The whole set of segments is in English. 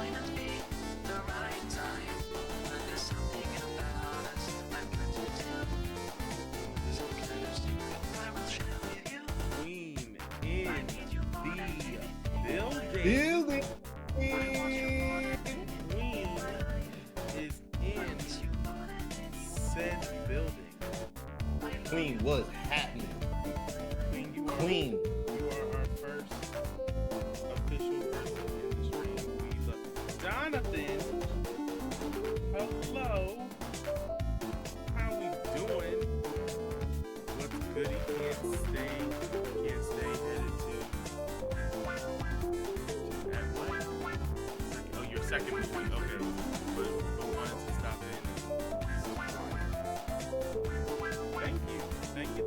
might not be the right time, but there's something about us I've got to tell. Some kind of secret I will share with you. Queen in the building. Queen is in said building. Queen was happening. Queen, you are our first official person in the stream. We love Jonathan. Hello. How we doing? What's good? He can't stay headed to oh, your second movie. Okay. But wanted to stop in. Thank you.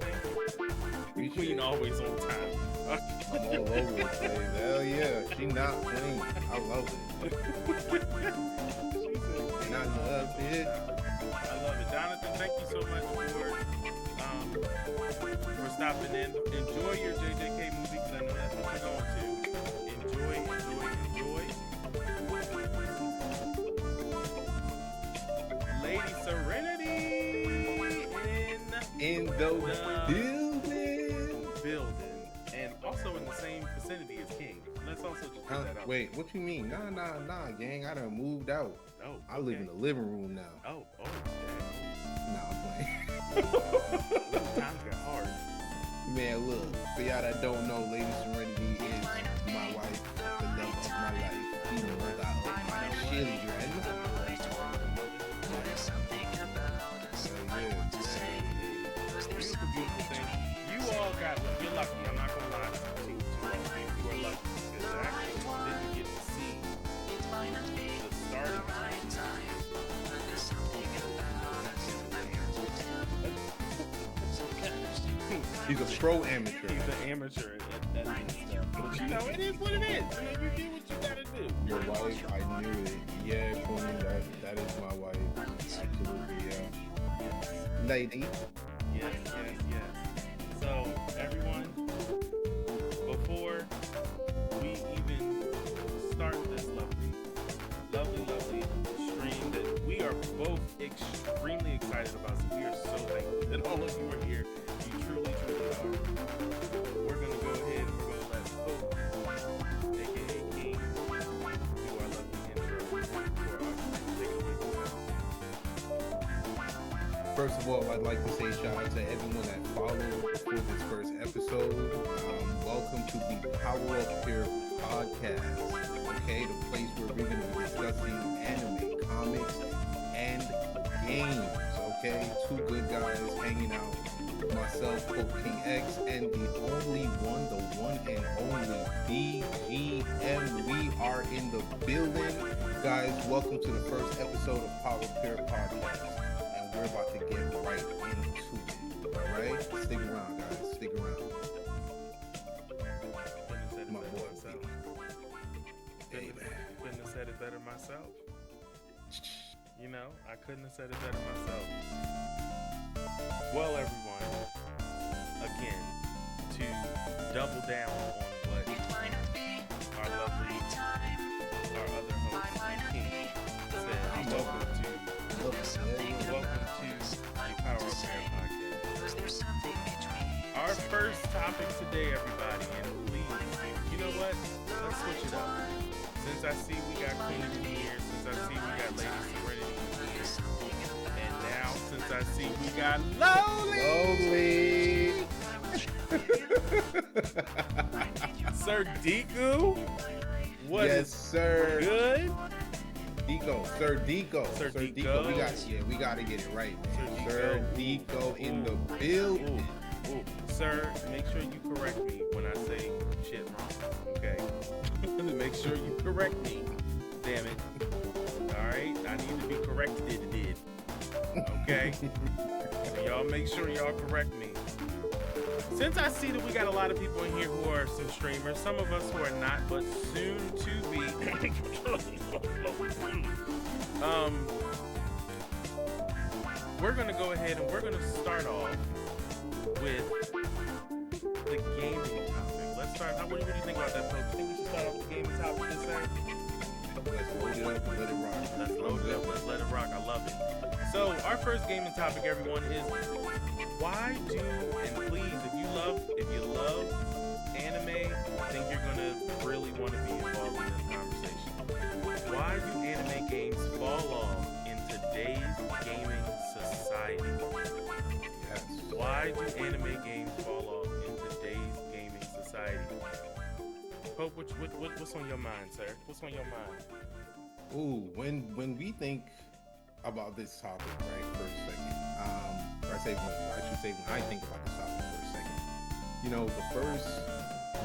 Queen always on time. I'm all over the place. Hell yeah. She not clean. I love it. Not love it. I love it. Jonathan, thank you so much for stopping in. Enjoy your JJK movie because I know that's what you're going to. Enjoy. Lady Serenity In the building. And also in the same vicinity as King. Let's also just put that out. Wait, what you mean? Nah, gang. I done moved out. Oh, I live in the living room now. Oh, Nah, I'm playing. times got hard. Man, look, for y'all that don't know, Lady Serenity is my wife, the love of my life, the mother of my children. There's something about us I want to say. Was there something between You all got you're lucky. I'm not gonna lie to all of you. You are lucky because I actually didn't get to see it might not be the start the of right time, but there's something about us I've got to tell. Some kind of secret I He's a will pro He's amateur. an amateur at that kind of stuff. But you know, it is what it is. You know, you do what you gotta do. Your wife, I knew it. Yeah, Queen, that is my wife. Absolutely, yeah. Lady. Yes. So, everyone, before we even start this lovely stream that we are both extremely excited about, so we are so thankful that all of you are here. You truly are. We're going to go ahead and we're going to let Hope, aka King, do our lovely intro for our take it away. First of all, I'd like to say shout out to everyone that followed for this first episode. Welcome to the Power Up Here podcast. Okay, the place where we're going to be discussing anime, comics, and games. Okay, two good guys hanging out. Myself, Pope King X, and the only one, the one and only BGM. We are in the building. Guys, welcome to the first episode of Power Up Here podcast. We're about to get right into it. Alright? Stick around, guys. Stick around. My boy, myself. Couldn't have said it better myself. You know, I couldn't have said it better myself. Well, everyone, again, to double down on what it might not be our the lovely, right time. our other host, King, said, welcome to There's something Welcome about to us the I Power want to Up say. Air Podcast. Was there something between Our first topic today, everybody, and please, you know what? Let's switch it up. Since I see we got Queen in here, since I see we got Lady Serenity in here, and now since I see we got Lowly, Sir Deku, what yes, is sir. good? Sir Deco. Deco. We gotta get it right, man. Sir Sir Deco. Deco in the building. Ooh. Sir, make sure you correct me when I say shit wrong, okay? Make sure you correct me, damn it. Alright? I need to be corrected, okay? So y'all make sure y'all correct me. Since I see that we got a lot of people in here who are some streamers, some of us who are not, but soon to be. We're gonna go ahead and we're gonna start off with the gaming topic. Let's start. What do you think about that, folks? You think we should start off with the gaming topic this time? Let's roll it. first gaming topic, everyone, is why do, and please, if you love anime, I think you're gonna really want to be involved in this conversation. Why do anime games fall off in today's gaming society? Yes. Why do anime games fall off in today's gaming society? Pope, what's on your mind, sir? What's on your mind? Ooh, when we think about this topic, right, for a second, or I should say when I think about this topic for a second, you know, the first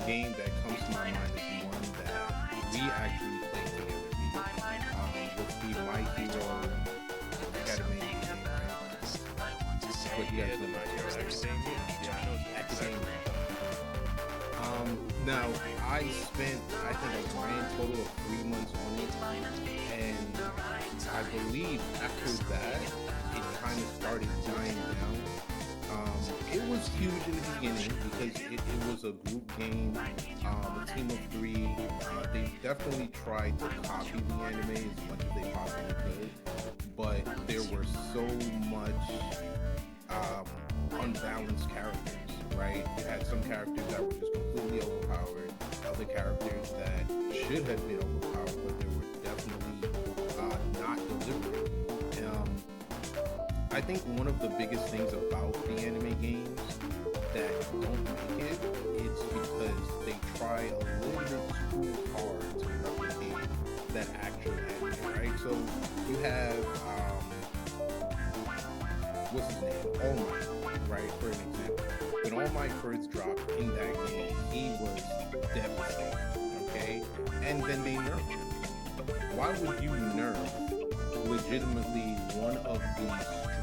game that comes to my mind is one that we actually played together. Was the My Hero Academia game, right? But you guys The know My Hero Academia. Yeah, I know Academia. Now I spent, I think, a grand total of 3 months on it, and I believe after that it kind of started dying down. It was huge in the beginning because it was a group game, a team of 3. They definitely tried to copy the anime as much as they possibly could, but there were so much unbalanced characters, right? You had some characters that were just completely overpowered, other characters that should have been overpowered, but they were definitely not delivering. I think one of the biggest things about the anime games that don't make it is because they try a little bit too hard to replicate that actual anime, right? So you have what's his name? All Might, right? For an example. When All Might first dropped in that game, he was devastating, okay? And then they nerfed him. Why would you nerf legitimately one of the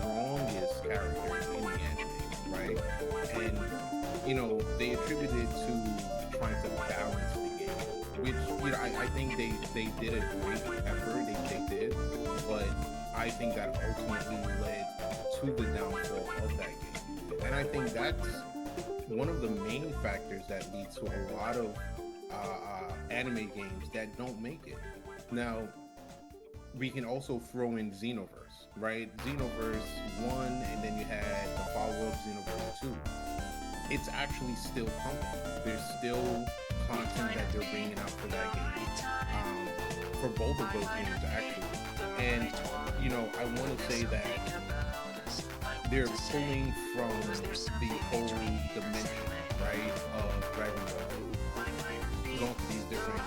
strongest characters in the anime, right? And, you know, they attributed it to trying to balance the game, which, you know, I think they did a great effort, they did, but I think that ultimately led to the downfall of that game. And I think that's one of the main factors that lead to a lot of anime games that don't make it. Now, we can also throw in Xenoverse, right? Xenoverse 1, and then you had the follow-up Xenoverse 2. It's actually still pumping. There's still content that they're bringing out for that game, for both of those games, actually. And, you know, I want to say that they're pulling from the whole dimension, right, of Dragon Ball. Going to these different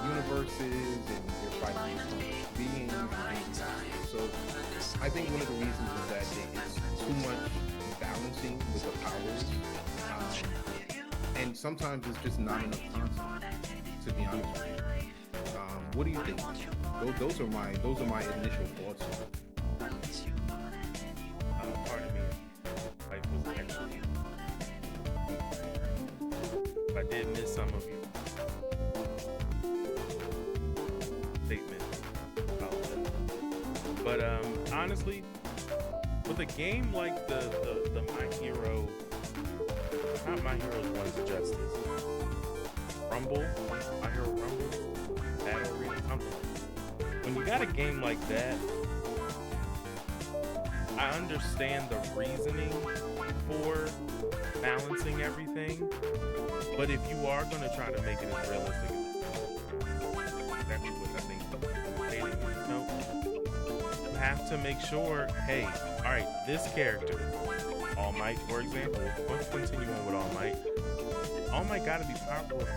universes, and they're fighting these different beings and things like that. So I think one of the reasons is that it's too much balancing with the powers, and sometimes it's just not enough content, to be honest with you. What do you think? Those are my initial thoughts on it. Pardon me. Life was actually. If I did miss some of you. Statement. But honestly, with a game like the My Hero, not My Hero's One's Justice, Rumble, My Hero Rumble, Battle Arena, something. When you got a game like that, I understand the reasoning for balancing everything, but if you are going to try to make it as realistic as exactly what I think stating, you know, you have to make sure, hey, all right, this character, All Might, for example, let's continue on with All Might. All Might got to be powerful.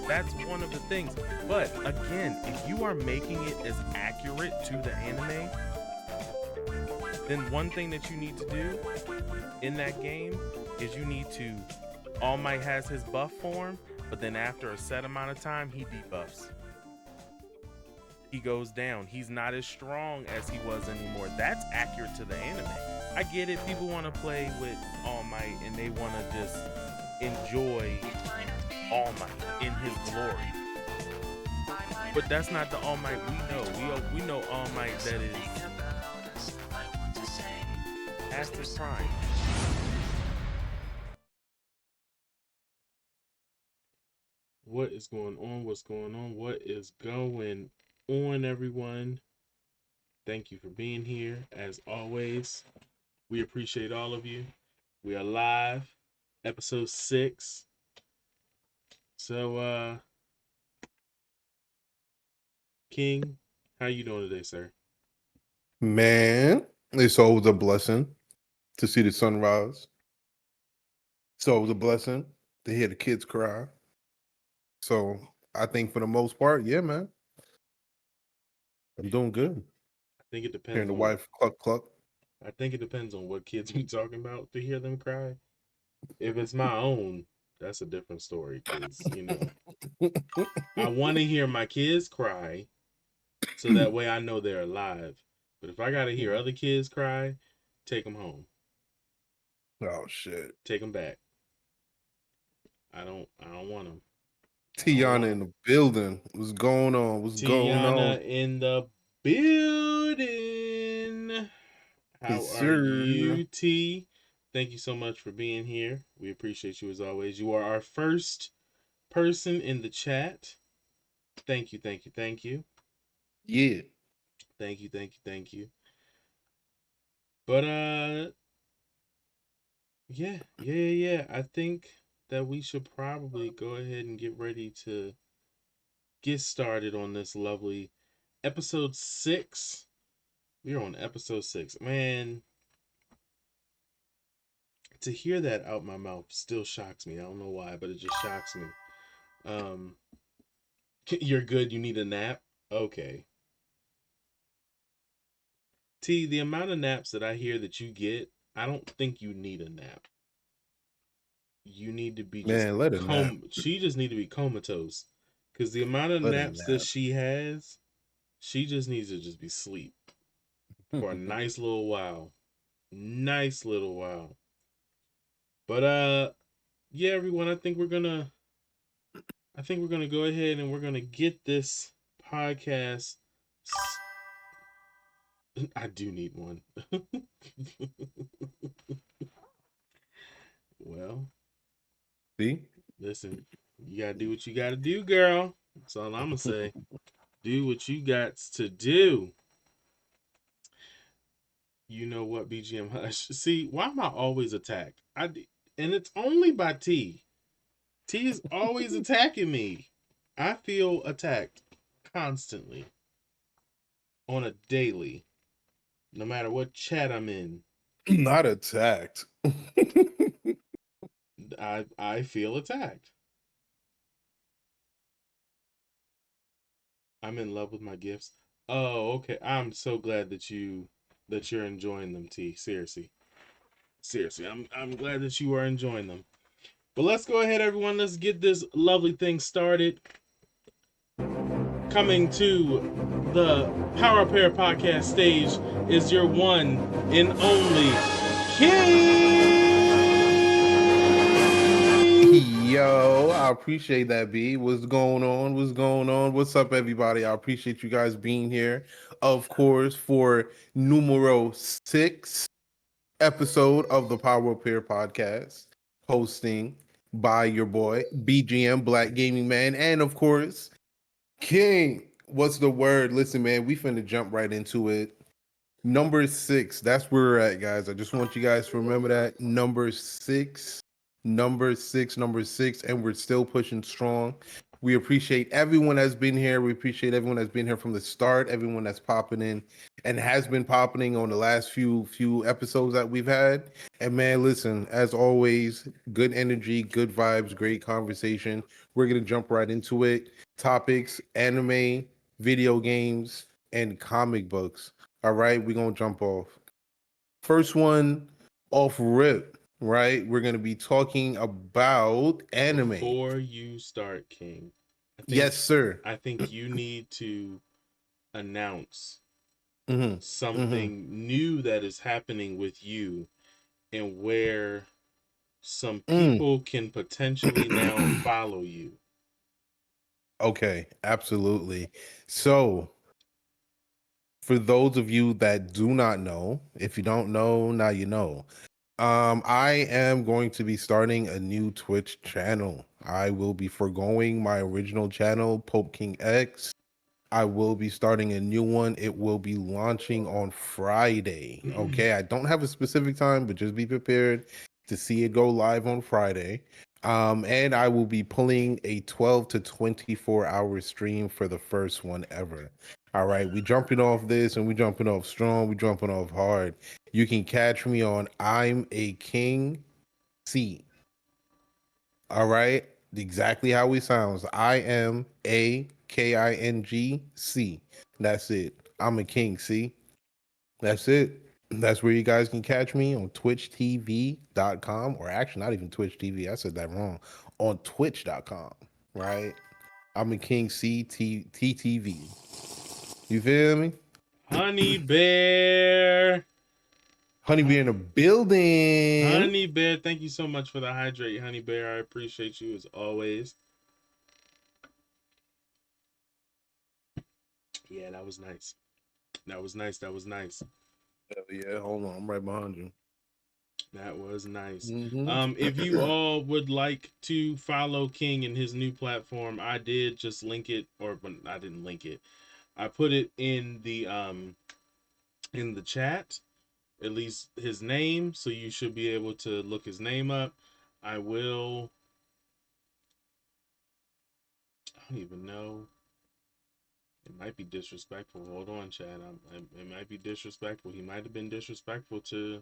That's one of the things. But again, if you are making it as accurate to the anime, then one thing that you need to do in that game is you need to, All Might has his buff form, but then after a set amount of time, he debuffs. He goes down. He's not as strong as he was anymore. That's accurate to the anime. I get it. People want to play with All Might and they want to just enjoy All Might in his glory. But that's not the All Might we know. We know All Might that is past his prime. What is going on? What's going on? What is going on, everyone? Thank you for being here. As always, we appreciate all of you. We are live, episode 6. So, King, how you doing today, sir? Man, it's always a blessing to see the sunrise. It's always a blessing to hear the kids cry. So I think for the most part, yeah, man, I'm doing good. I think it Hearing depends the on wife cluck cluck. I think it depends on what kids we talking about to hear them cry. If it's my own, that's a different story because, I want to hear my kids cry so that way I know they're alive. But if I got to hear other kids cry, take them home. Oh shit. Take them back. I don't want them. I don't Tiana want in them. the building. What's going on? What's going on? Tiana in the building. How Yes, are sir. you, T? Thank you so much for being here. We appreciate you as always. You are our first person in the chat. Thank you, thank you, thank you. Yeah. Thank you, thank you, thank you. But yeah. I think that we should probably go ahead and get ready to get started on this lovely episode 6. We're on episode 6. Man, to hear that out my mouth still shocks me. I don't know why, but it just shocks me. Um, you're good. You need a nap. Okay. T, the amount of naps that I hear that you get, I don't think you need a nap. You need to be just Man, let her nap. She just need to be comatose, because the amount of Let her naps that nap. she has, she just needs to just be asleep for a nice little while. Nice little while. But yeah, everyone, I think we're gonna go ahead and we're gonna get this podcast. I do need one. Well, See? listen, you gotta do what you gotta do, girl. That's all I'm gonna say. Do what you got to do. You know what, BGM Hush? See, why am I always attacked? And it's only by T. T is always attacking me. I feel attacked constantly on a daily, no matter what chat I'm in. Not attacked. I feel attacked. I'm in love with my gifts. Oh, okay. I'm so glad that you're enjoying them, T. Seriously. Seriously. I'm glad that you are enjoying them. But let's go ahead, everyone. Let's get this lovely thing started. Coming to the Power Pair podcast stage is your one and only King. Yo, I appreciate that, B. What's going on? What's going on? What's up, everybody? I appreciate you guys being here, of course, for numero 6 episode of the Power Pair podcast, hosting by your boy, BGM, Black Gaming Man, and of course, King. What's the word? Listen, man, we finna jump right into it. Number 6, that's where we're at, guys. I just want you guys to remember that. Number 6, number six, and we're still pushing strong. We appreciate everyone that's been here. We appreciate everyone that's been here from the start, everyone that's popping in and has been popping in on the last few episodes that we've had. And man, listen, as always, good energy, good vibes, great conversation. We're gonna jump right into it. Topics: anime, video games, and comic books. All right, we're gonna jump off. First one off rip, right? We're gonna be talking about anime. Before you start, King, Yes, sir. I think you need to announce Mm-hmm. Mm-hmm. something new that is happening with you and where some Mm. people can potentially now follow you. Okay, absolutely. So, for those of you that do not know, if you don't know, now you know. I am going to be starting a new Twitch channel. I will be foregoing my original channel, Pope King X. I will be starting a new one. It will be launching on Friday. Okay. I don't have a specific time, but just be prepared to see it go live on Friday. And I will be pulling a 12 to 24-hour stream for the first one ever. All right. We jumping off this and we jumping off strong. We jumping off hard. You can catch me on I'm a King C. All right. Exactly how he sounds. IMAKING C. That's it. I'm a king. See? That's it. That's where you guys can catch me on twitchtv.com, or actually not even Twitch TV. I said that wrong. On twitch.com. Right? I'm a king CTTV. You feel me? Honey Bear. Honeybee in the building. Honey Bear, thank you so much for the hydrate, Honey Bear. I appreciate you as always. Yeah, that was nice. That was nice. That was nice. Hell yeah, hold on. I'm right behind you. That was nice. Mhm. If you all would like to follow King in his new platform, I did just link it, or I didn't link it. I put it in the chat, at least his name, so you should be able to look his name up. I will. I don't even know. It might be disrespectful. Hold on, Chad. It might be disrespectful. He might have been disrespectful to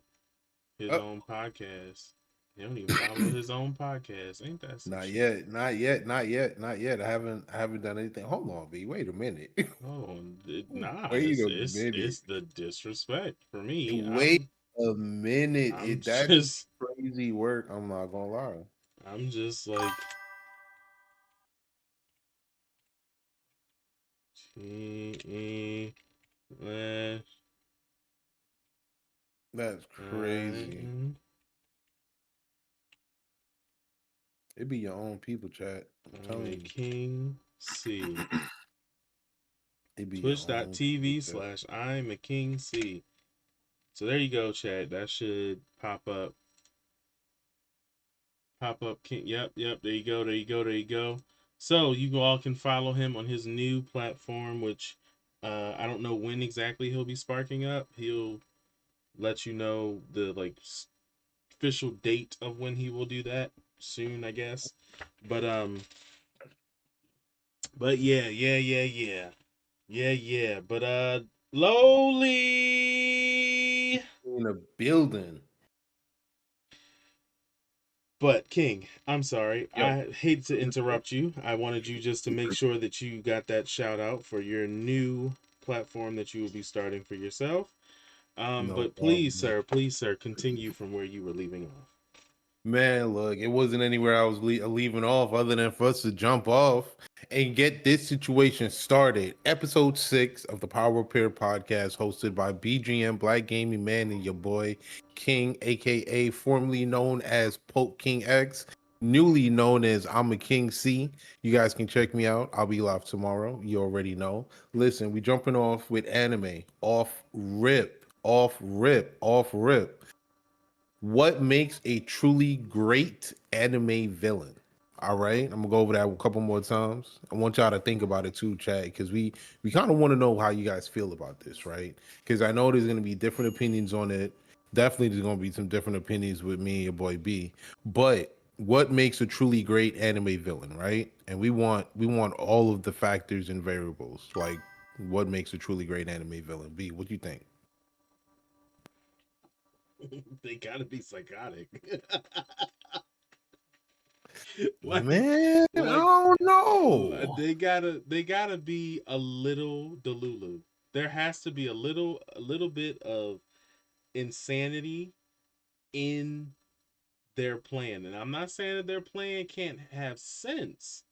his Oh, own podcast. He don't even follow his own podcast. Ain't that some not shit? yet, not yet, not yet, not yet. I haven't done anything. Hold on, B. Wait a minute. Oh, nah. Wait It's a it's minute. it's the disrespect for me. Wait a minute. I'm That's just crazy work. I'm not gonna lie. I'm just like T-E- That's crazy. It be your own people, chat. I'm telling you. King C. It be your own people, Twitch.tv chat. slash I'm a King C. So there you go, chat. That should pop up. Pop up. Yep. There you go. There you go. There you go. So you all can follow him on his new platform, which I don't know when exactly he'll be sparking up. He'll let you know the official date of when he will do that soon, I guess. But yeah. But lowly. In a building. But King, I'm sorry. Yo. I hate to interrupt you. I wanted you just to make sure that you got that shout out for your new platform that you will be starting for yourself. No But problem. please, sir, continue from where you were leaving off. Man, look, it wasn't anywhere I was leaving off other than for us to jump off and get this situation started. Episode 6 of the Power Repair podcast, hosted by BGM Black Gaming Man and your boy King, aka formerly known as Poke King X, newly known as I'm a King C. You guys can check me out. I'll be live tomorrow. You already know. Listen, we jumping off with anime. Off rip, off rip, off rip. What makes a truly great anime villain? All right, I'm gonna go over that a couple more times. I want y'all to think about it too, Chad, because we kind of want to know how you guys feel about this, right? Because I know there's gonna be different opinions on it. Definitely, there's gonna be some different opinions with me and your boy B. But what makes a truly great anime villain, right? And we want all of the factors and variables, like what makes a truly great anime villain. B, what do you think? They gotta be psychotic. like Man, I like don't know. they gotta be a little delulu. There has to be a little bit of insanity in their plan. And I'm not saying that their plan can't have sense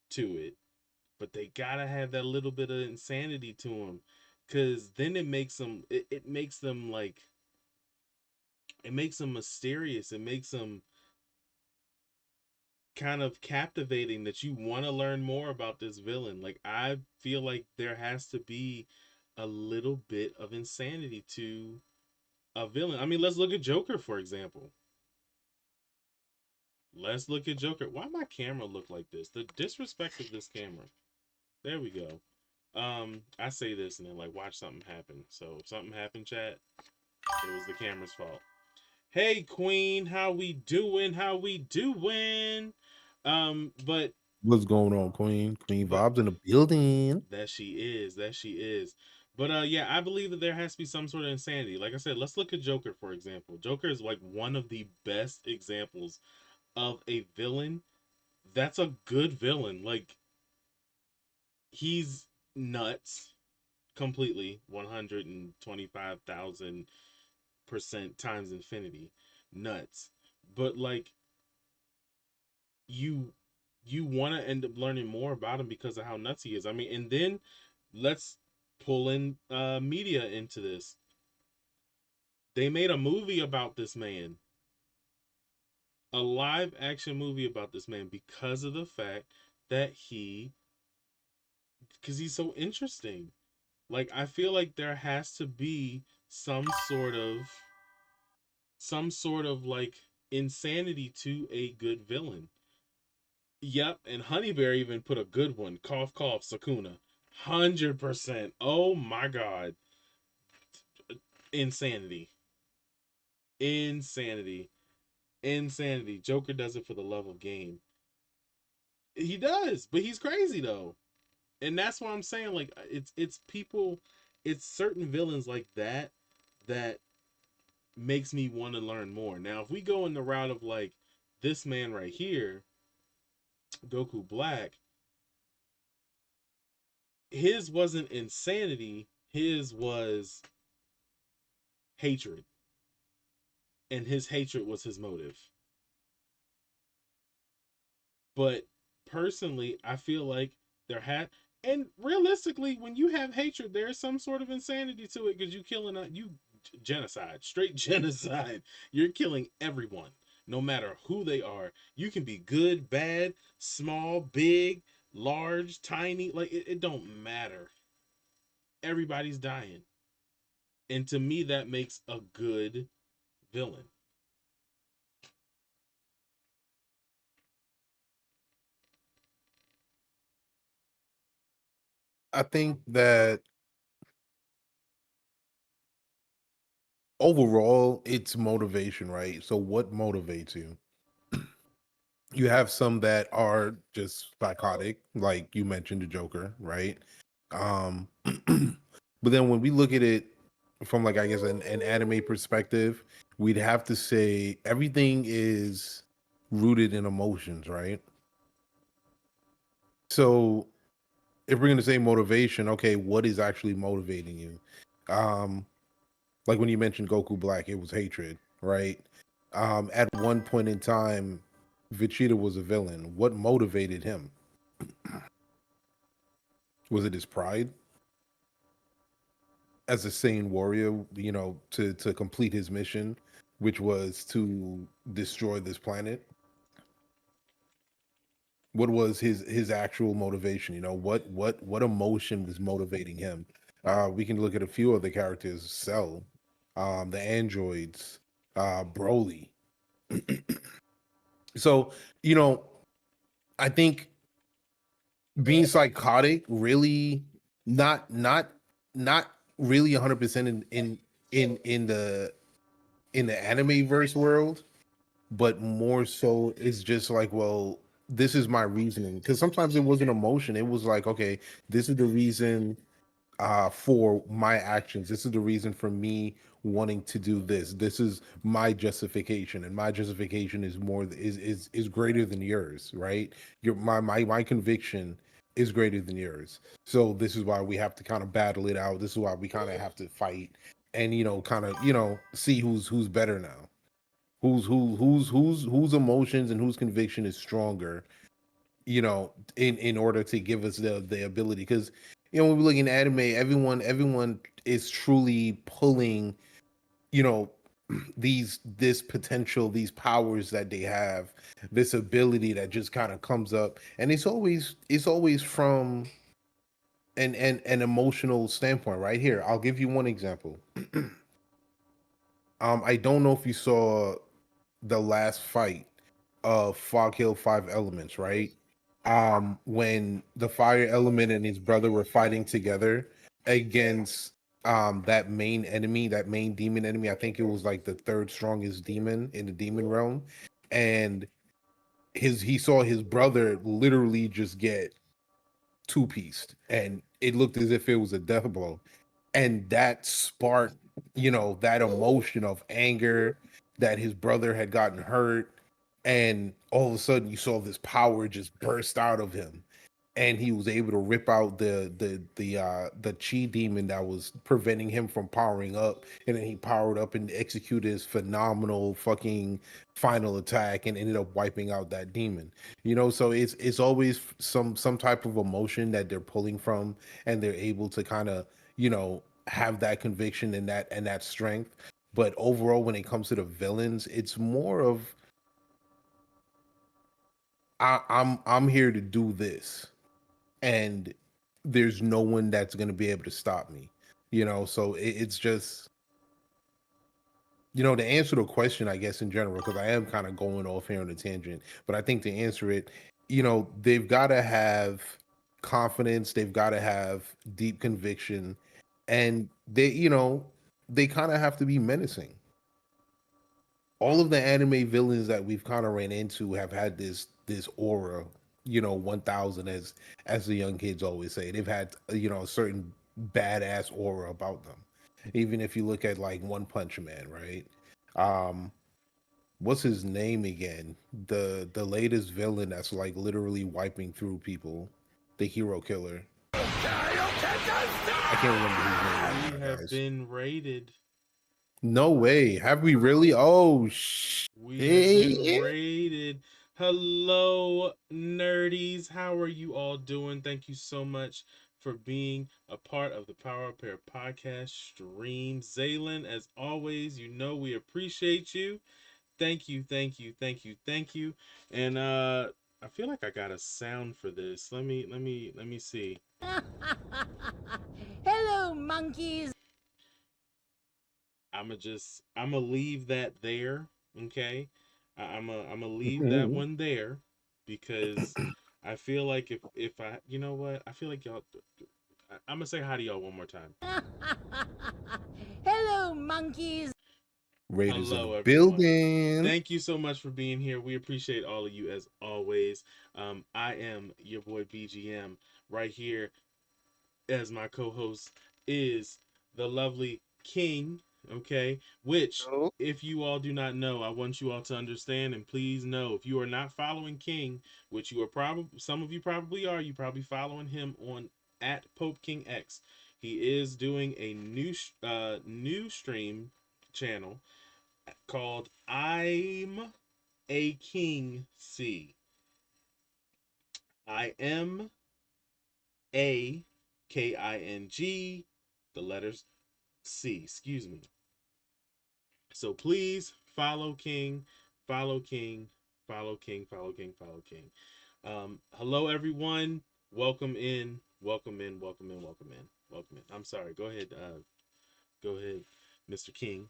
to it, but they gotta have that little bit of insanity to them, because then it makes them it makes them mysterious. It makes them kind of captivating that you want to learn more about this villain. Like, I feel like there has to be a little bit of insanity to a villain. I mean, let's look at Joker, for example. Let's look at Joker. Why my camera look like this? The disrespect of this camera. There we go. I say this and then like watch something happen. So if something happened, chat, it was the camera's fault. Hey Queen, how we doing? How we doing? But What's going on, Queen? Queen but vibes in the building. that she is, that she is. But yeah, I believe that there has to be some sort of insanity. Like I said, let's look at Joker for example. Joker is like one of the best examples of a villain that's a good villain. Like he's nuts completely, 125,000% times infinity, nuts. But like you you want to end up learning more about him because of how nuts he is. I mean, and then let's pull in media into this. They made a movie about this man, a live action movie about this man because of the fact that because he's so interesting. Like I feel like there has to be some sort of like insanity to a good villain. Yep, and Honeyberry even put a good one. Cough, cough, Sakuna. 100%. Oh my god. Insanity. Insanity. Insanity. Joker does it for the love of game. He does, but he's crazy though. And that's why I'm saying like it's people, it's certain villains like that makes me want to learn more. Now, if we go in the route of like this man right here, Goku Black, his wasn't insanity, his was hatred, and his hatred was his motive. But personally, I feel like there had, and realistically, when you have hatred, there's some sort of insanity to it because you killing you genocide, straight genocide. You're killing everyone, no matter who they are. You can be good, bad, small, big, large, tiny. Like it don't matter. Everybody's dying, and to me, that makes a good villain. I think that overall, it's motivation, right? So, what motivates you? You have some that are just psychotic, like you mentioned, the Joker, right? Um, but then when we look at it from, like, I guess, an anime perspective, we'd have to say everything is rooted in emotions, right? So, if we're going to say motivation, okay, what is actually motivating you? Um, like when you mentioned Goku Black, it was hatred, right? At one point in time, Vegeta was a villain. What motivated him? Was it his pride as a Saiyan warrior, to complete his mission, which was to destroy this planet? What was his actual motivation? What emotion was motivating him? We can look at a few other characters: Cell, the androids, Broly. So, you know, I think being psychotic really not not really 100% in the anime verse world, but more so it's just like, well, this is my reasoning, because sometimes it wasn't emotion, it was like, okay, this is the reason for my actions. This is the reason for me wanting to do this. This is my justification, and my justification is more is greater than yours, right? My conviction is greater than yours. So this is why we have to kind of battle it out. This is why we kind of have to fight, and kind of see who's better now. Whose emotions and whose conviction is stronger, in order to give us the ability. Because when we look in anime, everyone is truly pulling, you know this potential, these powers that they have, this ability that just kind of comes up, and it's always from an emotional standpoint. Right here, I'll give you one example. I don't know if you saw the last fight of Fog Hill Five Elements, right? when the fire element and his brother were fighting together against that main enemy, that main demon enemy. I think it was like the third strongest demon in the demon realm. And he saw his brother literally just get two-pieced, and it looked as if it was a death blow. And that sparked, that emotion of anger that his brother had gotten hurt, and all of a sudden you saw this power just burst out of him, and he was able to rip out the chi demon that was preventing him from powering up, and then he powered up and executed his phenomenal fucking final attack and ended up wiping out that demon. So it's always some type of emotion that they're pulling from, and they're able to kind of, have that conviction and that strength. But overall, when it comes to the villains, it's more of, I'm here to do this, and there's no one that's going to be able to stop me. So it's just, to answer the question, I guess, in general, because I am kind of going off here on a tangent, but I think to answer it, they've got to have confidence, they've got to have deep conviction, and they kind of have to be menacing. All of the anime villains that we've kind of ran into have had this aura, 1000, as the young kids always say. They've had, a certain badass aura about them. Even if you look at like One Punch Man, right? um what's his name again, the latest villain that's like literally wiping through people, the hero killer. I can't remember his name right We now, have guys. been raided. No way, have we really? Oh We have been shit. raided. Hello, nerdies. How are you all doing? Thank you so much for being a part of the Power Up Pair podcast stream. Zaylin, as always, we appreciate you. Thank you, thank you, thank you, thank you. And I feel like I got a sound for this. Let me see. Hello, monkeys. I'ma leave that there. Okay, I'ma leave that one there because I feel like if I, you know what, I feel like y'all. I'm gonna say hi to y'all one more time. Hello, monkeys. Raiders in the Hello, everyone. building. Thank you so much for being here. We appreciate all of you as always. I am your boy BGM right here, as my co-host is the lovely King, okay? Which, Oh. if you all do not know, I want you all to understand, and please know, if you are not following King, which you are probably, some of you probably are, you probably following him on at Pope King X. He is doing a new stream channel called I'm a King C. I am AKING, the letters C, excuse me. So please follow King, follow King, follow King, follow King, follow King. Hello, everyone. Welcome in, welcome in, welcome in, welcome in, welcome in. I'm sorry. Go ahead, Mr. King.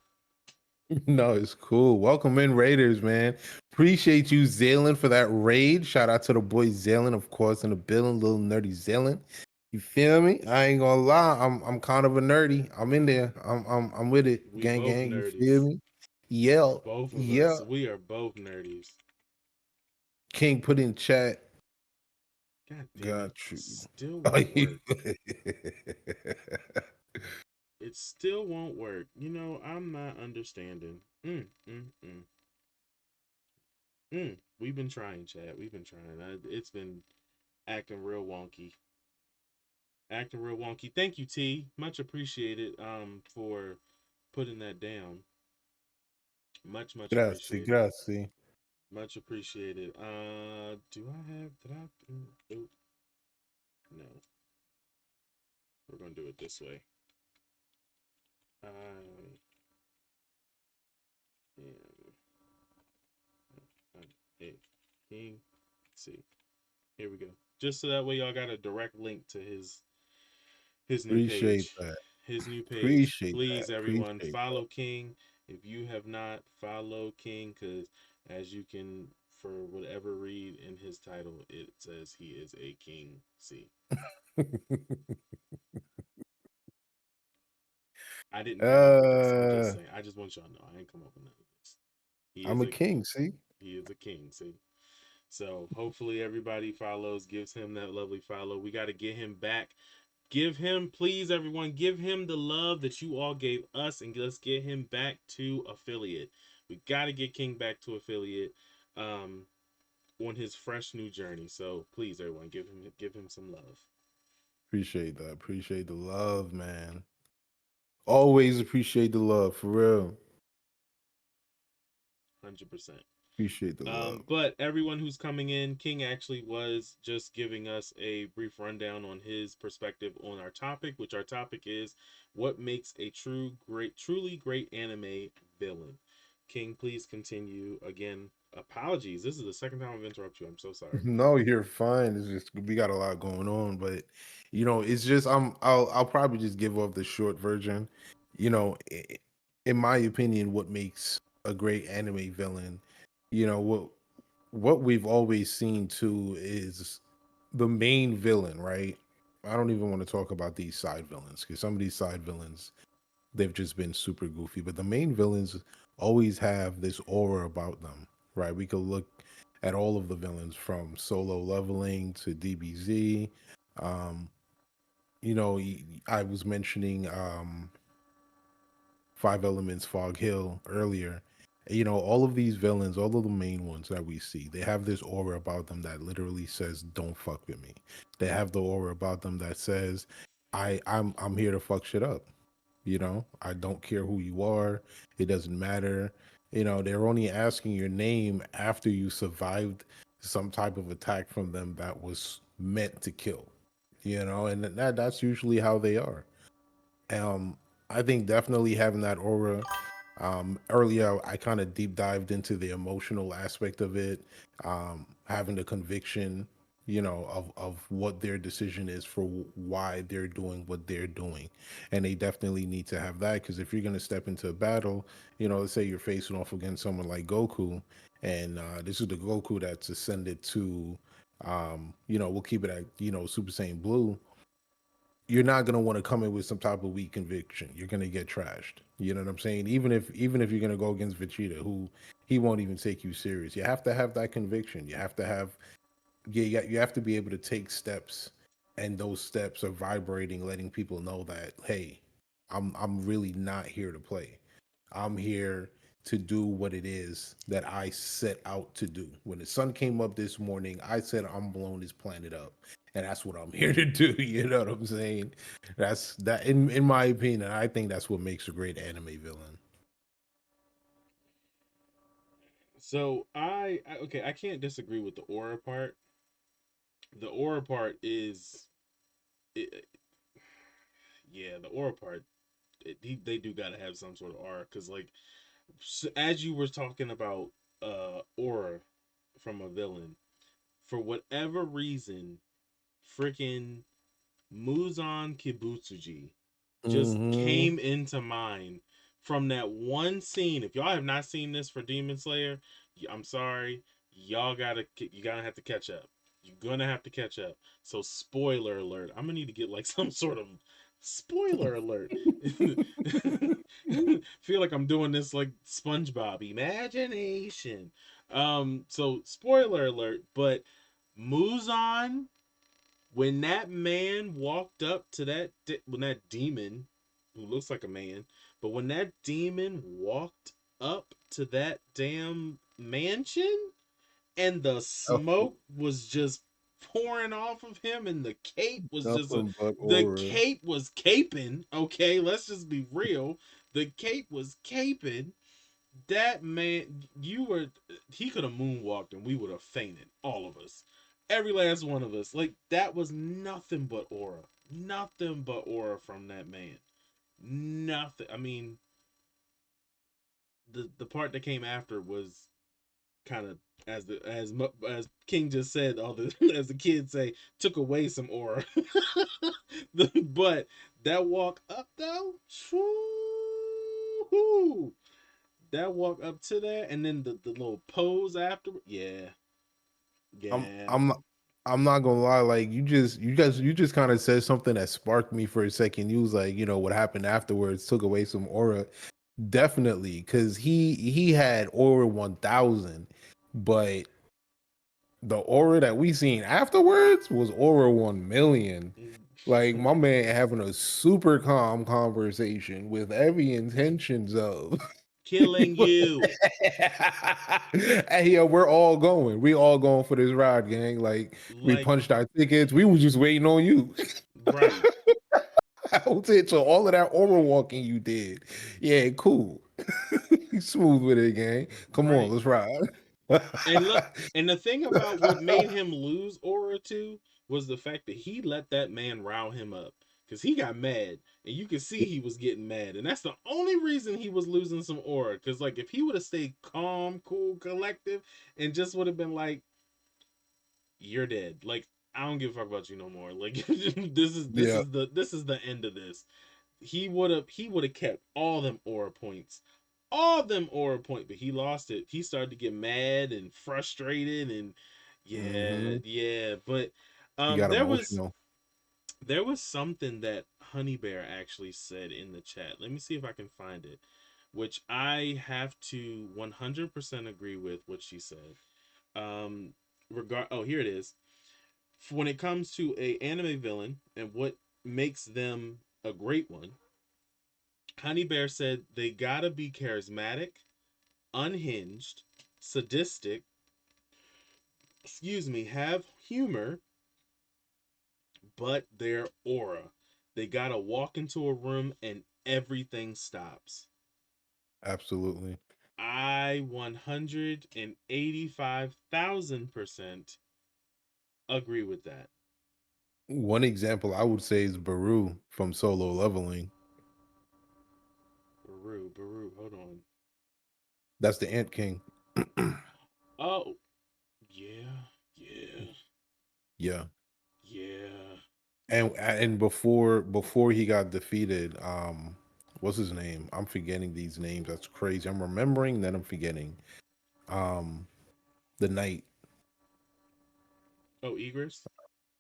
No, it's cool. Welcome in, Raiders, man. Appreciate you, Zaylen, for that raid. Shout out to the boy Zaylen, of course, in the building, little nerdy Zaylen. You feel me? I ain't gonna lie. I'm kind of a nerdy. I'm in there. I'm with it. We Gang both gang. You feel nerdies. me? Yeah. Both of Yeah. us. We are both nerdies. King put in chat. God damn it. Got you. Still Oh, won't work. It still won't work. I'm not understanding. We've been trying, Chad. We've been trying. It's been acting real wonky. Acting real wonky. Thank you, T. Much appreciated. For putting that down. Much Grazie, appreciated. grazie. Much appreciated. Do I have? Did I? Oh, no. We're gonna do it this way. I am a king. See. Here we go. Just so that way y'all got a direct link to his new Appreciate page. that. His new page. Appreciate that. Please, everyone, Appreciate that. follow King. If you have not, follow King, because as you can for whatever read in his title, it says he is a king. See, I didn't come up with this. I'm just uh, saying. I just want y'all to know I ain't come up with none of this. He I'm is a a king. See, he is a king. See. So hopefully everybody follows, gives him that lovely follow. We got to get him back. Give him, please, everyone, give him the love that you all gave us, and let's get him back to affiliate. We got to get King back to affiliate um, on his fresh new journey. So please, everyone, give him some love. appreciate that. Appreciate the love, man. Always appreciate the love, for real. 100%. Appreciate the love. But everyone who's coming in, King actually was just giving us a brief rundown on his perspective on our topic, which our topic is what makes a truly great anime villain. King, please continue. Again, apologies. This is the second time I've interrupted you. I'm so sorry. No, you're fine. It's just we got a lot going on, but it's just I'll probably just give up the short version. You know, in my opinion, what makes a great anime villain, what we've always seen too is the main villain, right? I don't even want to talk about these side villains because some of these side villains they've just been super goofy. But the main villains always have this aura about them, right? We could look at all of the villains from Solo Leveling to DBZ. Um, I was mentioning Five Elements, Fog Hill earlier. All of these villains, all of the main ones that we see, they have this aura about them that literally says, "Don't fuck with me." They have the aura about them that says, I'm here to fuck shit up." I don't care who you are. It doesn't matter. They're only asking your name after you survived some type of attack from them that was meant to kill. And that's usually how they are. Um, I think definitely having that aura. Earlier, I kind of deep dived into the emotional aspect of it, having the conviction, of what their decision is for why they're doing what they're doing, and they definitely need to have that because if you're gonna step into a battle, let's say you're facing off against someone like Goku, and this is the Goku that's ascended to, we'll keep it at Super Saiyan Blue. You're not gonna want to come in with some type of weak conviction. You're gonna get trashed. You know what I'm saying? Even if you're gonna go against Vegeta, who he won't even take you serious. You have to have that conviction. You have to have you have to be able to take steps, and those steps are vibrating, letting people know that hey, I'm really not here to play. I'm here to do what it is that I set out to do. When the sun came up this morning, I said I'm blowing this planet up. And that's what I'm here to do. You know what I'm saying? That's that in my opinion, I think that's what makes a great anime villain. So okay, I can't disagree with the aura part. The aura part is, it, yeah, the aura part. They do gotta have some sort of aura because like as you were talking about aura from a villain, for whatever reason, freaking Muzan Kibutsuji just Mm-hmm. came into mind from that one scene. If y'all have not seen this for Demon Slayer, I'm sorry, you gotta have to catch up. You're gonna have to catch up. So spoiler alert. I'm gonna need to get like some sort of spoiler alert. Feel like I'm doing this like SpongeBob imagination. So spoiler alert, but Muzan, when that man walked up to when that demon, who looks like a man, but when that demon walked up to that damn mansion and the Oh, smoke was just pouring off of him and nothing but the aura. cape was caping. Okay, let's just be real. The cape was caping. That man, he could have moonwalked and we would have fainted, all of us, every last one of us. Like that was nothing but aura, nothing but aura from that man. Nothing. I mean, the part that came after was kind of, as King just said, all the as the kids say, took away some aura. But that walk up though, That walk up to that, and then the little pose after. Yeah, I'm yeah. I'm not I'm not gonna lie, like you just kind of said something that sparked me for a second. You was like, what happened afterwards took away some aura. Definitely, because he had aura 1000, but the aura that we seen afterwards was aura 1,000,000. Like my man having a super calm conversation with every intentions of Killing you. hey, yo, we're all going. We all going for this ride, gang. Like we Like, punched our tickets. We was just waiting on you. right. That was it. So all of that aura walking you did. Yeah, cool. Smooth with it, gang. Come on, Right. let's ride. And look, and the thing about what made him lose aura too was the fact that he let that man rile him up because he got mad, and you could see he was getting mad, and that's the only reason he was losing some aura. Because like if he would have stayed calm, cool, collective, and just would have been like, "You're dead," like I don't give a fuck about you no more. Like Yeah. this is the end of this. He would have kept all them aura points, but he lost it. He started to get mad and frustrated, and yeah, Hmm. yeah. But He got there was emotional. something that Honey Bear actually said in the chat. Let me see if I can find it, which I have to 100% agree with what she said. Here it is. When it comes to a anime villain and what makes them a great one, Honey Bear said they gotta be charismatic, unhinged, sadistic, have humor, but their aura. They gotta walk into a room and everything stops. Absolutely. I 185,000% agree with that. One example I would say is Baru from Solo Leveling. Baru, hold on. That's the Ant King. Oh, yeah, yeah, Yeah. yeah. And before he got defeated, what's his name? I'm forgetting these names. That's crazy. I'm remembering, then I'm forgetting. Um, the knight, Oh, Egress?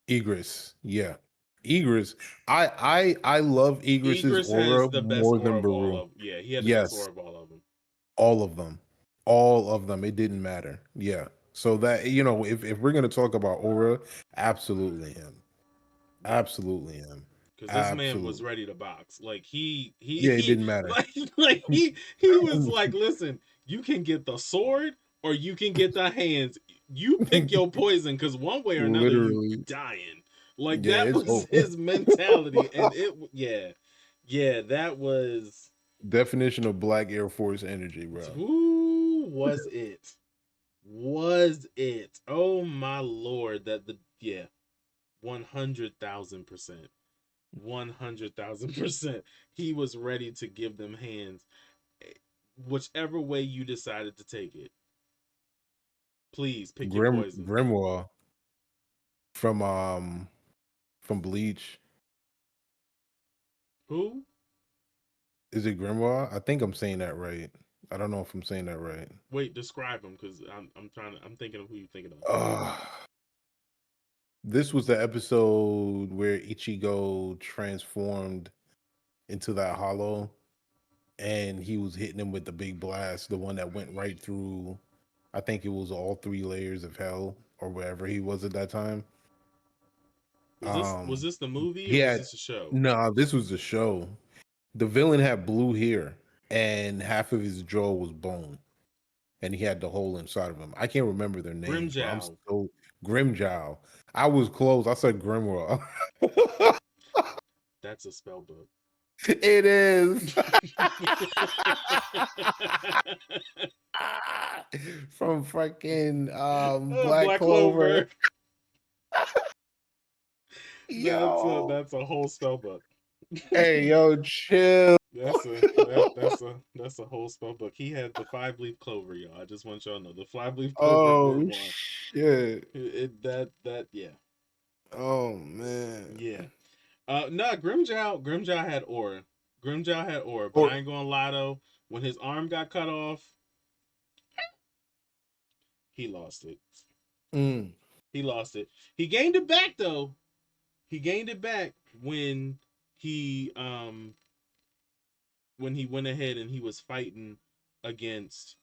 Igris. Yeah. Igris. I love Igris's Egress has aura the best more aura than of all Baru. of them. Yeah, he had the best Yes, aura of all of them. all of them. All of them. It didn't matter. Yeah. So that if we're gonna talk about aura, absolutely him. Yeah, Absolutely him. because this man was Absolutely. ready to box. Like Yeah, it he didn't matter. like he was like, listen, you can get the sword or you can get the hands. You pick your poison, because one way or another you Literally. dying. Like Yeah, that it's was over. his mentality, and yeah, that was Definition of Black Air Force energy, bro. who was it? Was it? Oh my lord, 100,000%. 100,000%. He was ready to give them hands, whichever way you decided to take it. Please pick your poison. Grimoire from Bleach. Who? Is it Grimoire? I think I'm saying that right. I don't know if I'm saying that right. Wait, describe him, because I'm thinking of who you're thinking of. Uh, this was the episode where Ichigo transformed into that hollow and he was hitting him with the big blast, the one that went right through, I think it was all three layers of hell or wherever he was at that time. Was this the movie He or was had this a show? no, this was the show. The villain had blue hair and half of his jaw was bone, and he had the hole inside of him. I can't remember their names, but I'm Grimjow. so Grimjow. I was close. I said Grimoire. That's a spell book. It is from fucking Black Black Clover. Clover. Yo, That's a whole spell book. hey, yo, chill. That's a whole spell book. He had the 5-leaf clover, y'all. I just want y'all to know the 5-leaf clover Oh Grim one. shit. Yeah. Oh man. Yeah. Nah, Grimjow had aura. Grimjow had aura, but Or I ain't gonna lie though. When his arm got cut off, he lost it. Mm. He lost it. He gained it back though. He gained it back he um when he went ahead and he was fighting against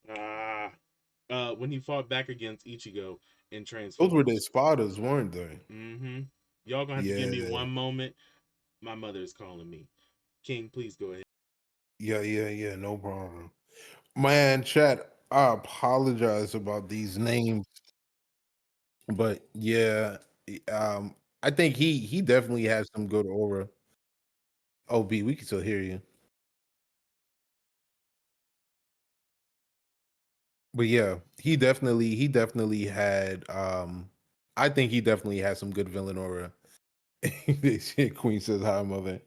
when he fought back against Ichigo in Those were Transformers. the Espadas, weren't they? Mm-hmm. Y'all gonna have to give me Yeah, one moment. My mother is calling me. King, please go ahead. yeah. No problem. Man, chat. I apologize about these names, but yeah, I think he definitely has some good aura. Oh, B, we can still hear you. But yeah, he definitely had I think he definitely had some good villain aura. Queen says hi, mother.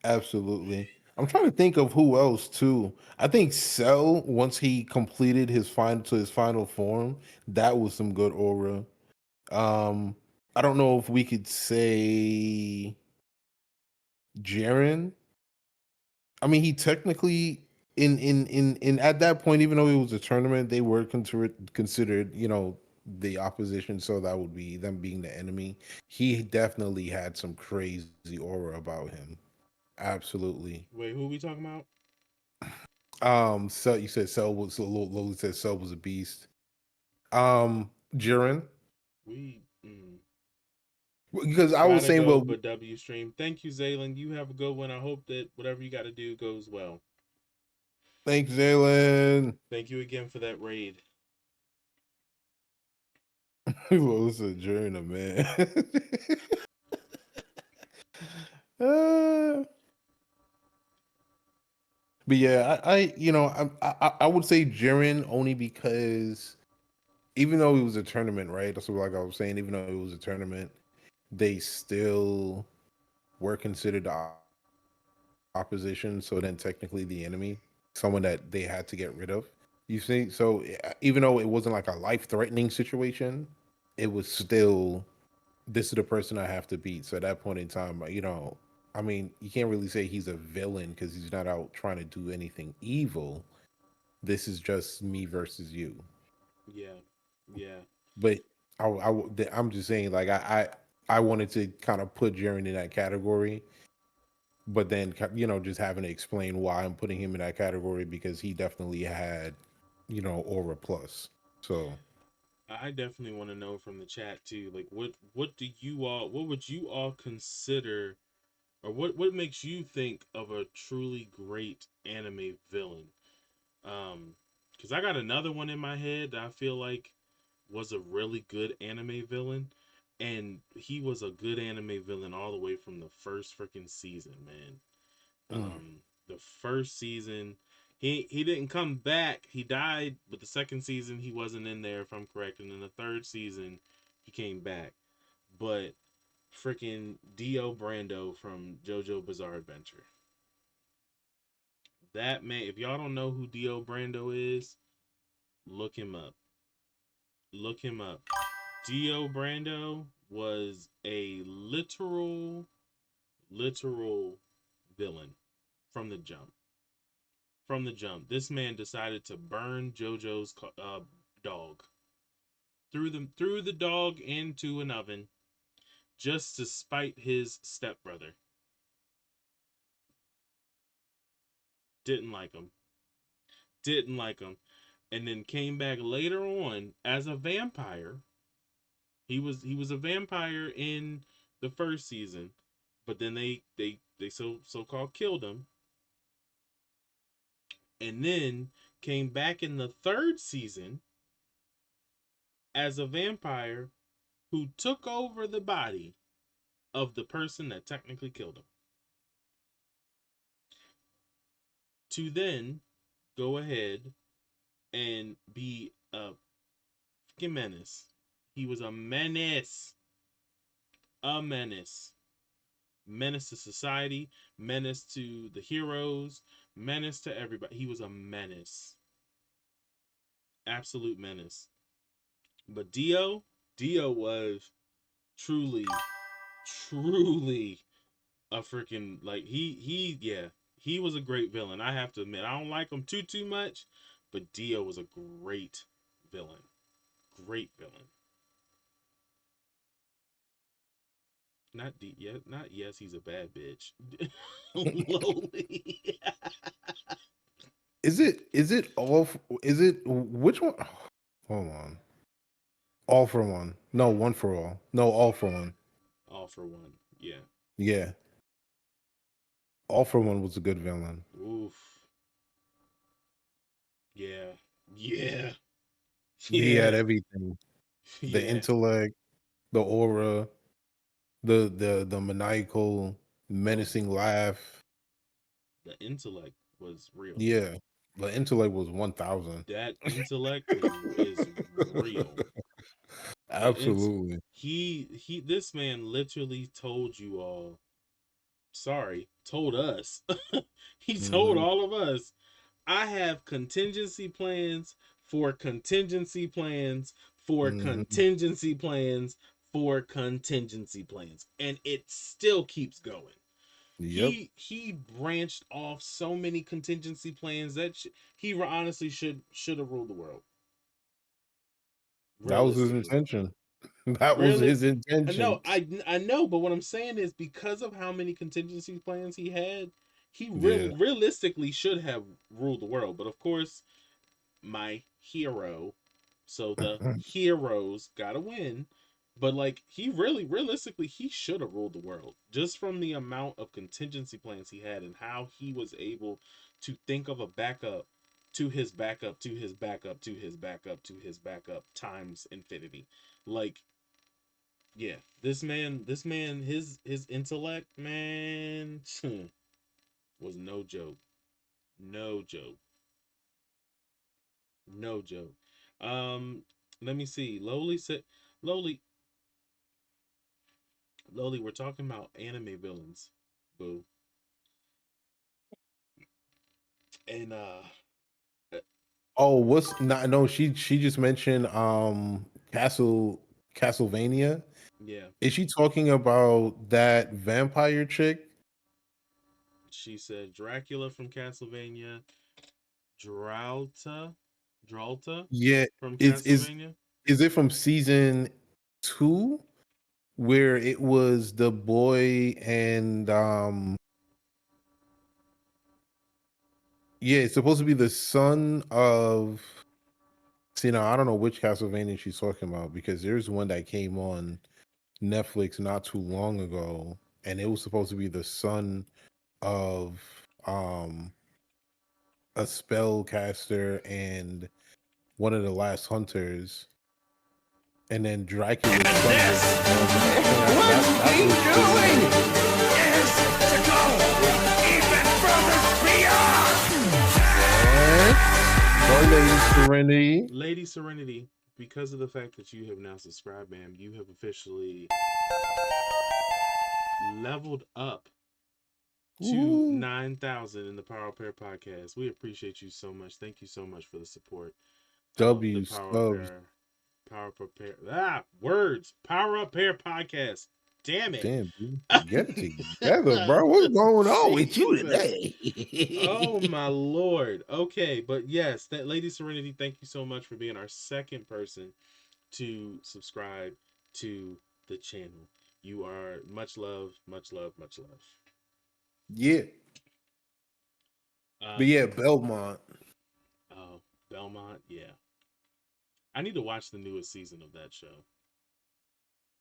Absolutely. I'm trying to think of who else too. I think Cell, once he completed his final form, that was some good aura. Um, I don't know if we could say Jaren. I mean, he technically in at that point, even though it was a tournament, they were considered, the opposition. So that would be them being the enemy. He definitely had some crazy aura about him. Absolutely. Wait, who are we talking about? So you said Cell was Loli said Cell was a beast. Jiren, We because I was gotta saying, go, well, but W stream. Thank you, Zaylen. You have a good one. I hope that whatever you got to do goes well. thanks, Jalen. Thank you again for that raid. Loli said Jiren, man. uh, but yeah, I would say Jiren only because even though it was a tournament, right? That's what, like I was saying, even though it was a tournament, they still were considered the opposition, so then technically the enemy, someone that they had to get rid of. You see, so even though it wasn't like a life-threatening situation, it was still, this is the person I have to beat. So at that point in time, I mean, you can't really say he's a villain because he's not out trying to do anything evil. This is just me versus you. Yeah, yeah. But I'm just saying, like I wanted to kind of put Jaren in that category, but then just having to explain why I'm putting him in that category because he definitely had aura plus. So I definitely want to know from the chat too. Like, what would you all consider, or what makes you think of a truly great anime villain? Because I got another one in my head that I feel like was a really good anime villain, and he was a good anime villain all the way from the first freaking season, man. mm, The first season, he didn't come back. He died, but the second season he wasn't in there, if I'm correct. And then the third season, he came back. But freaking Dio Brando from JoJo Bizarre Adventure. That man, if y'all don't know who Dio Brando is, look him up. Look him up. Dio Brando was a literal villain from the jump. From the jump, this man decided to burn JoJo's dog. Threw the dog into an oven just to spite his stepbrother. Didn't like him. Didn't like him. And then came back later on as a vampire. He was a vampire in the first season, but then they so-called killed him, and then came back in the third season as a vampire who took over the body of the person that technically killed him, to then go ahead and be a fucking menace. He was a menace. A menace. Menace to society, menace to the heroes, menace to everybody. He was a menace. Absolute menace. But Dio was truly, truly a freaking, like, he yeah. He was a great villain. I have to admit, I don't like him too much, but Dio was a great villain. Great villain. Not D. Yeah, not yes. He's a bad bitch. Lowly. Is it is it which one? Hold on. All for one. No, one for all. No, all for one. All for one. Yeah. Yeah. All for one was a good villain. Oof. Yeah. Yeah. He had Yeah. everything. The Yeah. intellect, the aura, the maniacal, Oh, menacing laugh. the intellect was real. Yeah. The intellect was 1000. That intellect is real. The int Absolutely. he this man literally told you all, sorry, told us. He told Hmm. all of us, I have contingency plans for contingency plans for Hmm. contingency plans for contingency plans, and it still keeps going. Yep. He branched off so many contingency plans that he honestly should have ruled the world That was his realistically. intention. That was Really, his intention. I know, but what I'm saying is because of how many contingency plans he had, he Yeah. realistically should have ruled the world. But of course, my hero, so the heroes gotta win. But like he really realistically he should have ruled the world just from the amount of contingency plans he had and how he was able to think of a backup to his backup to his backup to his backup to his backup times infinity. Like, yeah, this man his intellect, man, was no joke. No joke. No joke. Um, Let me see. Lowly said, Lowly, Lowly, we're talking about anime villains, boo. And uh, Oh, what's not? No, she just mentioned Castlevania. yeah, Is she talking about that vampire chick? she said Dracula from Castlevania, Dralta, Dralta Yeah. from Is Castlevania. is it from season 2 where it was the boy and yeah, it's supposed to be the son of, see now I don't know which Castlevania she's talking about because there's one that came on Netflix not too long ago and it was supposed to be the son of um a spellcaster and one of the last hunters, and then Dracula's son was the one. I think that was season 2. What? Go, Lady Serenity. Lady Serenity, because of the fact that you have now subscribed, ma'am, you have officially leveled up to Ooh, 9,000 in the Power Pair podcast. We appreciate you so much. Thank you so much for the support of the W subs. Power Pair, words, Power Up Pair podcast. Damn it. Damn, dude. Get it together, bro. What's going on with you Jesus. Oh today? my lord. Okay, but yes, that Lady Serenity, thank you so much for being our second person to subscribe to the channel. You are much love, much love, much love. Yeah. Uh, But yeah, Belmont. oh, Belmont, yeah. I need to watch the newest season of that show.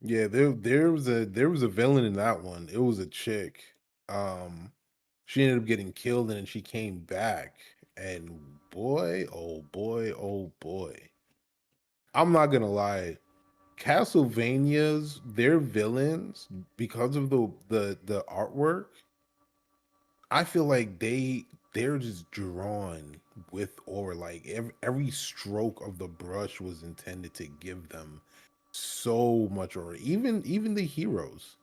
Yeah, there was a villain in that one. It was a chick. Um, she ended up getting killed and then she came back. And boy, oh boy, oh boy. I'm not gonna lie. Castlevania's their villains, because of the artwork, I feel like they're just drawn with, or like every stroke of the brush was intended to give them so much, or even the heroes.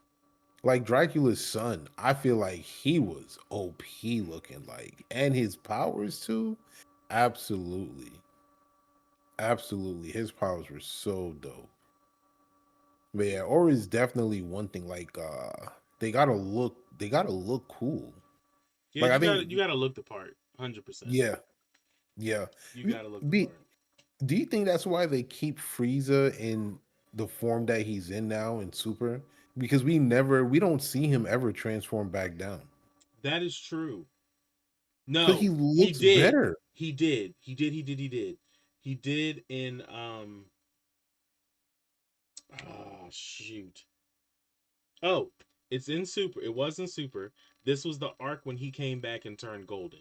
Like Dracula's son, I feel like he was OP looking like, and his powers too. Absolutely. Absolutely. His powers were so dope. But yeah, or is definitely one thing. Like they gotta look cool. Yeah, Like I you think, gotta look the part, 100%. yeah, yeah. You gotta look the Be, part. do you think that's why they keep Frieza in the form that he's in now in Super? Because we don't see him ever transform back down. That is true. But he No, he looks did. better. He did. He did. He did. He did. He did in oh shoot. Oh, it's in Super. It was in Super. This was the arc when he came back and turned golden.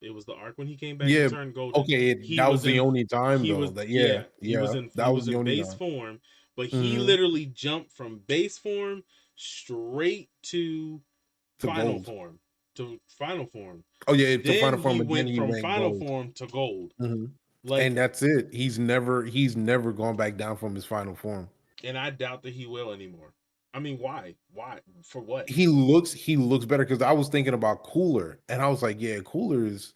It was the arc when he came back and Yeah. turned golden. Okay, He that was was the in only time he though. was That yeah, yeah, that he was was the in only base time. form, but he Hmm. literally jumped from base form straight to To final gold. form. To final form. Oh yeah, to Then final he form, and then went he from went final gold. form to gold. Hmm. And Like, that's it. He's never gone back down from his final form. and I doubt that he will anymore. I mean, why? Why? For what? He looks better because I was thinking about Cooler, and I was like, yeah, Cooler's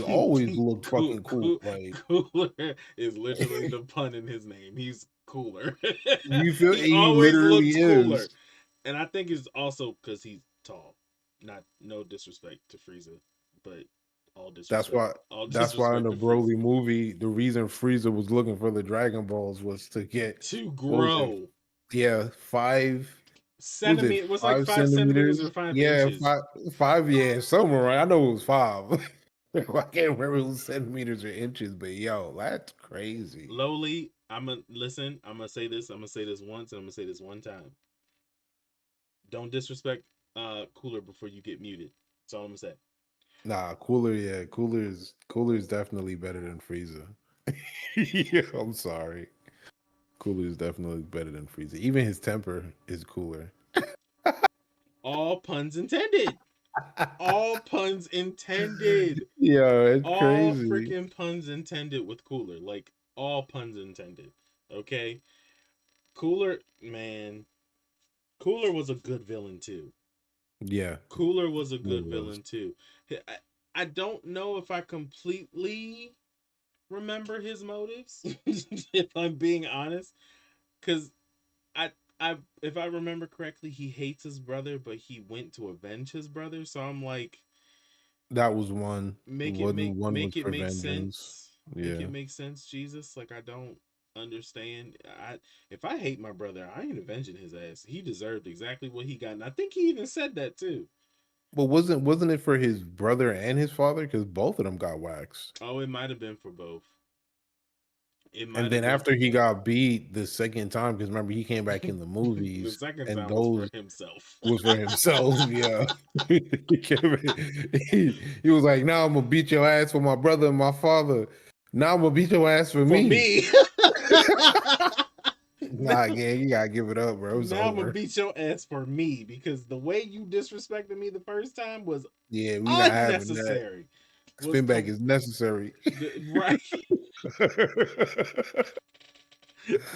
always looked Cool, fucking cool. cool, Like cooler is literally the pun in his name. He's cooler. you feel He he always literally looks cooler, is. and I think it's also because he's tall. Not no disrespect to Frieza, but all That's disrespect, why all that's why in disrespect the to Frieza. Broly movie, the reason Frieza was looking for the Dragon Balls was to get To what was it? grow Yeah, five. What was it? centimeter was like 5 centimeters or $5 centimeters? five Yeah, inches. five. Yeah, somewhere right. I know it was five. I can't remember if it was centimeters or inches, but yo, that's crazy. Lowly, I'm gonna listen. I'm gonna say this. I'm gonna say this once, and I'm gonna say this one time. Don't disrespect Cooler before you get muted. That's all I'm gonna say. Nah, Cooler. Yeah, Cooler's definitely better than Frieza. Yeah, I'm sorry. Cooler is definitely better than Frieza. Even his temper is cooler. All puns intended. All puns intended. Yeah, it's All crazy. freaking puns intended with Cooler. Like all puns intended. Okay? Cooler, man. Cooler was a good villain too. Yeah, Cooler was a Cooler good was. villain too. I don't know if I completely remember his motives, if I'm being honest. Because I if I remember correctly, he hates his brother, but he went to avenge his brother. So I'm like, That was one. One was make it for make vengeance. sense. Make Yeah. it make sense, Jesus. Like I don't understand. I if I hate my brother, I ain't avenging his ass. He deserved exactly what he got, and I think he even said that too. But wasn't it for his brother and his father? Because both of them got waxed. Oh, it might have been for both. It And might then have been after for he both. got beat the second time, because remember he came back in the The movies, second and time was for those himself. was for himself. Yeah, he was like, "Now I'm gonna beat your ass for my brother and my father. Now I'm gonna beat your ass for For me." me. Nah, yeah, you gotta give it up, bro. It's Now I'm gonna over. beat your ass for me because the way you disrespected me the first time was Yeah, we not having that. unnecessary. Was Spin back is necessary. right,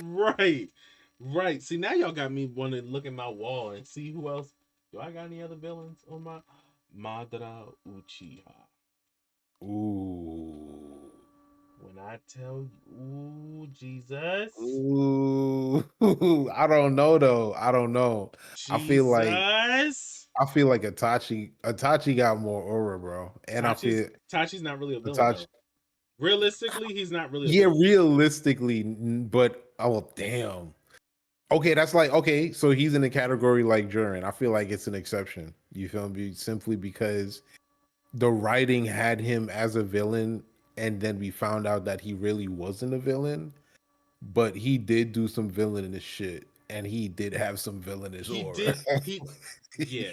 right, right. See, now y'all got me wanting to look at my wall and see who else. Do I got any other villains on my Madara Uchiha? Ooh. When I tell you, ooh, Jesus, Ooh. I don't know though. I don't know. I feel like Jesus. I feel like Itachi got more aura, bro. And I feel Tachi's not really a villain Itachi. though. Realistically, he's not really a Yeah, villain. realistically, but oh damn. Okay, that's like okay, so he's in the category like Jiren. I feel like it's an exception. You feel me? Simply because the writing had him as a villain, and then we found out that he really wasn't a villain, but he did do some villainous shit, and he did have some villainous He aura. did. He yeah.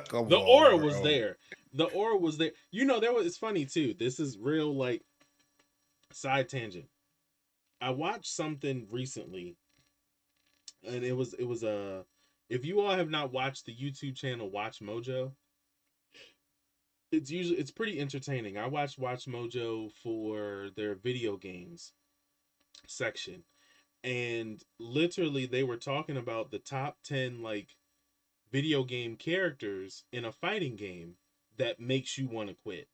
Come The on, aura was bro. there. The aura was there. You know, there was. It's funny too. This is real like side tangent. I watched something recently, and it was a. If you all have not watched the YouTube channel Watch Mojo, it's pretty entertaining. I Watch Mojo for their video games section, and literally they were talking about the top 10 like video game characters in a fighting game that makes you want to quit.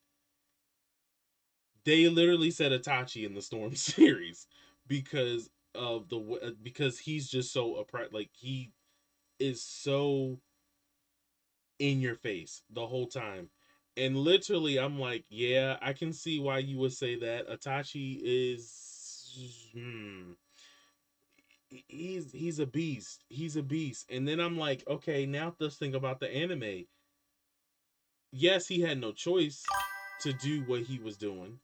They literally said Itachi in the Storm series because of because he's just so upright. Like he is so in your face the whole time. And literally, I'm like, yeah, I can see why you would say that. Itachi is, he's a beast. He's a beast. And then I'm like, okay, now let's think about the anime. Yes, he had no choice to do what he was doing.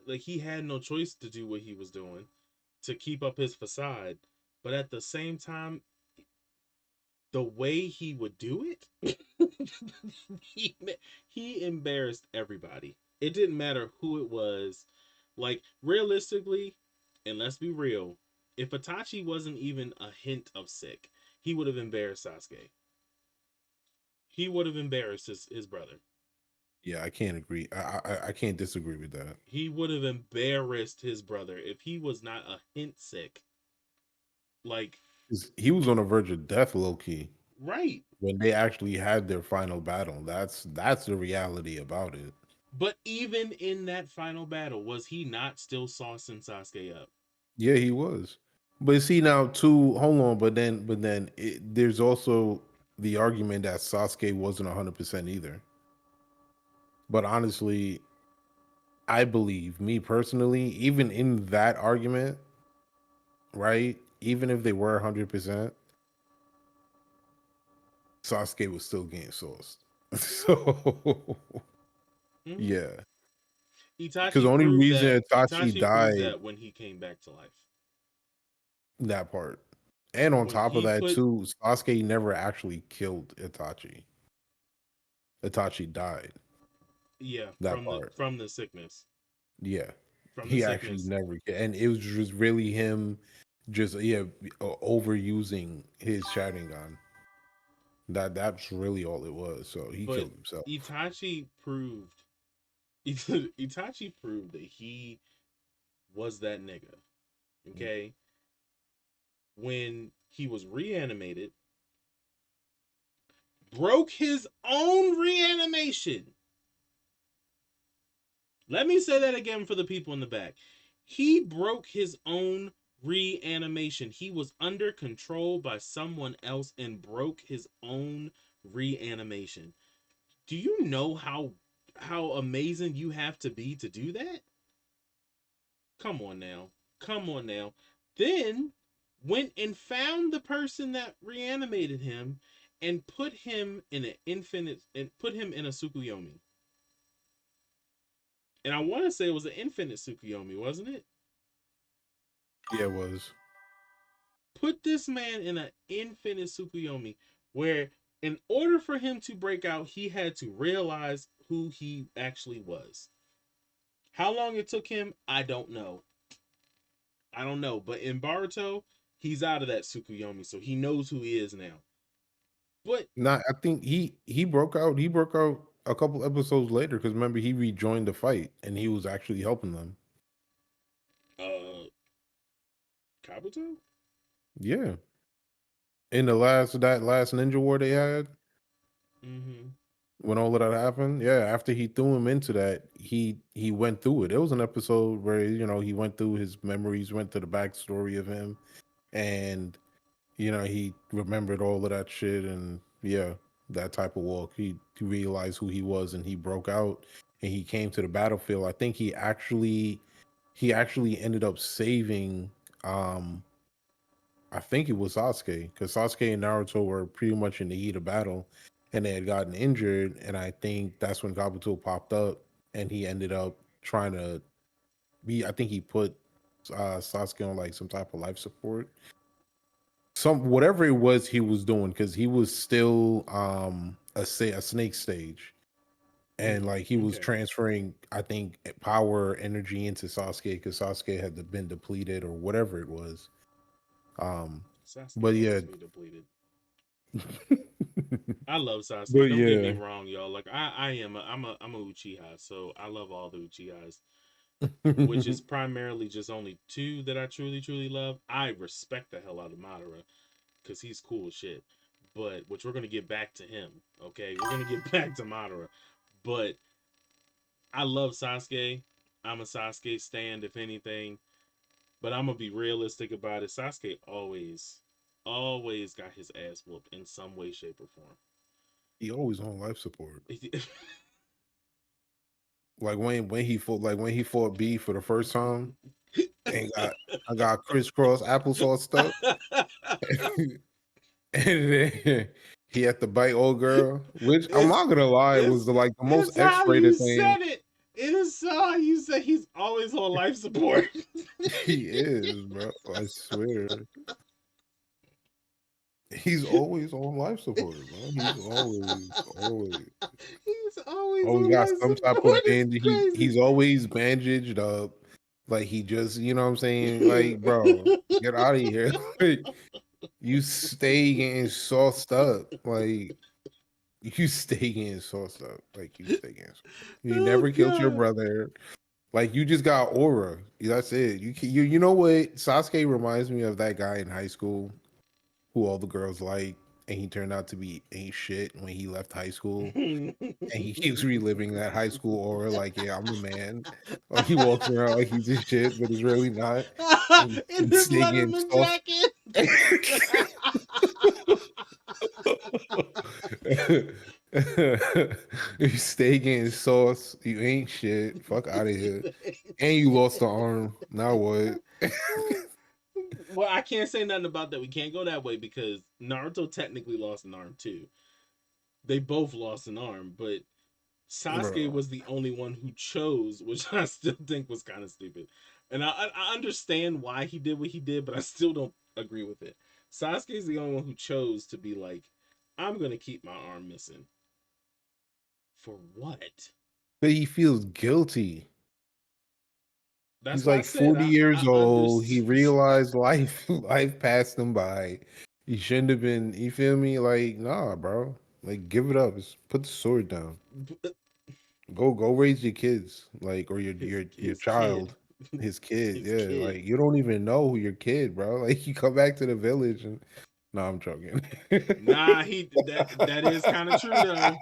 Like he had no choice to do what he was doing to keep up his facade. But at the same time, the way he would do it, he he embarrassed everybody. It didn't matter who it was. Like realistically, and let's be real, if Itachi wasn't even a hint of sick, he would have embarrassed Sasuke. He would have embarrassed his brother. Yeah, I can't agree. I can't disagree with that. He would have embarrassed his brother if he was not a hint sick. Like, 'Cause he was on the verge of death, low key, right. when they actually had their final battle. That's the reality about it. But even in that final battle, was he not still saucing Sasuke up? Yeah, he was. But see now, too. Hold on, there's also the argument that Sasuke wasn't 100% either. But honestly, I believe, me personally, even in that argument, right? Even if they were 100%, Sasuke was still getting sourced. So Mm-hmm. yeah, because the Itachi only proved that. reason Itachi Itachi proved died that when he came back to life. that part, and on When top of he that put, too, Sasuke never actually killed Itachi. Itachi died. yeah, That part, from the sickness, yeah, from the he actually sickness. never, and it was just really him, just overusing his Sharingan. That's really all it was. So he But killed himself. Itachi proved, Itachi proved that he was that nigga. Okay, when he was reanimated, broke his own reanimation. Let me say that again for the people in the back. He broke his own reanimation. He was under control by someone else and broke his own reanimation. Do you know how amazing you have to be to do that? Come on now. Come on now. Then went and found the person that reanimated him and put him in an infinite and put him in a Tsukuyomi. And I want to say it was an infinite Tsukuyomi, wasn't it? Yeah, it was. Put this man in an infinite Tsukuyomi where in order for him to break out, he had to realize who he actually was. How long it took him, I don't know. I don't know. But in Baruto, he's out of that Tsukuyomi, so he knows who he is now. But Nah, I think he broke out. He broke out a couple episodes later because remember he rejoined the fight and he was actually helping them. uh Kabuto? Yeah, in the last Ninja War they had Mm-hmm. when all of that happened. Yeah, after he threw him into that, he went through it. It was an episode where he went through his memories, went to the backstory of him, and he remembered all of that shit and yeah, that type of walk. He realized who he was and he broke out and he came to the battlefield. I think he actually ended up saving I think it was Sasuke because Sasuke and Naruto were pretty much in the heat of battle and they had gotten injured and I think that's when Kabuto popped up and he ended up trying to be I think he put Sasuke on like some type of life support, some whatever it was he was doing because he was still a snake stage and like he was Okay. transferring I think power energy into Sasuke because Sasuke had been depleted or whatever it was. um Sasuke but yeah. always be depleted. I love But Sasuke. Don't get me yeah. wrong, y'all. Like I'm a Uchiha, so I love all the Uchihas, which is primarily just only two that I truly, truly love. I respect the hell out of Madara because he's cool as shit. But which we're gonna get back to him. Okay, we're gonna get back to Madara. But I love Sasuke. I'm a Sasuke stand, if anything. But I'm gonna be realistic about it. Sasuke always always got his ass whooped in some way, shape, or form. He always on life support. He- Like when he fought B for the first time and I got crisscross applesauce stuck. And then he had to bite old girl, which I'm not gonna lie, was the most it's how you X-rated thing. said it. It is so how you said he's always on life support. He is, bro. I swear. He's always on life support, man. He's always He's always always on got life some type support. of It's bandage. crazy. He's always bandaged up. Like he just, you know what I'm saying? Like, bro, get out of here. Like, you stay getting sauced up. Like you stay getting sauced up. Like you stay getting sauced up. You Oh, never killed your God. brother. Like you just got aura. That's it. You know what? Sasuke reminds me of that guy in high school who all the girls like, and he turned out to be ain't shit when he left high school. And he keeps reliving that high school aura, like, yeah, I'm the man. Like he walks around like he's this shit, but he's really not. And In he's his singing Letterman sauce. You stay getting sauce. You ain't shit. Fuck out of here. And you lost the arm. Now what? Well, I can't say nothing about that. We can't go that way because Naruto technically lost an arm too. They both lost an arm, but Sasuke Bro. was the only one who chose, which I still think was kind of stupid. And I understand why he did what he did, but I still don't agree with it. Sasuke is the only one who chose to be like, I'm gonna keep my arm missing. For what? But he feels guilty. That's He's why I like said 40 years I old. He understand. realized life passed him by. He shouldn't have been, you feel me? Like, nah, bro. Like, give it up. Just put the sword down. Go raise your kids. Like, or your His child. kid. His kid. His Yeah. kid. Like, you don't even know who your kid, bro. Like, you come back to the village and no, I'm joking. Nah, that is kind of true though.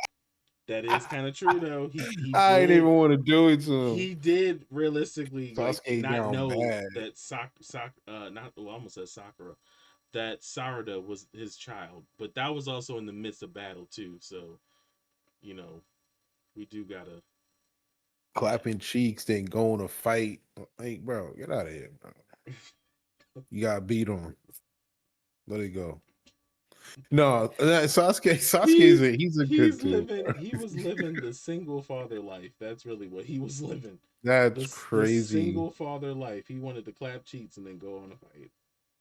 That is kind of true though. He I didn't did even want to do it to him. he did realistically like Sasuke not down know bad. that not well, I almost said Sakura, that Sarada was his child, but that was also in the midst of battle too. So, you know, we do gotta. Clapping cheeks, then going to fight. Like, bro, get out of here, bro. You got beat on. Let it go. No, he's a good dude. He was living the single father life. That's really what he was living. That's The crazy. single father life. He wanted to clap cheeks and then go on a fight.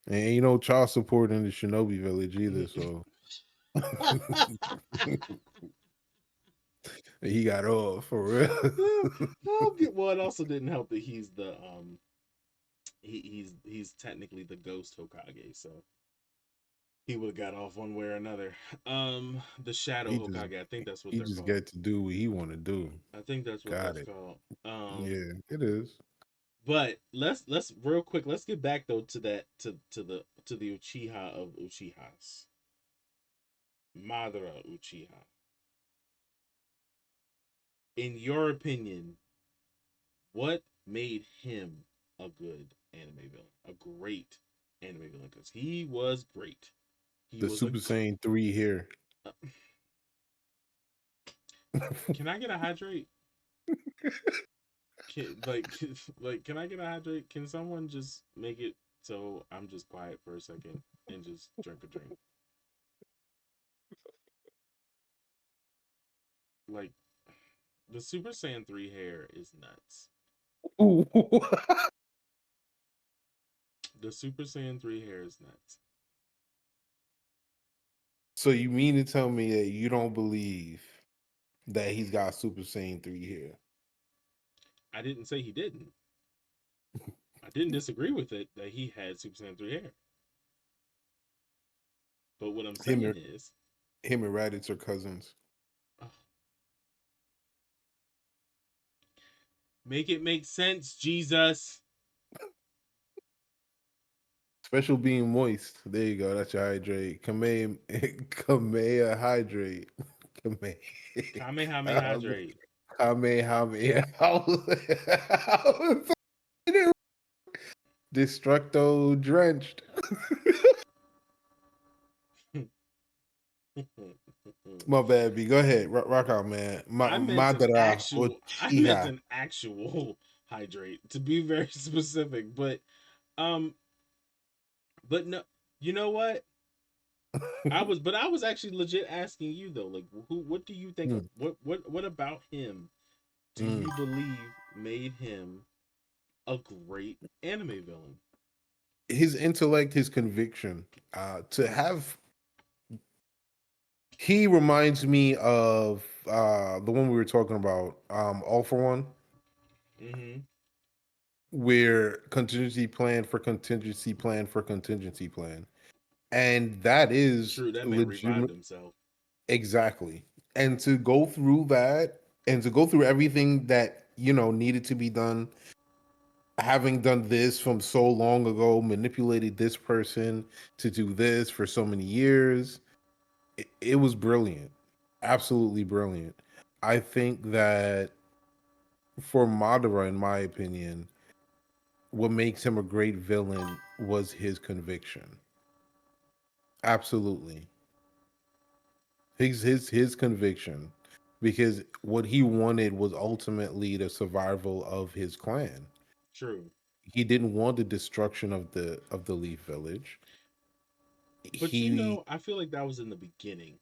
And ain't no child support in the Shinobi Village either, so he got off for real. Well, it also didn't help that he's the he's technically the ghost Hokage, so he would have got off one way or another. The Shadow Hokage, I think that's what he they're just called. get to do what he want to do. I think that's what Got that's it. called. Yeah, it is. But let's real quick. Let's get back though to that to the Uchiha of Uchihas, Madara Uchiha. In your opinion, what made him a good anime villain, a great anime villain? Because he was great. He The was Super Saiyan 3 here. Can I get a hydrate? Can I get a hydrate? Can someone just make it so I'm just quiet for a second and just drink a drink? Like, the Super Saiyan 3 hair is nuts. The Super Saiyan 3 hair is nuts. So you mean to tell me that you don't believe that he's got Super Saiyan 3 here? I didn't say he didn't. I didn't disagree with it that he had Super Saiyan 3 hair. But what I'm saying is, him and Raditz are cousins. Make it make sense, Jesus. Special being moist. There you go. That's your hydrate. Kamea hydrate. Kamehameha hydrate. Kamehameha. Destructo drenched. My bad, B. Go ahead. Rock out, man. I meant an Madara I meant Uchiha. an actual hydrate to be very specific, um, but no, you know what? I was actually legit asking you though, like, what do you think of Mm, what about him do mm. you believe made him a great anime villain? His intellect, his conviction. To have He reminds me of the one we were talking about, All for One, Mm-hmm. where contingency plan for contingency plan for contingency plan. And that is True, that man revived legitimate. himself. Exactly. And to go through that and to go through everything that, needed to be done, having done this from so long ago, manipulated this person to do this for so many years, it was brilliant. Absolutely brilliant. I think that for Madara, in my opinion, what makes him a great villain was his conviction. Absolutely. His conviction. Because what he wanted was ultimately the survival of his clan. True, He didn't want the destruction of the Leaf Village. but He I feel like that was in the beginning.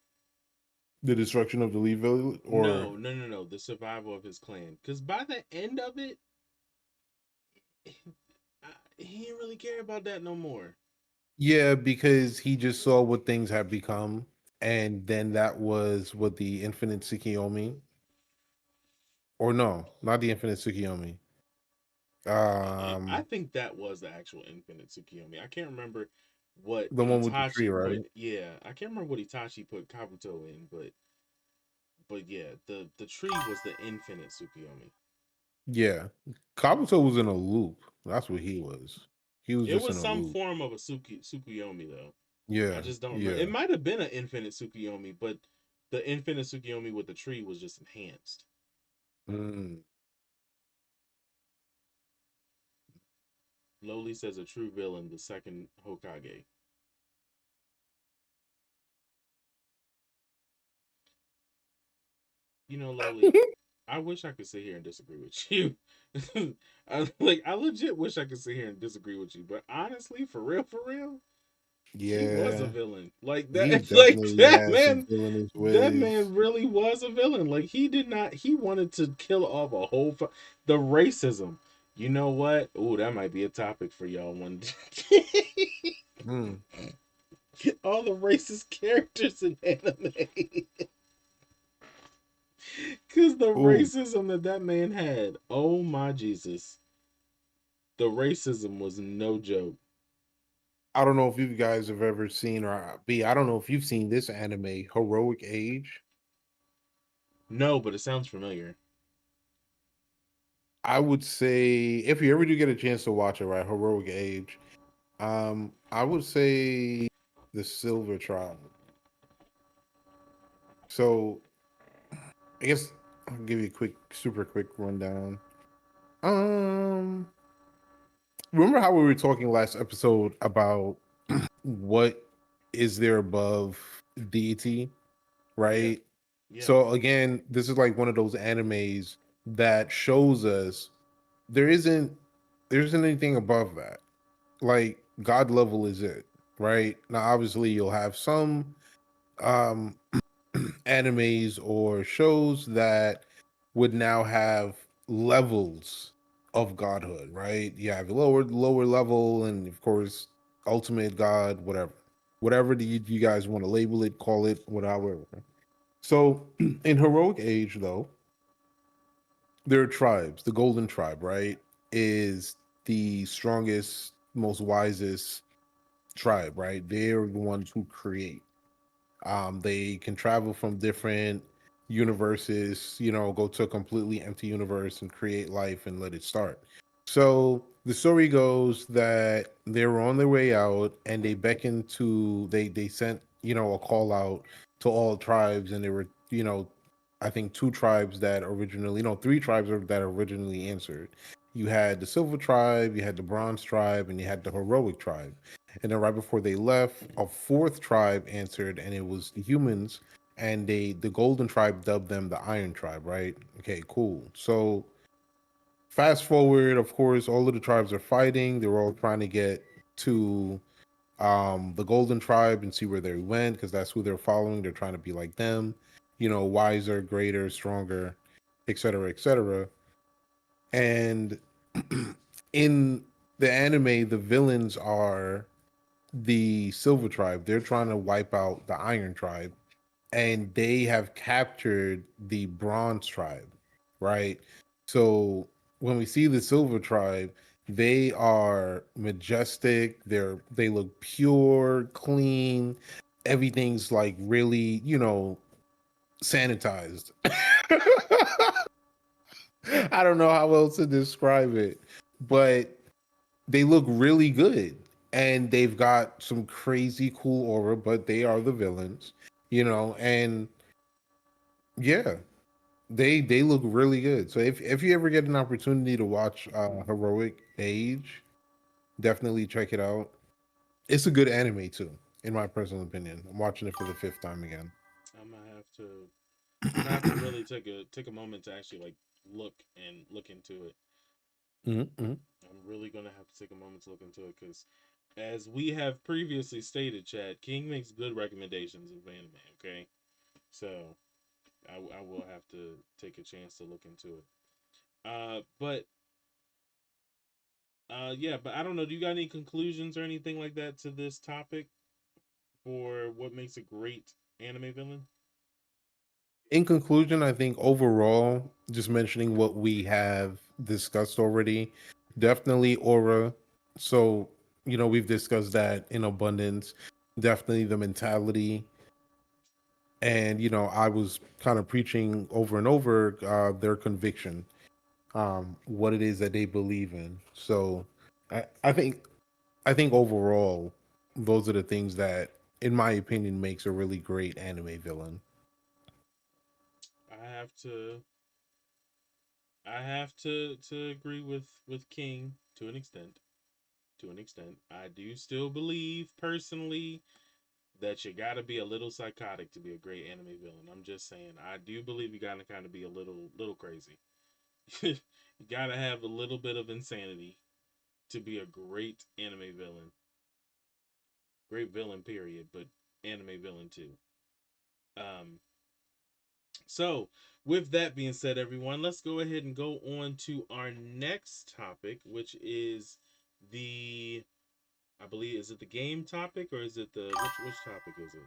The destruction of the Leaf Village, or No, no, no, no. The survival of his clan. Because by the end of it, he didn't really care about that no more. yeah, because he just saw what things had become, and then that was what the Infinite Tsukiyomi, or no, not the Infinite Tsukiyomi. I Um, think that was the actual Infinite Tsukiyomi. I can't remember what the one with the tree, Itachi right? put. Yeah, I can't remember what Itachi put Kabuto in, but yeah, the tree was the Infinite Tsukiyomi. Yeah, Kabuto was in a loop. That's what he was. He was It just was in a some loop. form of a Tsukiyomi though. I Yeah, just don't remember. yeah. It might have been an Infinite Tsukiyomi, but the Infinite Tsukiyomi with the tree was just enhanced. Mm. Lowly says a true villain, the second Hokage. Lowly, I wish I could sit here and disagree with you. I legit wish I could sit here and disagree with you, but honestly, for real, he was a Yeah, villain. Like he that, like definitely has some villainous that ways. man really was a villain. Like he did not. He wanted to kill off a whole. The racism. You know what? Oh, that might be a topic for y'all one day. Mm. All the racist characters in anime. Because the Oh, racism that man had. Oh my Jesus. The racism was no joke. I don't know if you guys have ever seen, or B, I don't know if you've seen this anime, Heroic Age. No, but it sounds familiar. I would say if you ever do get a chance to watch it, right, Heroic Age, I would say the Silver Tribe. So I guess I'll give you a super quick rundown. Um, remember how we were talking last episode about what is there above deity, Yeah. right? Yeah. So again, this is like one of those animes that shows us there isn't there isn't anything above that. Like God level is it, right? Now obviously you'll have some um animes or shows that would now have levels of godhood, right? You have lower level, and of course ultimate god, whatever do you guys want to label it, call it, whatever. So in Heroic Age, though, there are tribes. The Golden Tribe, right, is the strongest, most wisest tribe, right? They're the ones who create. They can travel from different universes, go to a completely empty universe and create life and let it start. So the story goes that they were on their way out and they beckoned to they sent, a call out to all tribes, and there were, I think two tribes that originally, no, three tribes that originally answered. You had the Silver Tribe, you had the Bronze Tribe, and you had the Heroic Tribe. And then right before they left, a fourth tribe answered, and it was the humans. And the Golden Tribe dubbed them the Iron Tribe, right? Okay, cool. So fast forward, of course, all of the tribes are fighting. They're all trying to get to the Golden Tribe and see where they went because that's who they're following. They're trying to be like them, wiser, greater, stronger, etc., etc. And in the anime, the villains are the Silver Tribe. They're trying to wipe out the Iron Tribe, and they have captured the Bronze Tribe, right? So when we see the Silver Tribe, they are majestic. They look pure, clean. Everything's like really, sanitized. I don't know how else to describe it, but they look really good and they've got some crazy cool aura, but they are the villains, and yeah, they look really good. So if you ever get an opportunity to watch Heroic Age, definitely check it out. It's a good anime too, in my personal opinion. I'm watching it for the fifth time again. I'm gonna have to. I'm gonna have to really take a moment to actually like look into it. Mm-hmm. I'm really gonna have to take a moment to look into it because, as we have previously stated, Chad King makes good recommendations of anime. Okay, so I will have to take a chance to look into it. But yeah, but I don't know. Do you got any conclusions or anything like that to this topic for what makes a great anime villain? In conclusion, I think overall, just mentioning what we have discussed already, definitely aura. So, we've discussed that in abundance. Definitely the mentality. And, I was kind of preaching over and over their conviction, what it is that they believe in. So I think overall, those are the things that, in my opinion, makes a really great anime villain. I have to I have to agree with King to an extent. To an extent, I do still believe personally that you got to be a little psychotic to be a great anime villain. I'm just saying, I do believe you got to kind of be a little crazy. You got to have a little bit of insanity to be a great anime villain. Great villain, period, but anime villain too. Um, so, with that being said, everyone, let's go ahead and go on to our next topic, which is the, I believe, is it the game topic or is it the which topic is it?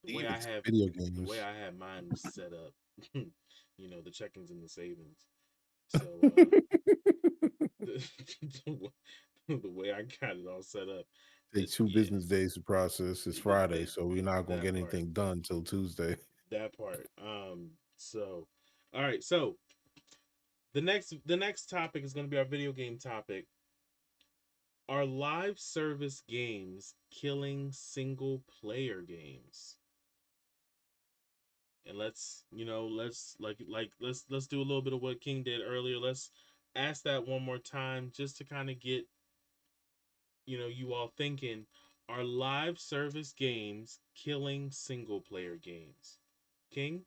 The way Believe I it's have video the way games. I have mine set up, the check-ins and the savings. So the, the way I got it all set up, Takes two yeah, business days to process. It's that, Friday, that so we're not gonna that get part, anything done till Tuesday. that part. So, all right, so the next topic is going to be our video game topic. Are live service games killing single player games? And let's let's do a little bit of what King did earlier. Let's ask that one more time just to kind of get you all thinking. Are live service games killing single player games? King?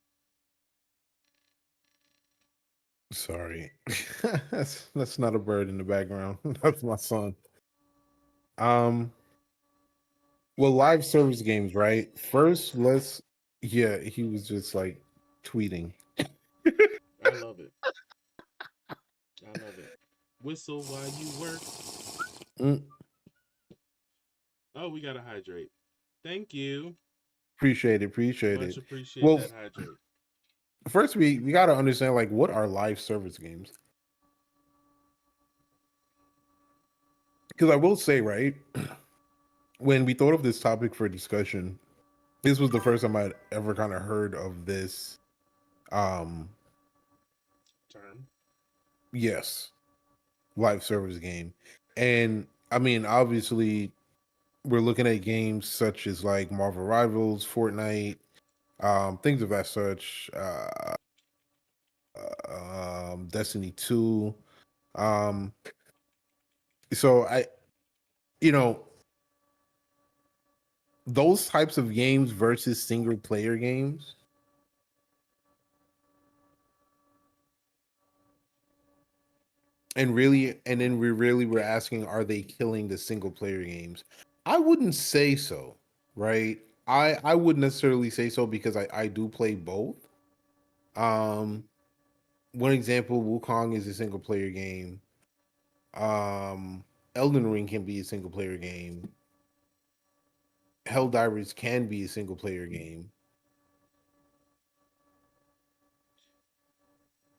Sorry, that's not a bird in the background. That's my son. Um, well, live service games, right? First, let's. Yeah, he was just like tweeting. I love it. I love it. Whistle while you work. Mm, Oh, we gotta hydrate. Thank you. appreciate it, appreciate Much it. appreciate Well, that hydrate. first we got to understand like what are live service games, because I will say, right, when we thought of this topic for discussion, this was the first time I'd ever kind of heard of this. Um, Term. yes, live service game, and I mean, obviously, we're looking at games such as like Marvel Rivals, Fortnite, things of that such, Destiny 2. Um, so I, you know, those types of games versus single player games. And then we really were asking, are they killing the single player games? I wouldn't say so, right? I wouldn't necessarily say so because I do play both. Um, one example, Wukong is a single player game. Um, Elden Ring can be a single player game. Helldivers can be a single player game.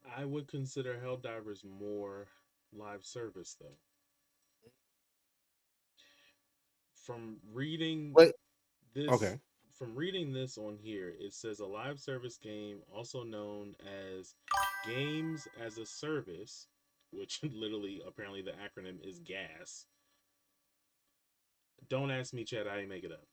I would consider Helldivers more live service though. From reading But this okay, from reading this on here, it says a live service game, also known as games as a service, which literally apparently the acronym is GAS. Don't ask me, Chad, I didn't make it up.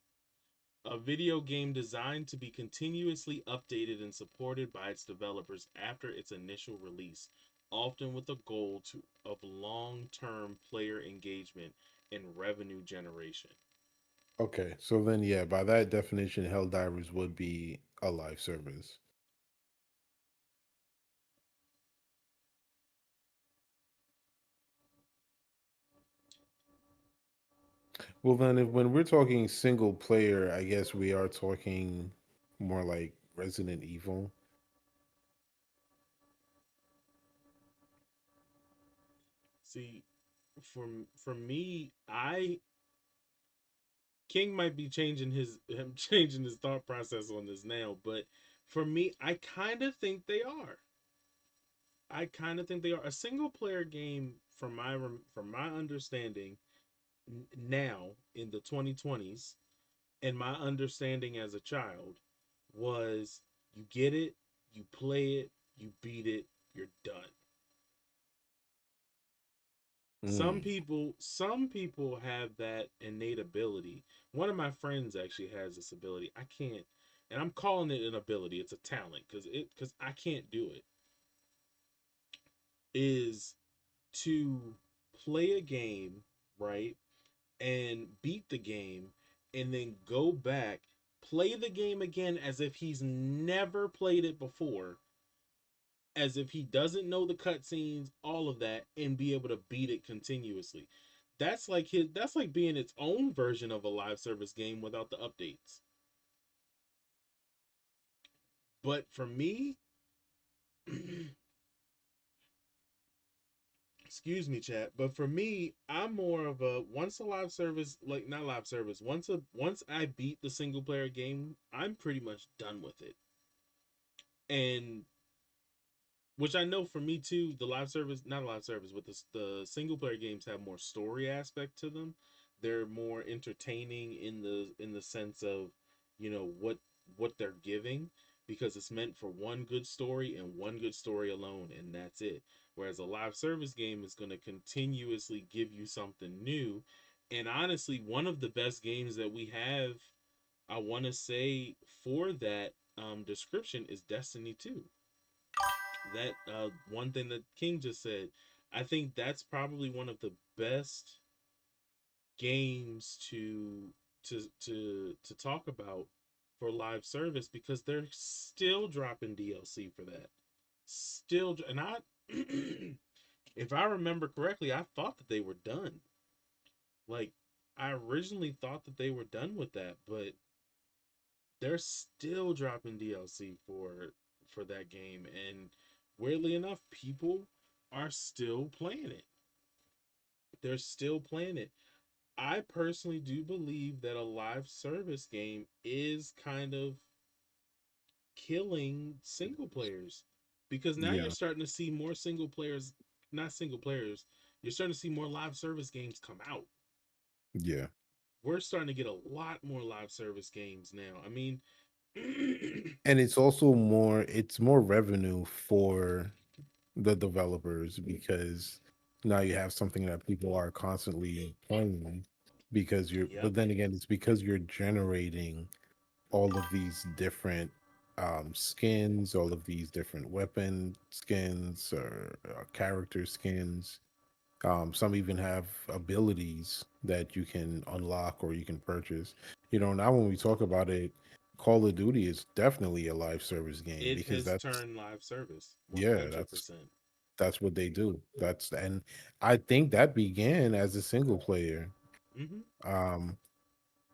A video game designed to be continuously updated and supported by its developers after its initial release, often with a goal of long-term player engagement and revenue generation. okay. So then, yeah, by that definition, Helldivers would be a live service. Well, then, if when we're talking single player, I guess we are talking more like Resident Evil. See, for me, I King might be changing his him changing his thought process on this now, but for me, I kind of think they are. I kind of think they are a single player game from my understanding now in the 2020s and my understanding as a child was you get it, you play it, you beat it, you're done. Mm, Some people have that innate ability. One of my friends actually has this ability. I can't, and I'm calling it an ability. It's a talent because I can't do it. Is to play a game, right, and beat the game, and then go back, play the game again as if he's never played it before, as if he doesn't know the cutscenes, all of that, and be able to beat it continuously. That's like being its own version of a live service game without the updates. But for me, excuse me, chat. But for me, I'm more of a once a live service, like not live service. Once I beat the single player game, I'm pretty much done with it. And which I know for me too, the live service, not a live service, but the single player games have more story aspect to them. They're more entertaining in the sense of, what they're giving because it's meant for one good story and one good story alone, and that's it. Whereas a live service game is going to continuously give you something new. And honestly, one of the best games that we have, I want to say for that description is Destiny 2. That one thing that King just said, I think that's probably one of the best games to talk about for live service because they're still dropping DLC for that. Still, and I, if I remember correctly, I thought that they were done. Like, I originally thought that they were done with that, but they're still dropping DLC for that game, and weirdly enough, people are still playing it. They're still playing it. I personally do believe that a live service game is kind of killing single players because now you're yeah, starting to see more single players, not single players. You're starting to see more live service games come out. yeah. We're starting to get a lot more live service games now. I mean, And it's also it's more revenue for the developers because now you have something that people are constantly playing yep, but then again, it's because you're generating all of these different skins, all of these different weapon skins or character skins. Some even have abilities that you can unlock or you can purchase. Now when we talk about it, Call of Duty is definitely a live service game It because has that's turned live service yeah, 100%. that's what they do. And I think that began as a single player. Hmm. Um,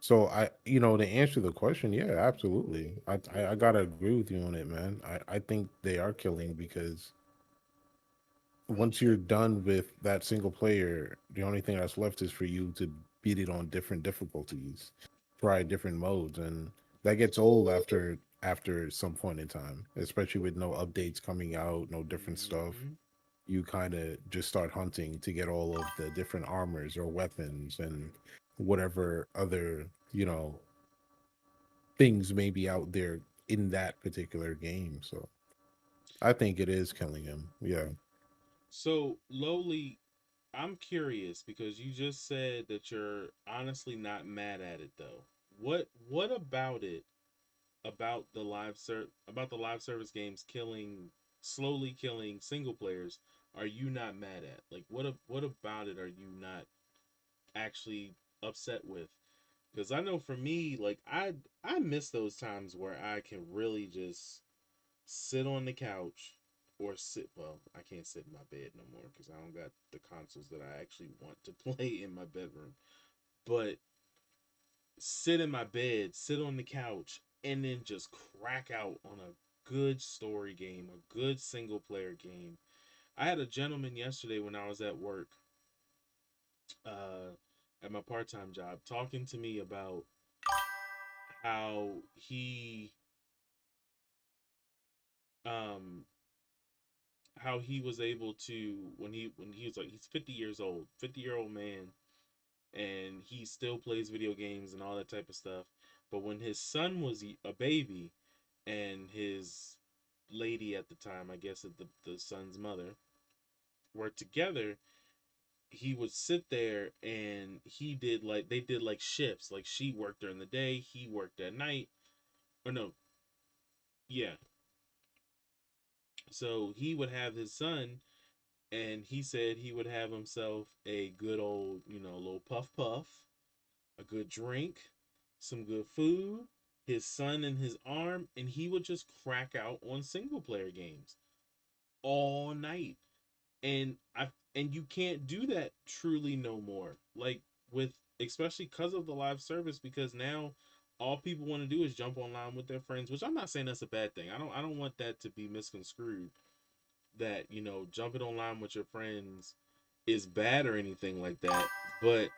so to answer the question, yeah, absolutely. I gotta agree with you on it, man. I think they are killing because once you're done with that single player, the only thing that's left is for you to beat it on different difficulties, try different modes, and that gets old after some point in time, especially with no updates coming out, no different stuff. Hmm. You kind of just start hunting to get all of the different armors or weapons and whatever other, things may be out there in that particular game. So I think it is killing him. Yeah. So, Lowly, I'm curious because you just said that you're honestly not mad at it though. What about it about the live service games slowly killing single players are you not mad at? Like what about it are you not actually upset with? Because I know for me, like I miss those times where I can really just sit on the couch or sit. Well, I can't sit in my bed no more because I don't got the consoles that I actually want to play in my bedroom. But sit in my bed, sit on the couch, and then just crack out on a good story game, a good single player game. I had a gentleman yesterday when I was at work, uh, at my part time job, talking to me about how um he was able to when he was like he's 50 years old, 50-year-old man, and he still plays video games and all that type of stuff. But when his son was a baby, and his lady at the time, I guess the son's mother, were together, he would sit there and they did like shifts. Like she worked during the day, he worked at night. Or no, yeah. So he would have his son, and he said he would have himself a good old, little puff puff, a good drink, some good food, his son in his arm, and he would just crack out on single player games all night. And you can't do that truly no more. Like with especially because of the live service, because now all people want to do is jump online with their friends, which I'm not saying that's a bad thing. I don't want that to be misconstrued that, jumping online with your friends is bad or anything like that. But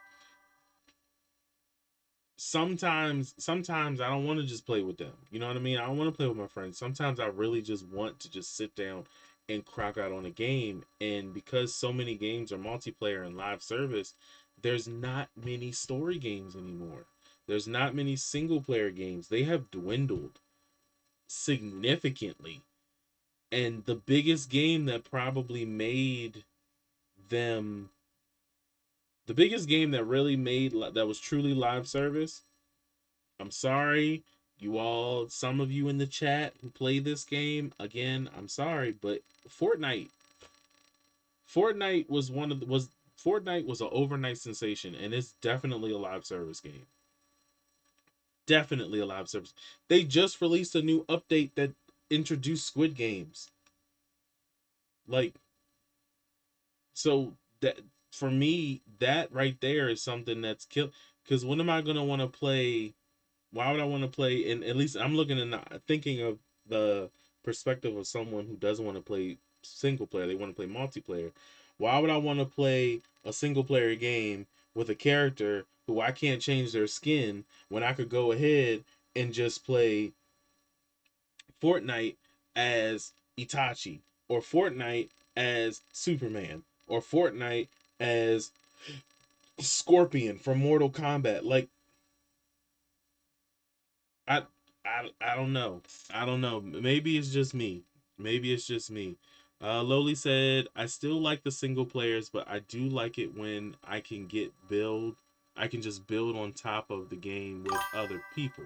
sometimes I don't want to just play with them. You know what I mean? I don't want to play with my friends. Sometimes I really just want to just sit down and crack out on a game. And because so many games are multiplayer and live service, there's not many story games anymore. There's not many single player games. They have dwindled significantly. And the biggest game that probably made them the biggest game that really made that was truly live service. I'm sorry, you all, some of you in the chat who play this game, again, I'm sorry, but Fortnite, Fortnite was one of the was Fortnite was an overnight sensation, and it's definitely a live service game. Definitely a live service. They just released a new update that introduced Squid Games. Like, so that for me, that right there is something that's killed. Because when am I gonna want to play? Why would I want to play? And at least I'm looking and thinking of the perspective of someone who doesn't want to play single player. They want to play multiplayer. Why would I want to play a single player game with a character who I can't change their skin when I could go ahead and just play Fortnite as Itachi, or Fortnite as Superman, or Fortnite as Scorpion from Mortal Kombat? Like, I, I don't know. I don't know. Maybe it's just me. Maybe it's just me. Loli said, I still like the single players, but I do like it when I can just build on top of the game with other people.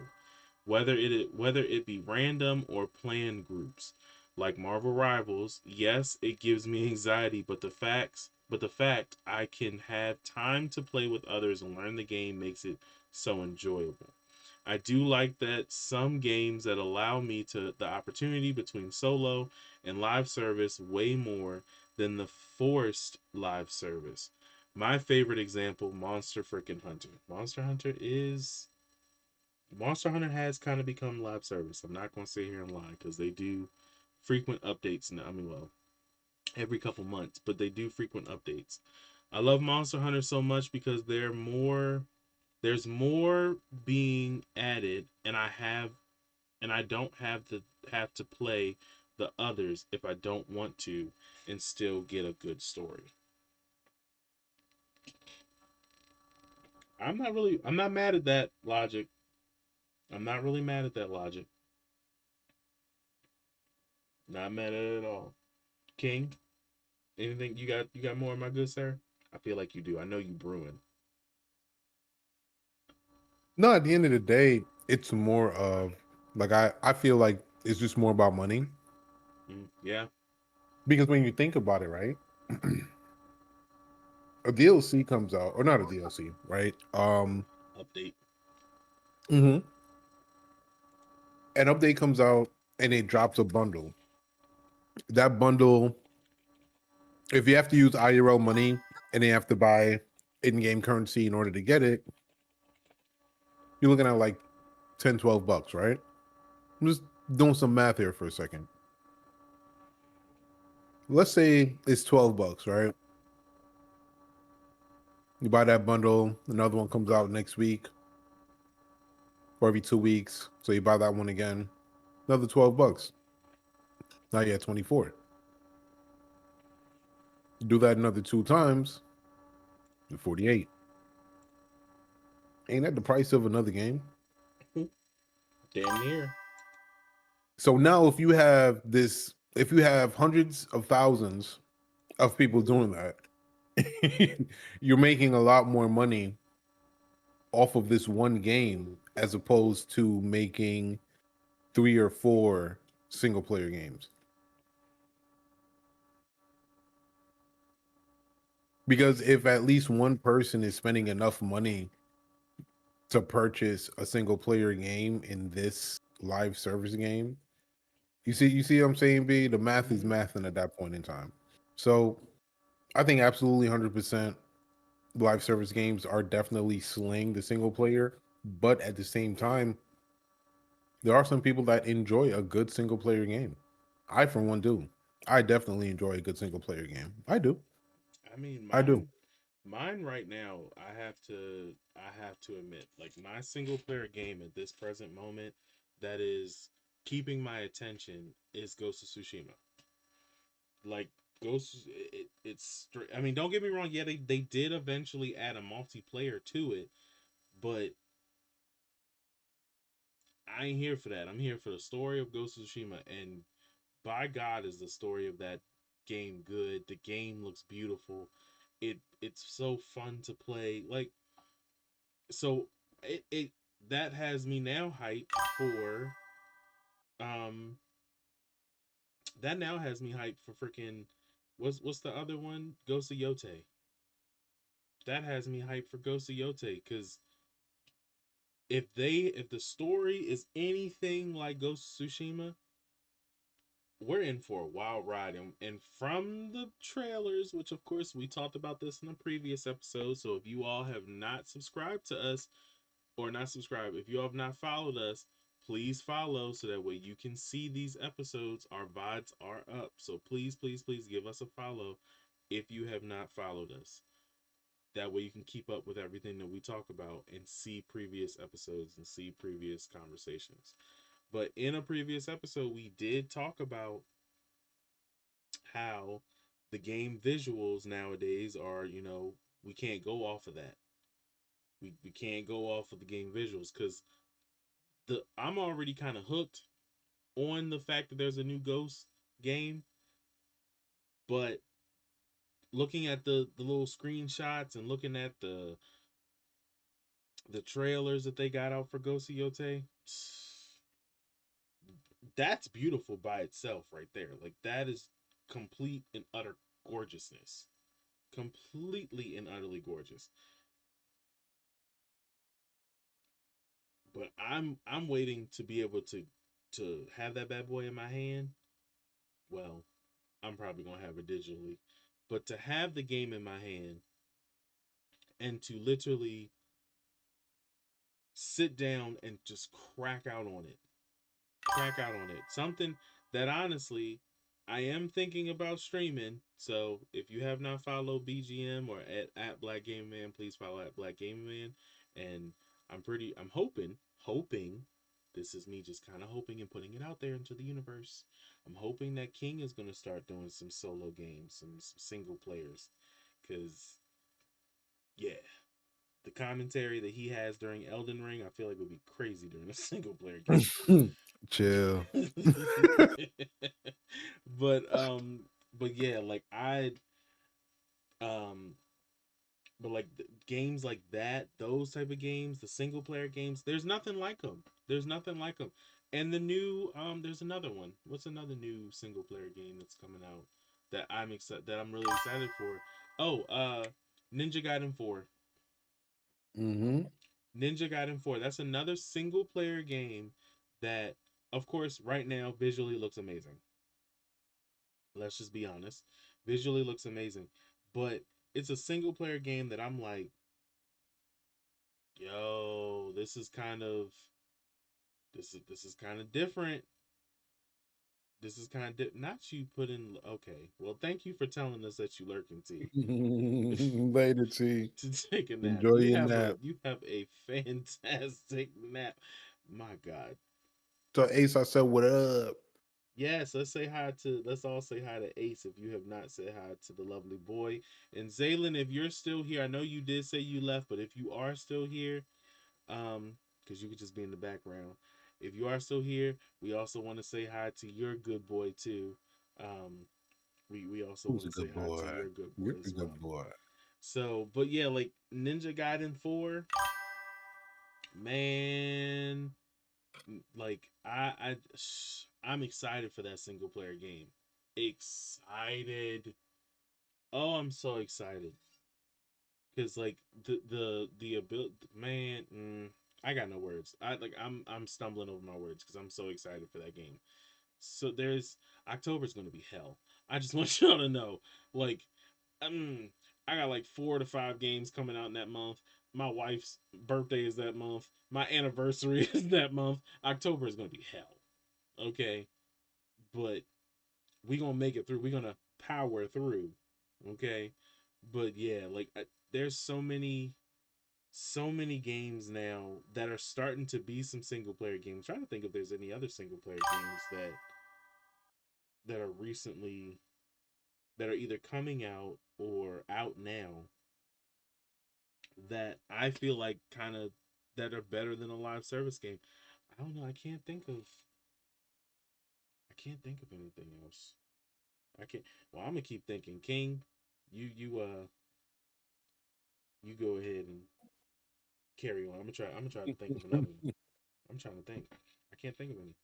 Whether it be random or planned groups. Like Marvel Rivals, yes, it gives me anxiety, but the facts but the fact I can have time to play with others and learn the game makes it so enjoyable. I do like that some games that allow me to the opportunity between solo and live service way more than the forced live service. My favorite example, Monster freaking Hunter. Monster Hunter has kind of become live service. I'm not going to sit here and lie because they do frequent updates now. I mean, well, every couple months, but they do frequent updates. I love Monster Hunter so much because there's more being added, and I don't have to play the others if I don't want to and still get a good story. I'm not mad at that logic. I'm not really mad at that logic. Not mad at it at all. King, anything you got more, my good sir? I feel like you do. I know you brewing. No, at the end of the day, it's more of like I feel like it's just more about money Yeah, because when you think about it, right? A DLC comes out, or not a DLC, right? update. Mhm. An update comes out and it drops a bundle. That bundle, if you have to use IRL money and you have to buy in-game currency in order to get it, you're looking at like 10, $12, right? I'm just doing some math here for a second. Let's say it's $12, right? You buy that bundle, another one comes out next week or every 2 weeks. So you buy that one again, another $12. Now you're at 24. Do that another two times, you're 48. Ain't that the price of another game? Damn near. So now if you have hundreds of thousands of people doing that, you're making a lot more money off of this one game as opposed to making 3 or 4 single player games. Because if at least one person is spending enough money to purchase a single player game in this live service game, you see what I'm saying, B? The math is mathing at that point in time. So I think absolutely 100% live service games are definitely slaying the single player, but at the same time, there are some people that enjoy a good single player game. I, for one, do. I definitely enjoy a good single player game. I do. I mean, I do. mine right now, I have to admit, like my single player game at this present moment that is keeping my attention is Ghost of Tsushima. Like I mean, don't get me wrong, yeah, they did eventually add a multiplayer to it, but I ain't here for that. I'm here for the story of Ghost of Tsushima, and by God, is the story of that game good. The game looks beautiful. It's so fun to play. Like so, it that has me now hyped for um that now has me hyped for freaking what's the other one? Ghost of Yote. That has me hyped for Ghost of Yote because if the story is anything like Ghost of Tsushima, we're in for a wild ride. And from the trailers, which of course we talked about this in a previous episode, so if you all have not subscribed to us or not subscribed, if you all have not followed us, please follow so that way you can see these episodes. Our VODs are up, so please, please, please give us a follow if you have not followed us. That way you can keep up with everything that we talk about and see previous episodes and see previous conversations. But in a previous episode, we did talk about how the game visuals nowadays are, we can't go off of that. We can't go off of the game visuals because the I'm already kind of hooked on the fact that there's a new Ghost game, but looking at the little screenshots and looking at the trailers that they got out for Ghost of Yote, that's beautiful by itself right there. Like that is complete and utter gorgeousness. completely and utterly gorgeous. But I'm waiting to be able to have that bad boy in my hand. Well, I'm probably gonna have it digitally, but to have the game in my hand and to literally sit down and just crack out on it. Something that honestly I am thinking about streaming. So if you have not followed BGM or at Black Gaming Man, please follow at Black Gaming Man. And I'm hoping, this is me just kind of hoping and putting it out there into the universe. I'm hoping that King is going to start doing some solo games, some single players. Because, yeah, the commentary that he has during Elden Ring, I feel like would be crazy during a single player game. Chill. but but yeah, like I um but like games like that, those type of games, the single player games, there's nothing like them. There's nothing like them. And the new there's another one. What's another new single player game that's coming out that I'm really excited for? Oh, Ninja Gaiden 4. Hmm. Ninja Gaiden 4. That's another single player game that of course right now visually looks amazing. Let's just be honest. Visually looks amazing. But it's a single player game that I'm like, yo, this is kind of different. This is kind of not you put in okay. Well, thank you for telling us that you lurking tea Later, T. to take a nap. Enjoy your nap. You have a fantastic nap. My God. So Ace, I said, what up? Yes, let's all say hi to Ace if you have not said hi to the lovely boy. And Zaylin, if you're still here, I know you did say you left, but if you are still here, because you could just be in the background. If you are still here, we also want to say hi to your good boy too. Um, we also Who's want a to say good hi boy? to your good boy You're a as well. good boy. So, but yeah, like Ninja Gaiden 4, man, like I'm excited for that single player game. Excited. Oh, I'm so excited because like the ability, man. I got no words. I'm stumbling over my words because I'm so excited for that game. So there's October's gonna be hell. I just want y'all to know, like, um, I got like 4 to 5 games coming out in that month. My wife's birthday is that month. My anniversary is that month. October is gonna be hell. Okay, but we gonna make it through. We gonna power through. Okay, but yeah, like there's so many games now that are starting to be some single player games. I'm trying to think if there's any other single player games that are recently that are either coming out or out now that I feel like kind of that are better than a live service game. I don't know. I can't think of anything else. I can't. Well, I'm gonna keep thinking. King, you you go ahead and carry on. I'm gonna try to think of another one. I'm trying to think. I can't think of any.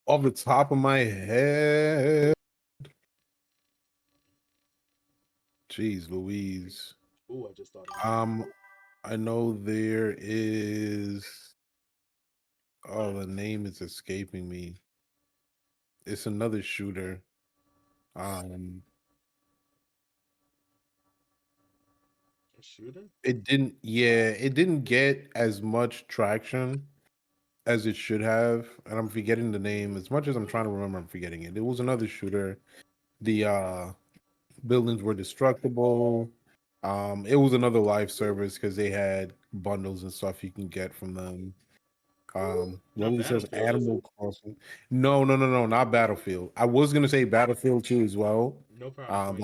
Off the top of my head, jeez, Louise. Oh, I just thought of one. Um, I know there is. Oh, the name is escaping me. It's another shooter. Um, A shooter? it didn't. Yeah, it didn't get as much traction as it should have, and I'm forgetting the name. As much as I'm trying to remember, I'm forgetting it. It was another shooter. The buildings were destructible. It was another live service because they had bundles and stuff you can get from them. Not Lily says Battlefield, is it? Animal Crossing. No, no, no, no, not Battlefield. I was gonna say Battlefield 2 as well. No problem. Wait.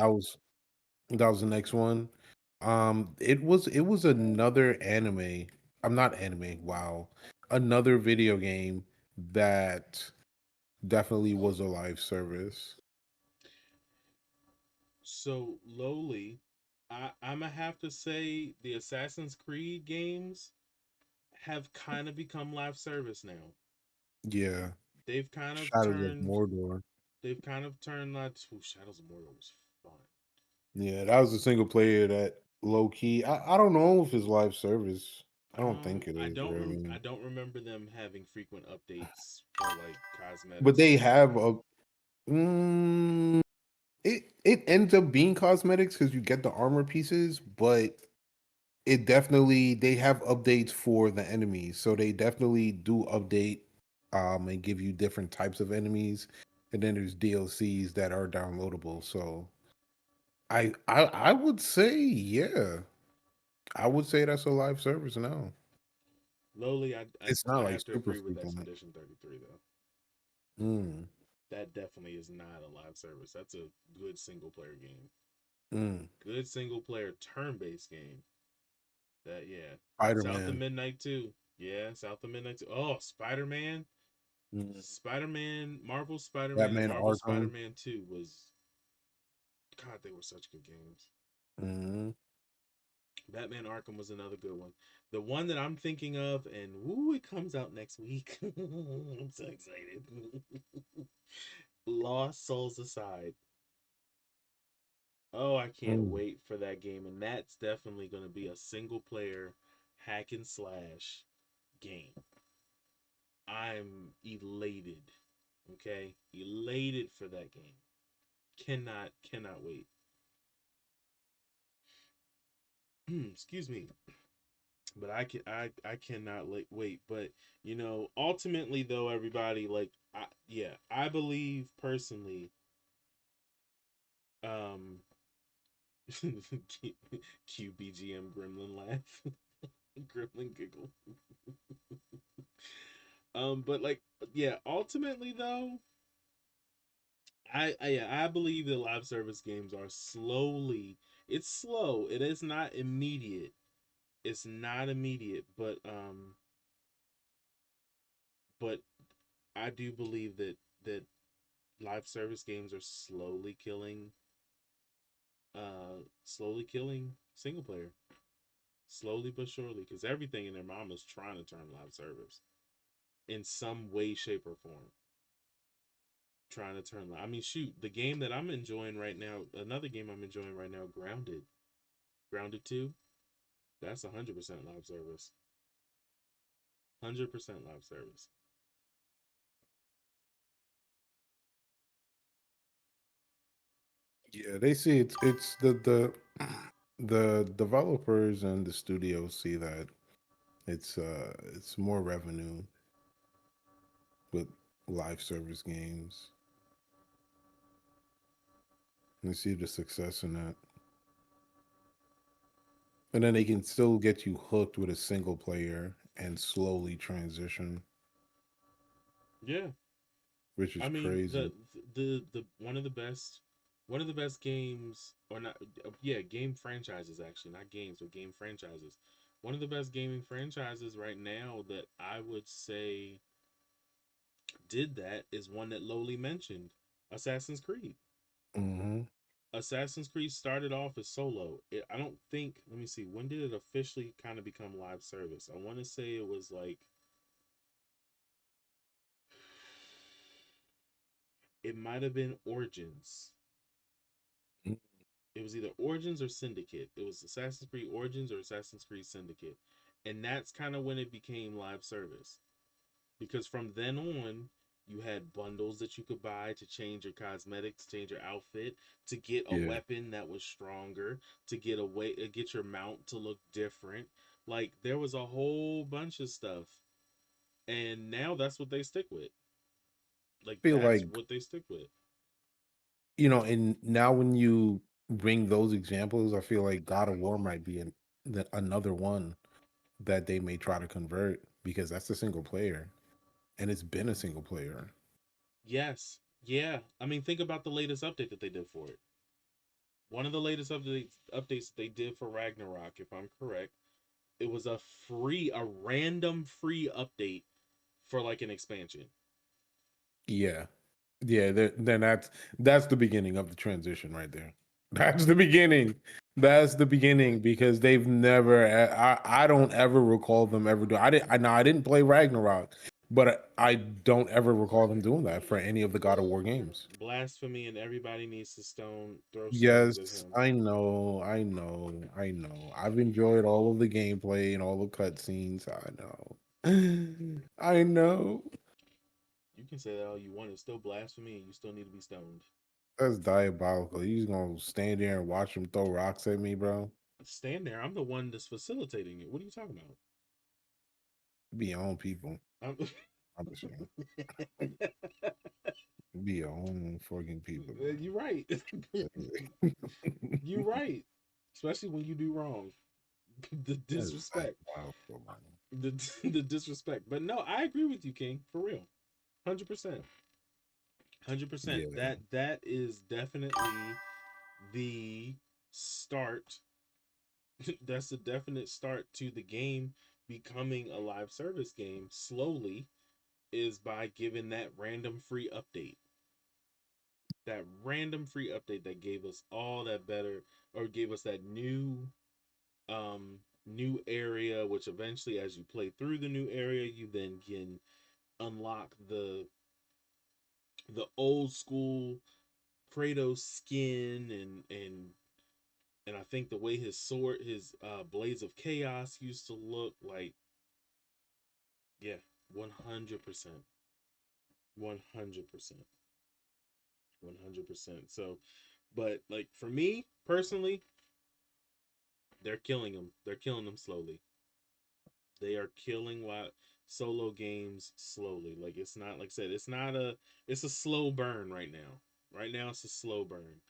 That was the next one. It was another anime. I'm not anime. Wow, another video game that definitely was a live service. So lowly, I'm gonna have to say the Assassin's Creed games have kind of become live service now. Yeah, They've kind of Shadows of turned Mordor. they've kind of turned that. Ooh, Shadows of Mordor was fun. Yeah, that was a single player that low key. I don't know if it's live service. I don't think it I is don't. I really. don't remember them having frequent updates for like But cosmetics or they anything have like a. Mm, it ends up being cosmetics because you get the armor pieces, but it definitely they have updates for the enemies, so they definitely do update and give you different types of enemies, and then there's DLCs that are downloadable. So I would say yeah, I would say that's a live service now. Lowly, It's not I like have to super agree with frequent. Expedition 33 though. Mm, That definitely is not a live service. That's a good single player game. mm. Good single player turn based game. That yeah. Spider South of Man. Midnight 2. Yeah, South of Midnight 2. Oh, Spider Man. Mm. Spider Man, Marvel Spider Man, and Batman Marvel Spider Arkham. Man 2 was God, they were such good games. Mm. Batman Arkham was another good one. The one that I'm thinking of, and woo, it comes out next week. I'm so excited. Lost Souls Aside. Oh, I can't Mm. wait for that game. And that's definitely going to be a single player hack and slash game. I'm elated. Okay? Elated for that game. Cannot wait. Excuse me. But I cannot wait. But ultimately though, everybody, like I believe personally, um QBGM gremlin laugh. Gremlin giggle. But like, yeah, ultimately though, I believe that live service games are slowly. It's slow. It is not immediate. It's not immediate, but I do believe that live service games are slowly killing single player, slowly but surely, because everything in their mama's trying to turn live service in some way, shape, or form. Trying to turn. I mean, shoot, the game that I'm enjoying right now, another game I'm enjoying right now, Grounded 2. That's 100% live service. 100% live service. Yeah, they see it's the developers and the studios see that it's more revenue with live service games. And they see the success in that. And then they can still get you hooked with a single player and slowly transition, Yeah, which is I mean crazy. the one of the best games, or not, yeah, game franchises, actually, not games but game franchises. One of the best gaming franchises right now that I would say did that is one that Lowly mentioned, Assassin's Creed. Hmm. Assassin's Creed started off as solo. I don't think. Let me see. When did it officially kind of become live service? I want to say it was like it might have been Origins. It was either Origins or Syndicate. It was Assassin's Creed Origins or Assassin's Creed Syndicate, and that's kind of when it became live service. Because from then on, you had bundles that you could buy to change your cosmetics, change your outfit, to get a Yeah. weapon that was stronger, to get get your mount to look different. Like there was a whole bunch of stuff, and now that's what they stick with. Like Feel that's like, what they stick with. and now when you bring those examples, I feel like God of War might be another one that they may try to convert because that's a single player and it's been a single player. Yes, yeah. I mean, think about the latest update that they did for it. One of the latest updates they did for Ragnarok, if I'm correct, it was a random free update for like an expansion. Yeah. Yeah, then that's the beginning of the transition right there. That's the beginning. That's the beginning because they've never. I don't ever recall them ever do. I didn't. I know I didn't play Ragnarok, But I don't ever recall them doing that for any of the God of War games. Blasphemy, and everybody needs to throw stones at Yes, him. I know, I know, I know. I've enjoyed all of the gameplay and all the cutscenes. I know. I know. You can say that all you want. It's still blasphemy, and you still need to be stoned. That's diabolical. You gonna stand there and watch him throw rocks at me, bro? Stand there. I'm the one that's facilitating it. What are you talking about? Be your own people. I'm... I'm just saying. Be your own fucking people, You're right. man. You're right. Especially when you do wrong. The That's disrespect. diabolical, man. The disrespect. But no, I agree with you, King. For real. 100%. 100%. Yeah. That is definitely the start. That's a definite start to the game becoming a live service game slowly, is by giving that random free update. That random free update that gave us all that better, or gave us that new area, which eventually, as you play through the new area, you then can unlock the old school Kratos skin, and I think the way his sword, his blades of chaos used to look like. Yeah, 100%. 100%. 100%. So, but like for me personally, they're killing them. They're killing them slowly. They are killing solo games slowly. Like it's not, like I said, it's a slow burn right now. Right now it's a slow burn.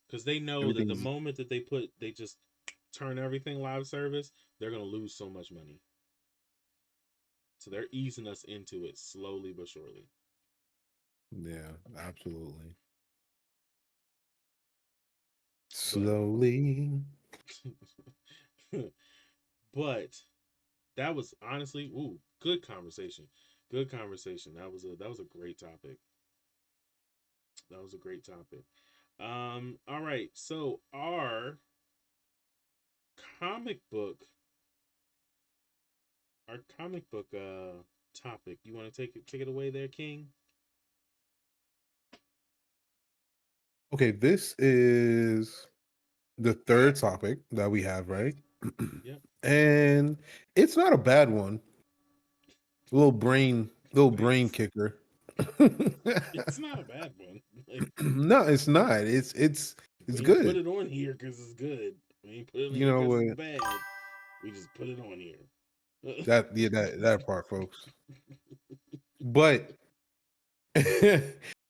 Because they know that the Everything's moment that they just turn everything live service, they're gonna lose so much money. So they're easing us into it slowly but surely. yeah, absolutely. But Slowly. but that was honestly, good conversation. Good conversation. That was a great topic. That was a great topic. All right. So comic book our comic book topic. You want to take it away there, King? Okay, this is the third topic that we have, right? Yep. And it's not a bad one. Little Wait, brain kicker. it's not a bad one. Like, No, it's not. It's we ain't put good. it on here because it's good. We ain't put it on You here know because it's what? bad. We just put it on here. That part, folks. But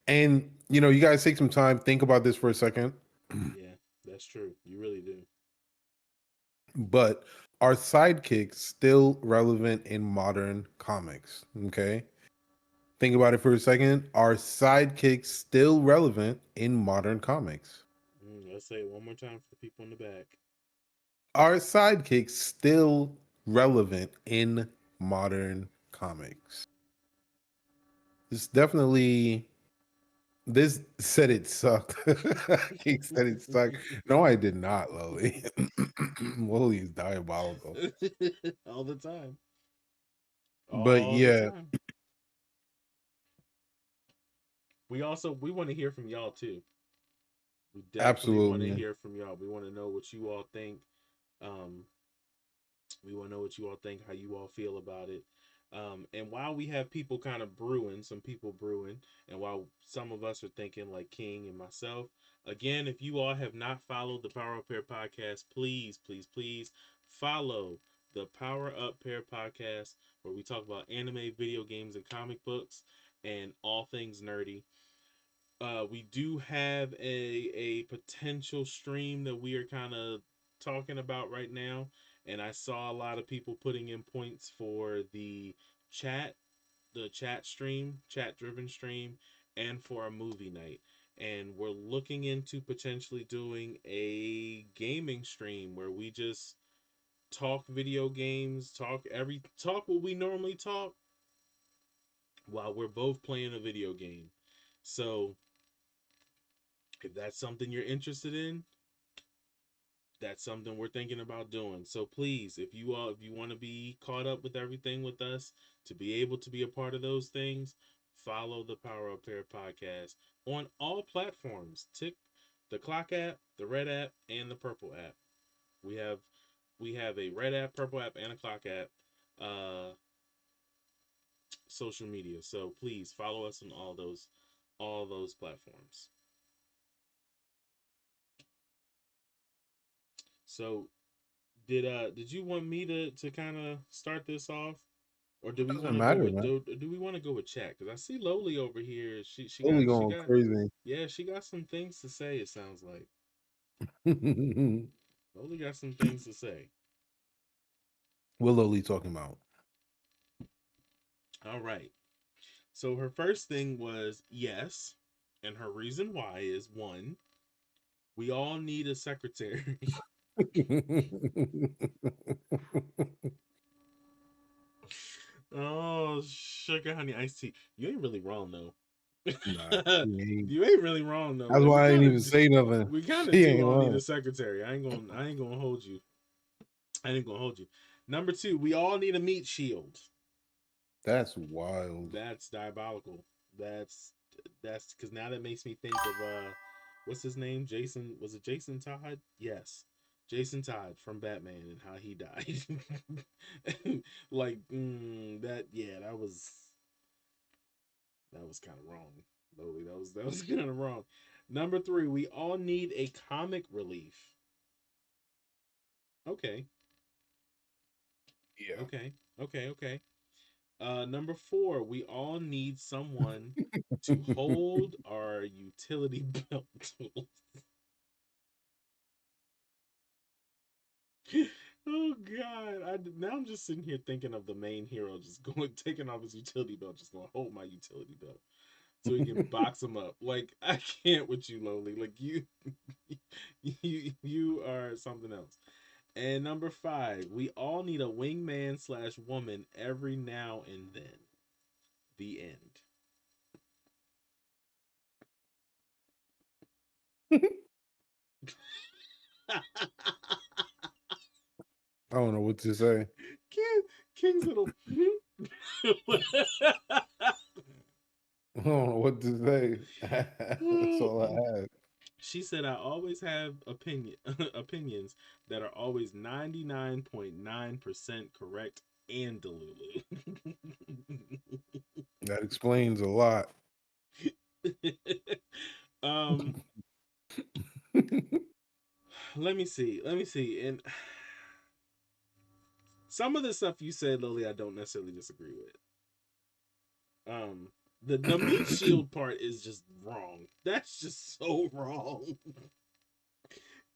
and you guys take some time, think about this for a second. Yeah, that's true. You really do. But are sidekicks still relevant in modern comics? Okay. Think about it for a second. Are sidekicks still relevant in modern comics? Let's say it one more time for the people in the back. Are sidekicks still relevant in modern comics? It's definitely. This said it sucked. He said it sucked. No, I did not, Lily. Lily is diabolical. All the time. But All the yeah, time. We want to hear from y'all too. We definitely want to absolutely. hear from y'all. We want to know what you all think. Um, we want to know what you all think, how you all feel about it. And while we have people kind of brewing, some people brewing, and while some of us are thinking like King and myself, again, if you all have not followed the Power Up Pair podcast, please, please, please follow the Power Up Pair podcast, where we talk about anime, video games, and comic books, and all things nerdy. We do have a potential stream that we are kind of talking about right now, and I saw a lot of people putting in points for chat the chat stream, chat driven stream, and for a movie night. And we're looking into potentially doing a gaming stream where we just talk video games, talk what we normally talk while we're both playing a video game. So if that's something you're interested in, that's something we're thinking about doing. So please, if you want to be caught up with everything with us, To be able to be a part of those things, follow the Power Up Pair podcast on all platforms. Tick the Clock app, the Red app, and the Purple app. We have a Red app, Purple app, and a Clock app social media. So please follow us on all those platforms. So did you want me to kind of start this off, or do we Doesn't want to go matter, with man. do we want to go with chat? Because I see Loli over here. Totally going crazy. Yeah, she got some things to say. It sounds like What Loli got some things to say. Loli talking about? All right. So her first thing was yes, and her reason why is one, we all need a secretary. Oh, sugar honey iced tea. You ain't really wrong though. Nah, she ain't. You ain't really wrong though. That's Like why I ain't even say nothing. we kind of She do ain't all need a lying. secretary. I ain't gonna hold you. I ain't gonna hold you. Number two, we all need a meat shield. That's wild. That's diabolical. That's because now that makes me think of what's his name? Jason, was it Jason Todd? Yes. Jason Todd from Batman and how he died. Like that yeah, that was kind of wrong. Lily, that was kind of wrong. Number three, we all need a comic relief. Okay. Yeah. Okay. Number four, we all need someone to hold our utility belt tools. Oh God! Now I'm just sitting here thinking of the main hero just going taking off his utility belt, just going hold my utility belt so he can box him up. Like I can't with you, Lowly. Like you are something else. And number five, we all need a wingman slash woman every now and then. The end. I don't know what to say. King's little. I don't know what to say. That's all I have. She said, "I always have opinions that are always 99.9% correct and delulu." That explains a lot. um, let me see. And some of the stuff you said, Lily, I don't necessarily disagree with. The meat shield part is just wrong. That's just so wrong.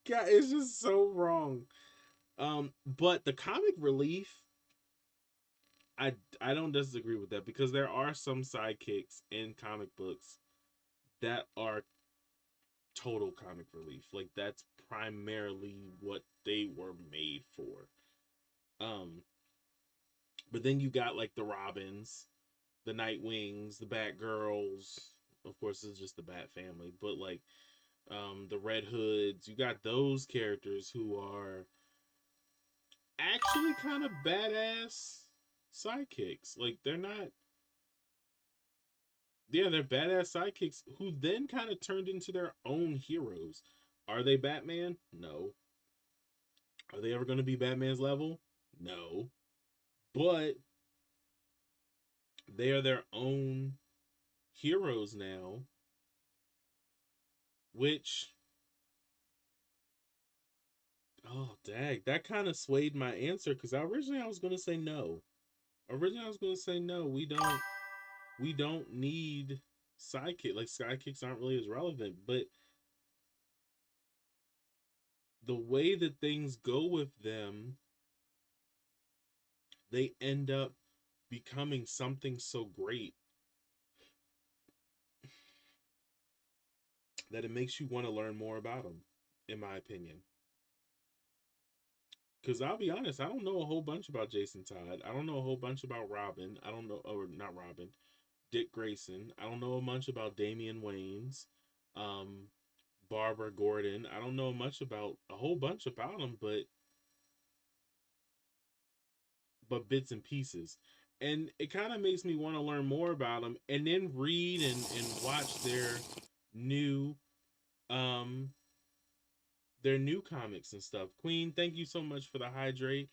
God, it's just so wrong. But the comic relief, I don't disagree with that because there are some sidekicks in comic books that are total comic relief. Like that's primarily what they were made for. Um, but then you got like the Robins, the Nightwings, the Batgirls. Of course, it's just the Bat family, but like the Red Hoods. You got those characters who are actually kind of badass sidekicks. Like they're not. Yeah, they're badass sidekicks who then kind of turned into their own heroes. Are they Batman? No. Are they ever going to be Batman's level? No. But they are their own heroes now, which oh dag, that kind of swayed my answer because originally I was going to say no. Originally I was going to say no. We don't need sidekick. Like sidekicks aren't really as relevant, but the way that things go with them, they end up becoming something so great that it makes you want to learn more about them, in my opinion. Because I'll be honest, I don't know a whole bunch about Jason Todd. I don't know a whole bunch about Robin. I don't know, or not Robin, Dick Grayson. I don't know much about Damian Wayans, um, Barbara Gordon. I don't know much about a whole bunch about them, but bits and pieces. and it kind of makes me want to learn more about them, and then read and watch new um their new comics and stuff. Queen, thank you so much for the hydrate.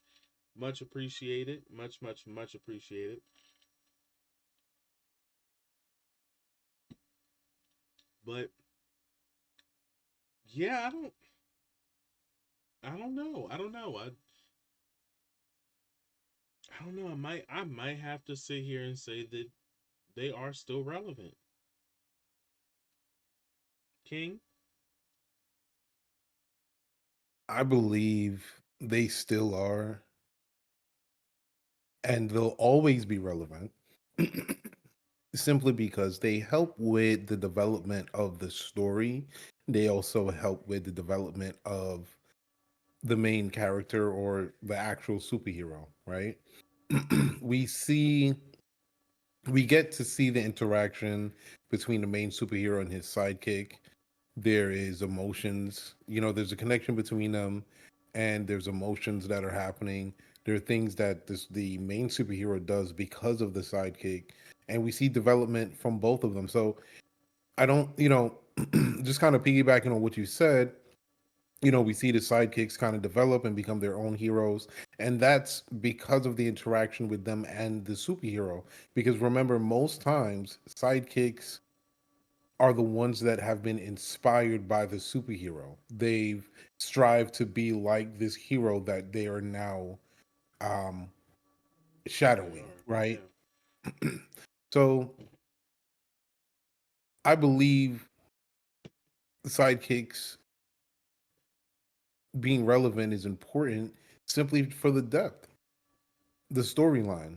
Much appreciated. Much appreciated. But yeah, I don't know. I don't know. I might have to sit here and say that they are still relevant. King? I believe they still are, and they'll always be relevant. Simply because they help with the development of the story. They also help with the development of the main character or the actual superhero, right? we see we get to see the interaction between the main superhero and his sidekick. There is emotions, there's a connection between them, and there's emotions that are happening. There are things that the main superhero does because of the sidekick, and we see development from both of them. So I don't, just kind of piggybacking on what you said, we see the sidekicks kind of develop and become their own heroes. And that's because of the interaction with them and the superhero. Because remember, most times, sidekicks are the ones that have been inspired by the superhero. They've strived to be like this hero that they are now um, They shadowing, are. right? Yeah. So I believe sidekicks being relevant is important simply for the depth, the storyline,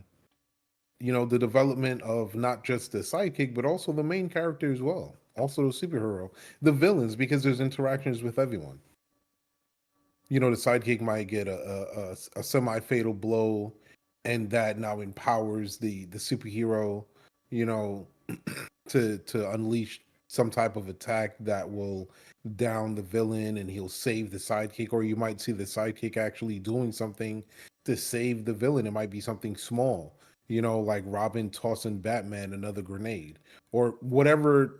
the development of not just the sidekick, but also the main character as well. Also the superhero, the villains, because there's interactions with everyone. The sidekick might get a semi-fatal blow, and that now empowers the superhero, you know, to unleash some type of attack that will down the villain, and he'll save the sidekick. Or you might see the sidekick actually doing something to save the villain. It might be something small, like Robin tossing Batman another grenade, or whatever,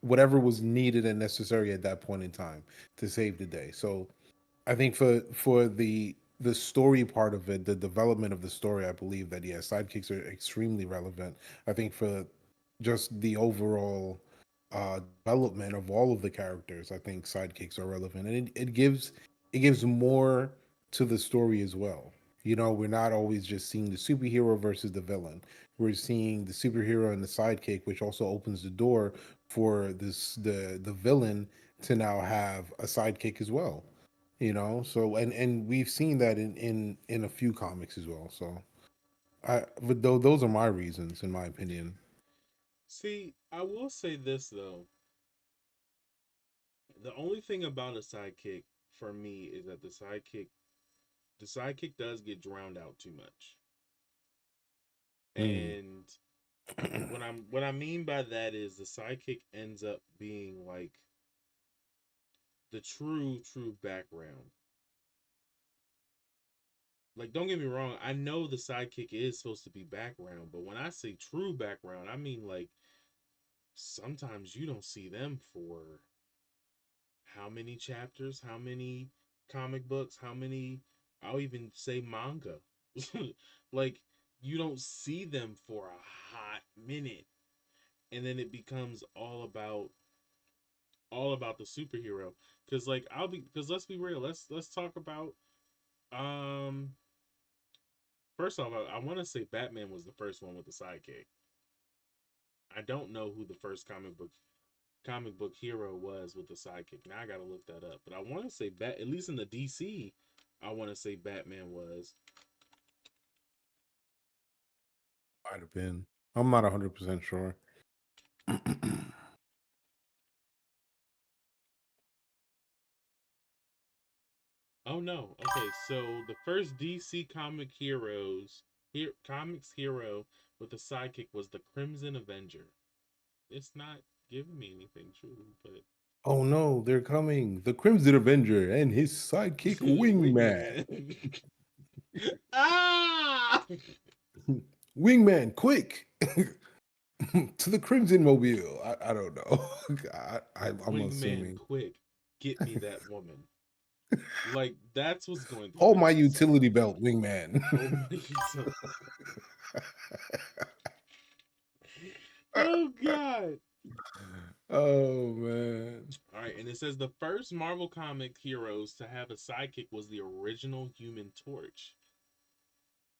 whatever was needed and necessary at that point in time to save the day. So I think for the story part of it, the development of the story, I believe that, yeah, sidekicks are extremely relevant. I think for just the overall development of all of the characters, I think sidekicks are relevant, and it gives more to the story as well. We're not always just seeing the superhero versus the villain. We're seeing the superhero and the sidekick, which also opens the door for the villain to now have a sidekick as well. So and we've seen that in a few comics as well. So but those are my reasons, in my opinion. See, I will say this though. The only thing about a sidekick for me is that the sidekick does get drowned out too much. Mm. And what I mean by that is the sidekick ends up being like the true background. Like, don't get me wrong, I know the sidekick is supposed to be background, but when I say true background, I mean like sometimes you don't see them for how many chapters, how many comic books, how many, I'll even say manga. Like, you don't see them for a hot minute, and then it becomes all about the superhero. Because let's be real, let's talk about um first off, I want to say Batman was the first one with the sidekick. I don't know who the first comic book hero was with the sidekick. Now I gotta look that up. But I want to say at least in the DC, I want to say Batman was. Might have been. I'm not 100% sure. Oh no. Okay, so the first DC comics hero with a sidekick was the Crimson Avenger. It's not giving me anything truly, but Oh no, they're coming. The Crimson Avenger and his sidekick Wingman. Wingman. Ah! Wingman, quick to the Crimson Mobile. I don't know. I'm Wingman, assuming. quick, get me that woman. Like that's what's going through Hold my my head. utility belt, Wingman. Oh my utility. Oh god. Oh man. All right, and it says the first Marvel comic heroes to have a sidekick was the original Human Torch.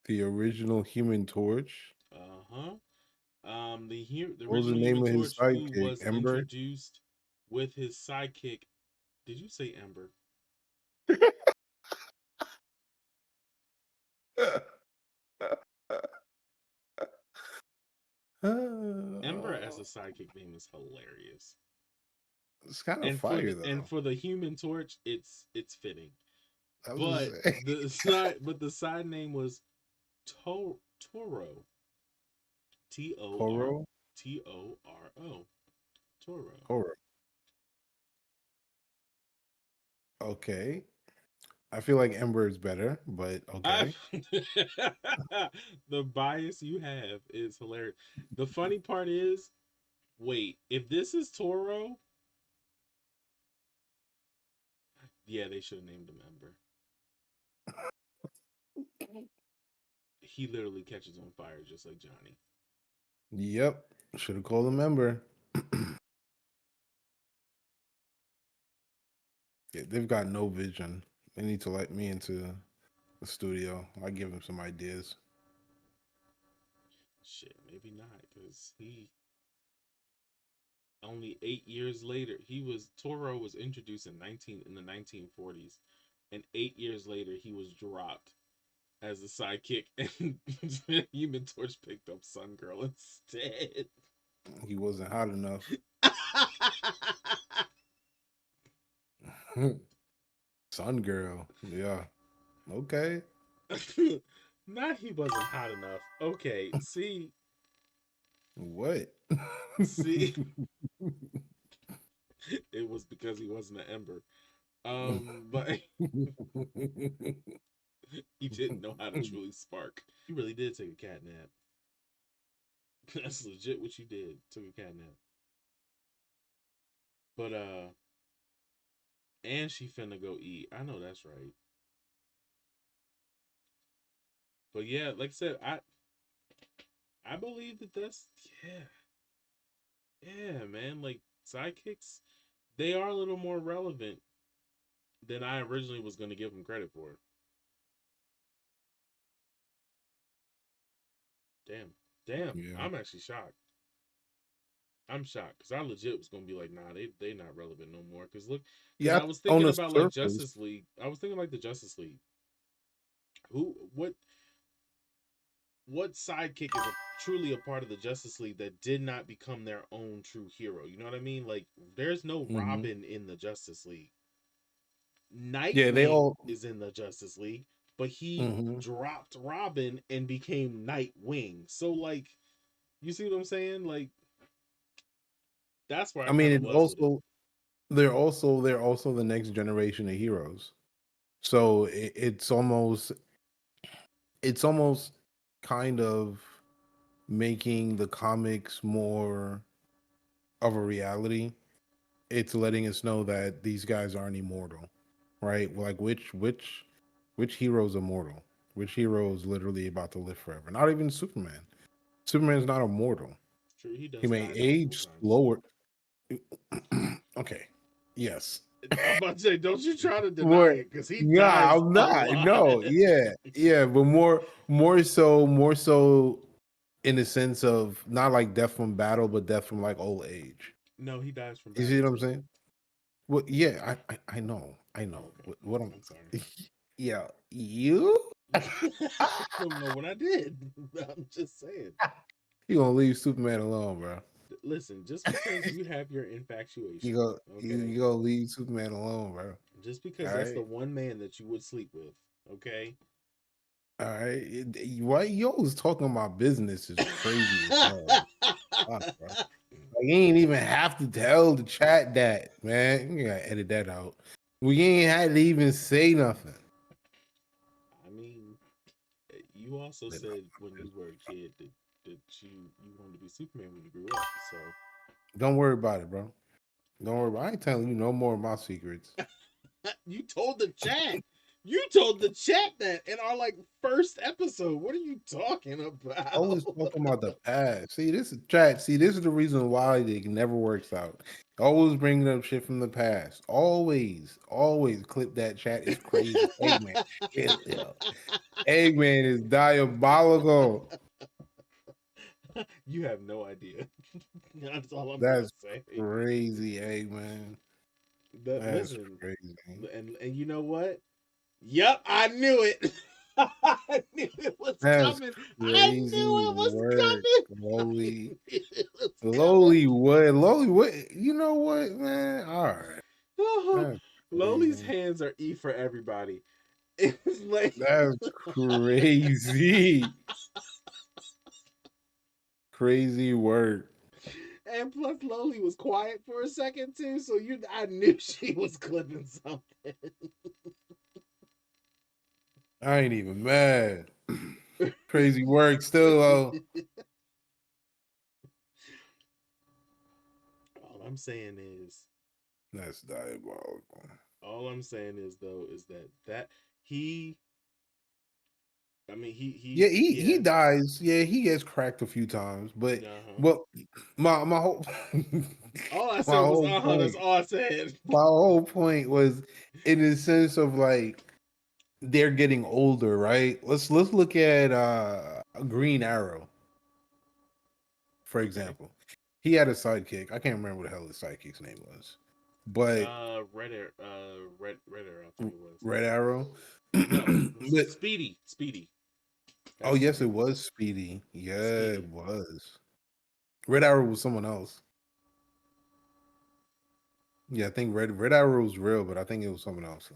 The original Human Torch. Uh-huh. The What was the original name Human of his Torch who sidekick? was Ember. introduced with his sidekick. Did you say Ember? Ember as a sidekick name is hilarious. It's kind of And for fire the though. and for the Human Torch, it's fitting. I was But gonna say. the side name was Toro. Toro. Toro. Toro. Toro. Okay. I feel like Ember is better, but okay. The bias you have is hilarious. The funny part is, wait, if this is Toro, yeah, they should have named him Ember. He literally catches on fire just like Johnny. Yep. Should have called him Ember. Yeah, they've got no vision. They need to let me into the studio. I give them some ideas. Shit, maybe not, because he only 8 years later, Toro was introduced in the 1940s, and 8 years later he was dropped as a sidekick, and Human Torch picked up Sun Girl instead. He wasn't hot enough. Sun Girl. Yeah. Okay. Not he wasn't hot enough. Okay, see, What? see, it was because he wasn't an Ember. But he didn't know how to truly spark. He really did take a cat nap. That's legit what you did. Took a cat nap. But and she finna go eat. I know that's right. But yeah, like I said, I believe that's yeah, man. Like sidekicks, they are a little more relevant than I originally was gonna give them credit for. Damn, Yeah. I'm actually shocked. I'm shocked because I legit was gonna be like, nah, they not relevant no more. Because look, because Yeah, I was on thinking the about like surface. Justice League. I was thinking like the Justice League. What sidekick is truly a part of the Justice League that did not become their own true hero? You know what I mean? Like, there's no Robin in the Justice League. Yeah, they Nightwing all. is in the Justice League, but he Mhm. dropped Robin and became Nightwing. So, like, you see what I'm saying? Like, that's where I I mean, kind of it was with it. also they're also the next generation of heroes. So it's almost kind of making the comics more of a reality. It's letting us know that these guys aren't immortal, right? Like which hero's immortal? Which hero is literally about to live forever? Not even Superman. Superman's not immortal. True, he He does may die multiple age times. slower. Okay. Yes. I'm about to say, don't you try to deny What? it, because he Yeah, dies I'm a not. lot. No, yeah, but more so in the sense of not like death from battle, but death from like old age. No, he dies from You see battle what I'm too. saying? Well, yeah, I know, I Oh, know. okay. What I'm I'm sorry. yeah, you I don't know what I did. I'm just saying. you gonna leave Superman alone, bro? Listen, just because you have your infatuation, You okay? gonna leave Superman alone, bro? Just All because that's the right, one man that you would sleep with, okay? all right. Why you always talking about business is crazy as hell. Fuck, bro. Like, you ain't even have to tell the chat that, man. You gotta edit that out. We ain't had to even say nothing. I mean, you you also said when you were a kid that you wanted to be Superman when you grew up. So Don't worry about it, bro. Don't worry. I ain't telling you no more of my secrets. you told the chat. You told the chat that in our like first episode. What are you talking about? Always talking about the past. See, this is chat. See, this is the reason why it never works out. Always bringing up shit from the past. Always clip that chat is crazy. Eggman, Eggman is diabolical. You have no idea. That's all I'm gonna That's say. crazy, Eggman. But That's listen, crazy. and you know what? Yep, I knew it. I knew it was That's coming. I knew crazy it was work, coming. I Lowly. knew it was coming. Lowly wood. Lowly wood. You know what, man? All right. That's Lowly's crazy. hands are E for everybody. It's like That's crazy. Crazy work. and plus Lowly was quiet for a second too, so I knew she was clipping something. I ain't even mad. Crazy work still though. All I'm saying is That's diabolical. all I'm saying is though is that he I mean Yeah, he he yeah. dies. Yeah, he gets cracked a few times. But Uh-huh. well, my whole All I my said was whole that's point. all I said. My whole point was in the sense of like they're getting older, right? Let's look at Green Arrow, for Okay. example. He had a sidekick. I can't remember what the hell his sidekick's name was. But Red Arrow, I think it was. Red Arrow. No, But Speedy. oh That's his yes, it name. was Speedy. Yeah, it Speedy. was. Red Arrow was someone else. Yeah, I think Red Arrow was real, but I think it was someone else.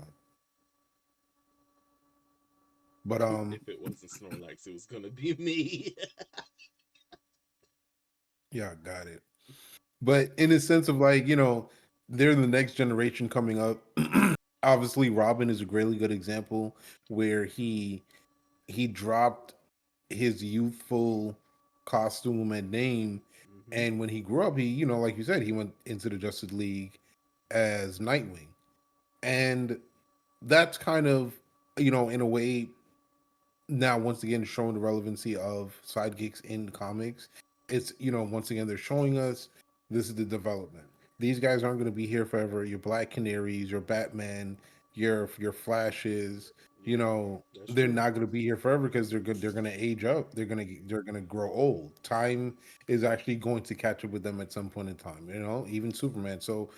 But If it wasn't Snorlax, it was gonna be me. yeah, I got it. But in the sense of like, they're the next generation coming up. Obviously, Robin is a really good example where he dropped his youthful costume and name, hmm and when he grew up, he, like you said, he went into the Justice League as Nightwing. And that's kind of, in a way, now once again showing the relevancy of sidekicks in comics. It's, once again they're showing us this is the development. These guys aren't going to be here forever. Your Black Canaries, your Batman, your Flashes, Yeah, that's they're true. not going to be here forever because they're good. They're going to age up. They're going to grow old. Time is actually going to catch up with them at some point in time. Even Superman. So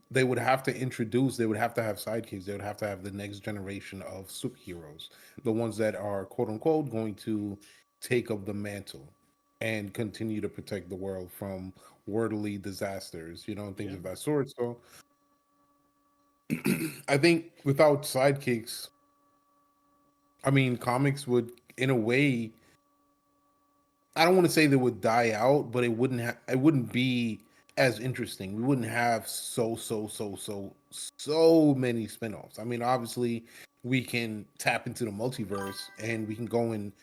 they would have to have sidekicks. They would have to have the next generation of superheroes, the ones that are quote unquote going to take up the mantle and continue to protect the world from worldly disasters, and things Yeah. of that sort. So I think without sidekicks, I mean, comics would, in a way, I don't want to say they would die out, but it wouldn't be as interesting. We wouldn't have so many spin-offs. I mean, obviously we can tap into the multiverse and we can go in,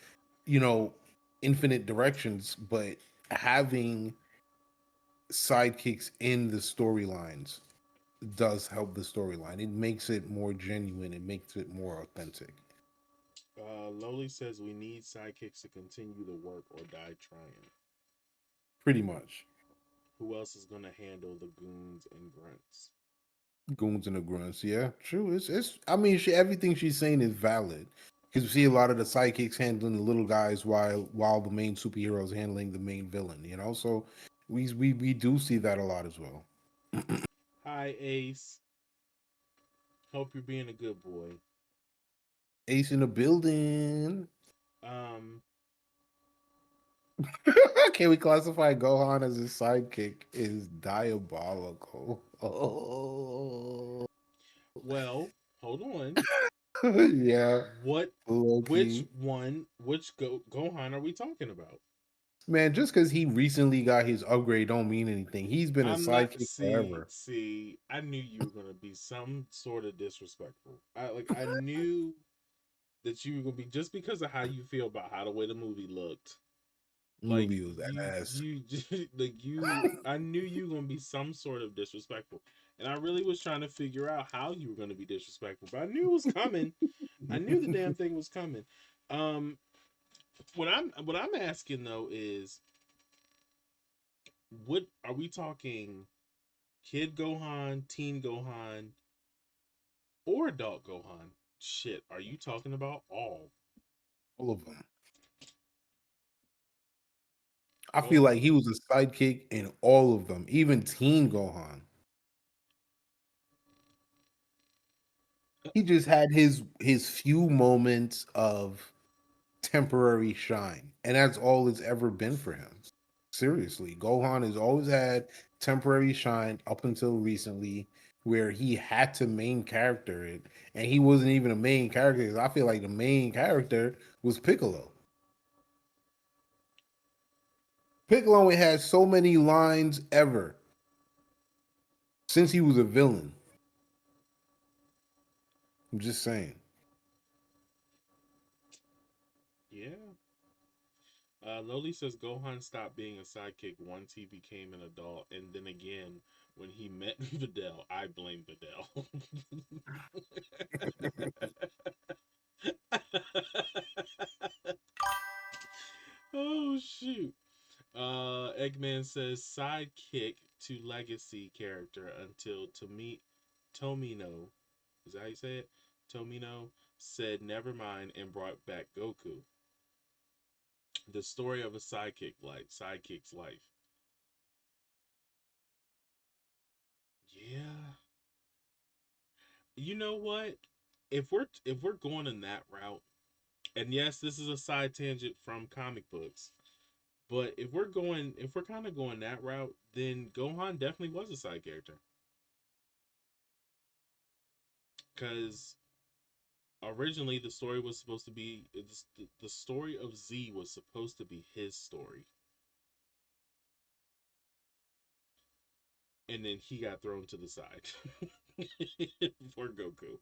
you know, infinite directions, but having sidekicks in the storylines does help the storyline. It makes it more genuine, it makes it more authentic. Lowly says we need sidekicks to continue the work or die trying. Pretty much. Who else is gonna handle the goons and grunts? Goons and the grunts. Yeah, true. It's. I mean, everything she's saying is valid because we see a lot of the sidekicks handling the little guys while the main superhero is handling the main villain. So we do see that a lot as well. Hi Ace. Hope you're being a good boy. Ace in the building. Um, Can we classify Gohan as a sidekick? Is diabolical. Oh, well, hold on. yeah, What which Loki. one which Gohan are we talking about? Man, just because he recently got his upgrade don't mean anything. He's been a I'm not sidekick see forever. see. I knew you were gonna be some sort of disrespectful. I knew that you were gonna be just because of how you feel about how the way the movie looked. Like Movie was ass. I knew you were gonna be some sort of disrespectful, and I really was trying to figure out how you were gonna be disrespectful, but I knew it was coming. I knew the damn thing was coming. Um, what I'm asking though is, what are we talking? Kid Gohan, Teen Gohan, or Adult Gohan? Shit, are you talking about all? All of them. I All feel of like them. he was a sidekick in all of them, even Teen Gohan. He just had his few moments of temporary shine, and that's all it's ever been for him. Seriously, Gohan has always had temporary shine up until recently, where he had to main character it, and he wasn't even a main character. 'Cause I feel like the main character was Piccolo. Piccolo only had so many lines ever since he was a villain. I'm just saying. Yeah. Loli says Gohan stopped being a sidekick once he became an adult, and then again when he met Videl. I blame Videl. Oh shoot. Eggman says sidekick to legacy character until Tomino, is that how you say it? Tomino said never mind and brought back Goku. The story of a sidekick's life. Yeah. You know what? If we're going in that route, and yes, this is a side tangent from comic books, but if we're kind of going that route, then Gohan definitely was a side character. Because originally the story was supposed to be the story of Z was supposed to be his story, and then he got thrown to the side for Goku.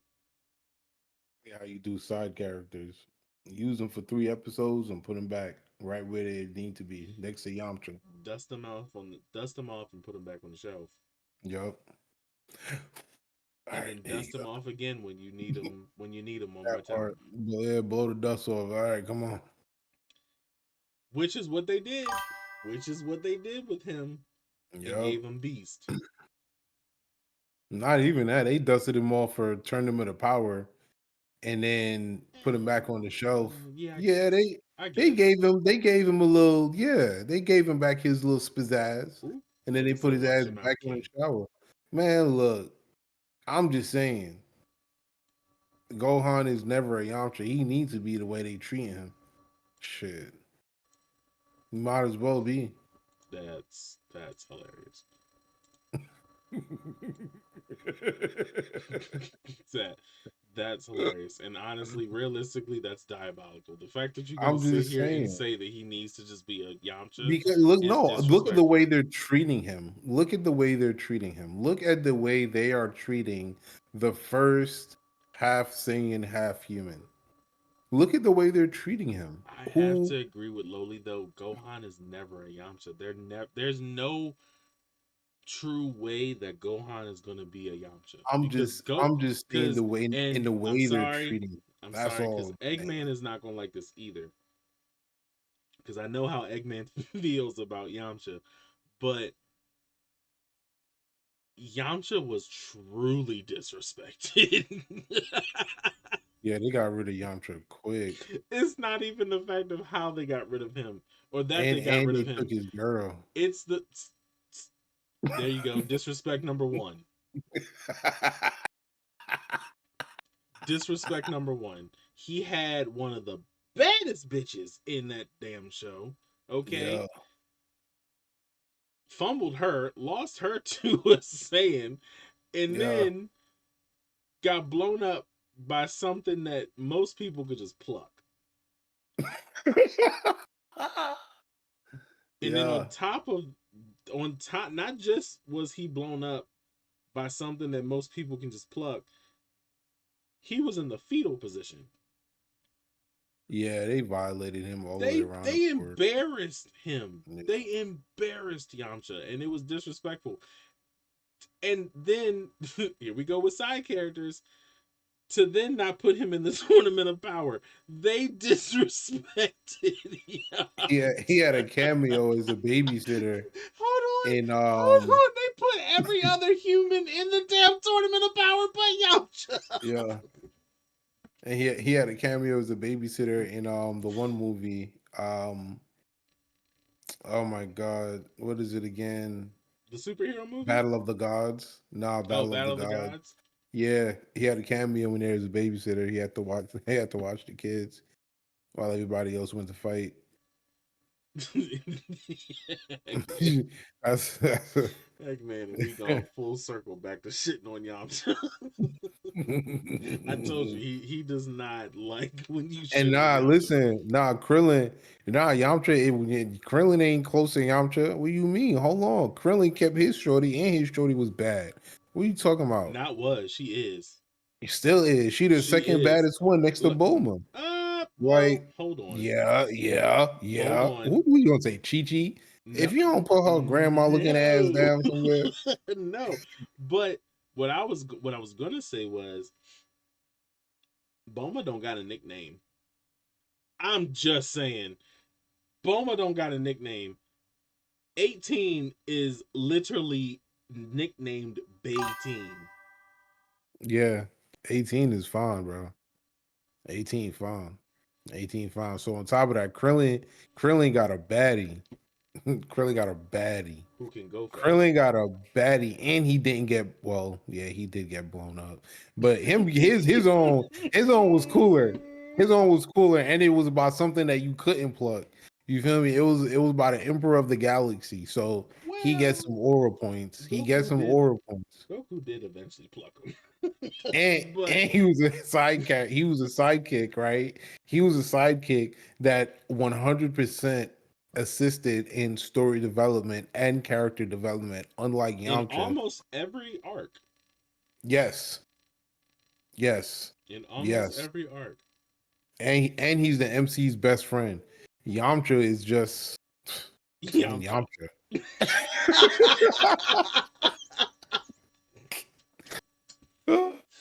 How you do side characters? Use them for 3 episodes and put them back right where they need to be, next to Yamcha. Dust them off and put them back on the shelf, Yup. All and right, then there you dust them go. off again when you need them. When you need them one That more time, part. Yeah, blow the dust off. All right, come on. which is what they did. Which is what they did with him and Yup. gave him Beast. Not even that. They dusted him off for tournament of power and then put him back on the shelf. Yeah, I Yeah, guess. they I they guess. gave him a little, yeah, they gave him back his little pizzazz. Ooh, And then they so put his watch ass your mouth, back in the King. shower. Man, look, I'm just saying, Gohan is never a Yamcha. He needs to be the way they treat him. Shit. He might as well be. That's hilarious. that that's hilarious. And honestly, realistically, that's diabolical. The fact that you're gonna I'm sit just here and saying. say that he needs to just be a Yamcha Because look, is no, look at the way disrespectful. they're treating him. Look at the way they're treating him. Look at the way they are treating the first half singing, half human. Look at the way they're treating him. I have Who to agree with Loli though. Gohan is never a Yamcha. There's no true way that Gohan is gonna be a Yamcha I'm just saying the because way in and the I'm way they're sorry, treating him. I'm That's sorry because all I'm Eggman saying. is not gonna like this either because I know how Eggman feels about Yamcha, but Yamcha was truly disrespected. Yeah, they got rid of Yamcha quick. It's not even the fact of how they got rid of him or that they got And rid they of took him. his girl. It's the there you go, disrespect number one. Disrespect number one. He had one of the baddest bitches in that damn show. Okay, Yeah. fumbled her, lost her to a Saiyan, and Yeah. then got blown up by something that most people could just pluck. And then Yeah. on top, not just was he blown up by something that most people can just pluck, he was in the fetal position. Yeah, they violated him all the way They around they the board. embarrassed him. Yeah. They embarrassed Yamcha, and it was disrespectful. And then here we go with side characters. To then not put him in the tournament of power, they disrespected He had a Yamcha. cameo as a babysitter Hold on, in hold on. They put every other human in the damn tournament of power but Yamcha. yeah, and he had a cameo as a babysitter in the one movie oh my god, what is it again? The superhero movie? Battle of the Gods. Nah, Oh, Battle of Battle the of the Gods. Gods. Yeah, he had a cameo in there as a babysitter. He had to watch. He had to watch the kids while everybody else went to fight. that's, Heck man, and we gone full circle back to shitting on Yamcha. I told you he does not like when you shit And on nah, Yamcha. listen, Krillin, Yamcha, Krillin ain't close to Yamcha. What do you mean? Hold on, Krillin kept his shorty, and his shorty was bad. What are you talking about? Not was, she is. He still is. She the She second is. baddest one next to Look, Bulma. well, Right? hold on. Yeah. Hold on. Who you gonna say, Chi Chi? If you don't put her grandma looking ass down somewhere, No. But what I was gonna say was Bulma don't got a nickname. I'm just saying. Bulma don't got a nickname. 18 is literally nicknamed Bayteen. yeah, 18 is fine, bro. 18 fine. 18 fine. So on top of that, Krillin got a baddie. Krillin got a baddie. Who can go fast. Krillin got a baddie, and he didn't get yeah, he did get blown up. But his own was cooler. His own was cooler, and it was about something that you couldn't pluck. You feel me? It was about an Emperor of the Galaxy. So he gets some aura points. He gets some aura points. Goku did eventually pluck him. And But- and he was a sidekick. He was a sidekick, right? He was a sidekick that 100% assisted in story development and character development, unlike in Yamcha. almost every arc. Yes. In almost Yes. every arc. And he's the MC's best friend. Yamcha is just Yamcha.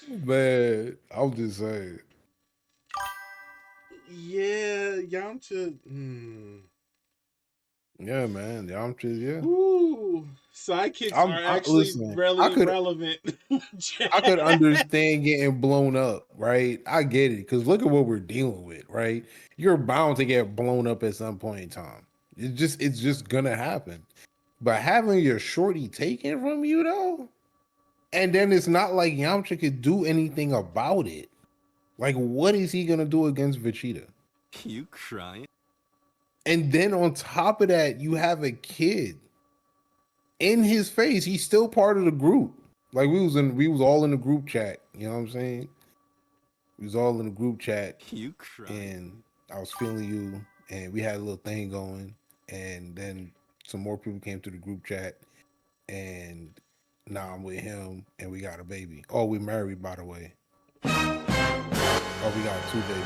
Man, I'm just saying. Yeah, Yamcha. Yeah, man. Yamcha, yeah. Ooh, sidekicks are actually listen, really I could- relevant. I could understand getting blown up, right? I get it, because look at what we're dealing with, right? You're bound to get blown up at some point in time. It's just gonna happen. But having your shorty taken from you though, and then it's not like Yamcha could do anything about it. Like, what is he gonna do against Vegeta? You crying? And then on top of that, you have a kid. In his face, he's still part of the group. Like we was all in the group chat. You know what I'm saying? We was all in the group chat, You crying? and I was feeling you, and we had a little thing going, and then some more people came to the group chat, and now I'm with him, and we got a baby. Oh, we married, by the way. Oh, we got 2 babies.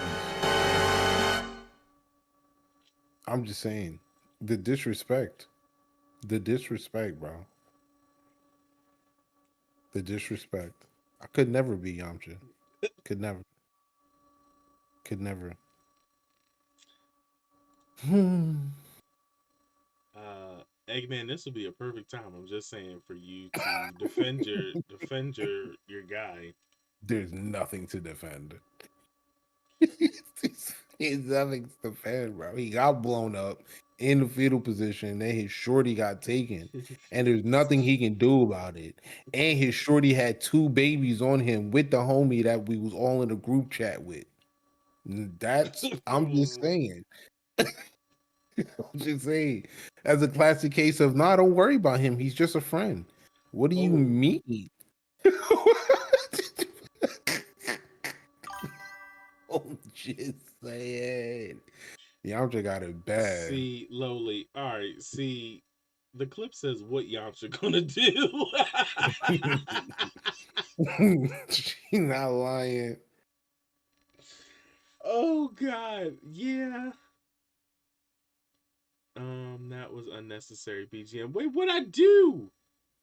I'm just saying, the disrespect, bro. The disrespect. I could never be Yamcha. Could never. Eggman, this would be a perfect time. I'm just saying for you to defend your guy. There's nothing to defend. There's nothing to defend, bro. He got blown up in the fetal position, then his shorty got taken, and there's nothing he can do about it. And his shorty had 2 babies on him with the homie that we was all in a group chat with. That's I'm just saying. I'm just saying. As a classic case of, nah, don't worry about him. He's just a friend. What do you Oh. mean? I'm just saying. Yamcha got it bad. See, lowly. All right. See, the clip says what Yamcha gonna do. She's not lying. Oh God, yeah. That was unnecessary BGM. Wait, what'd I do?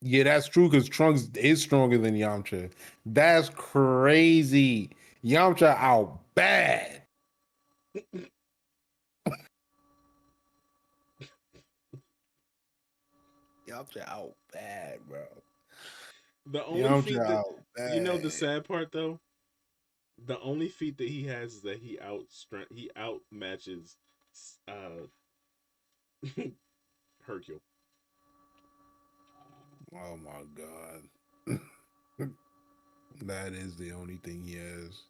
Yeah, that's true because Trunks is stronger than Yamcha. That's crazy. Yamcha out bad. Yamcha out bad, bro. The only Yamcha feat that, out you know, the bad. sad part though, the only feat that he has is that he outmatches uh Hercule Oh my god. That is the only thing he has.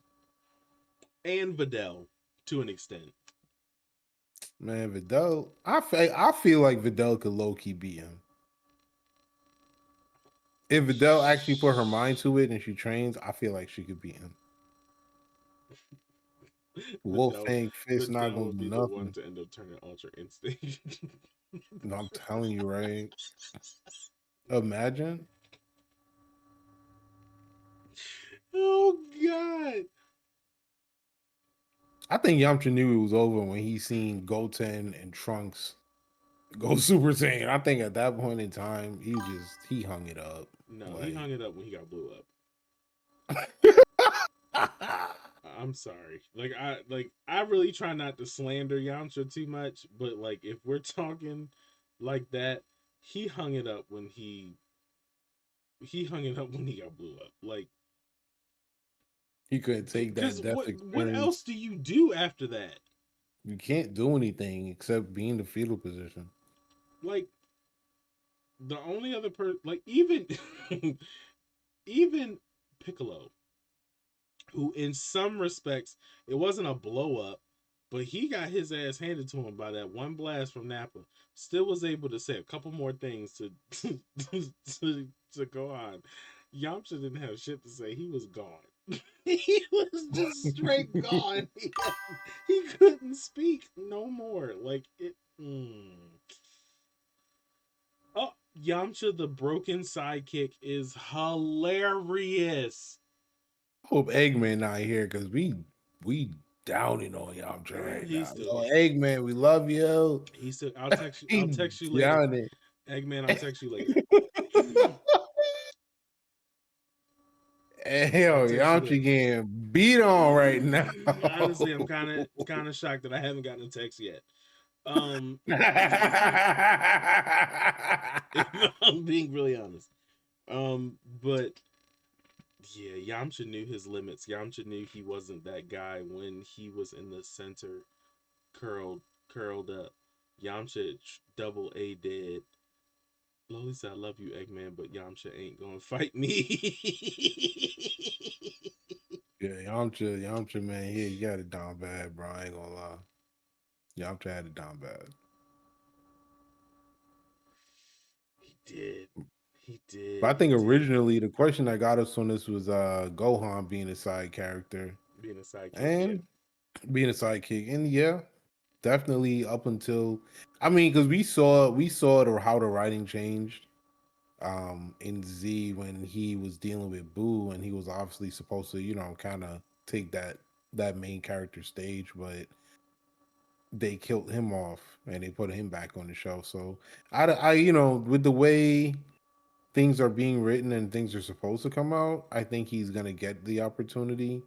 and Videl to an extent. Man, Videl, I feel like Videl could low key beat him. If Videl actually put her mind to it and she trains, I feel like she could beat him. Videl, Wolfang Fist not Videl gonna would do be the one nothing. to end up turning Ultra Instinct. No, I'm telling you, right? Imagine. Oh God. I think Yamcha knew it was over when he seen Goten and Trunks go Super Saiyan. I think at that point in time, he hung it up. No, he Like, hung it up when he got blew up. I'm sorry. I really try not to slander Yamcha too much, but like if we're talking like that, he hung it up when he hung it up when he got blew up. Like, he couldn't take because that death what else experience. do you do after that? You can't do anything except be in the fetal position. Like the only other person, like even even Piccolo, who in some respects it wasn't a blow up, but he got his ass handed to him by that one blast from Nappa. Still was able to say a couple more things to to go on. Yamcha didn't have shit to say. He was gone. He was just straight gone. He couldn't speak no more. Like it. Oh, Yamcha the broken sidekick is hilarious. Hope Eggman not here because we downing on Yamcha right He's now. still Yo, here. Eggman, we love you. He said, "I'll text you. I'll He text you later, downing. Eggman. I'll text you later. I'll Hell, text you Yamcha later." getting beat on right now. Honestly, I'm kind of shocked that I haven't gotten a text yet. If I'm being really honest. But yeah, Yamcha knew his limits. Yamcha knew he wasn't that guy when he was in the center, curled up. Yamcha double A dead. Loli said, "I love you, Eggman, but Yamcha ain't gonna fight me." Yeah, Yamcha, man, he got it down bad, bro. I ain't gonna lie. Yamcha had it down bad. He did. He But did. I think He did. originally the question that got us on this was Gohan being a side character Being a sidekick, yeah. and being a sidekick. And yeah, definitely up until I mean, because we saw how the writing changed in Z when he was dealing with Boo and he was obviously supposed to, kind of take that main character stage, but they killed him off and they put him back on the show. So with the way things are being written and things are supposed to come out, I think he's gonna get the opportunity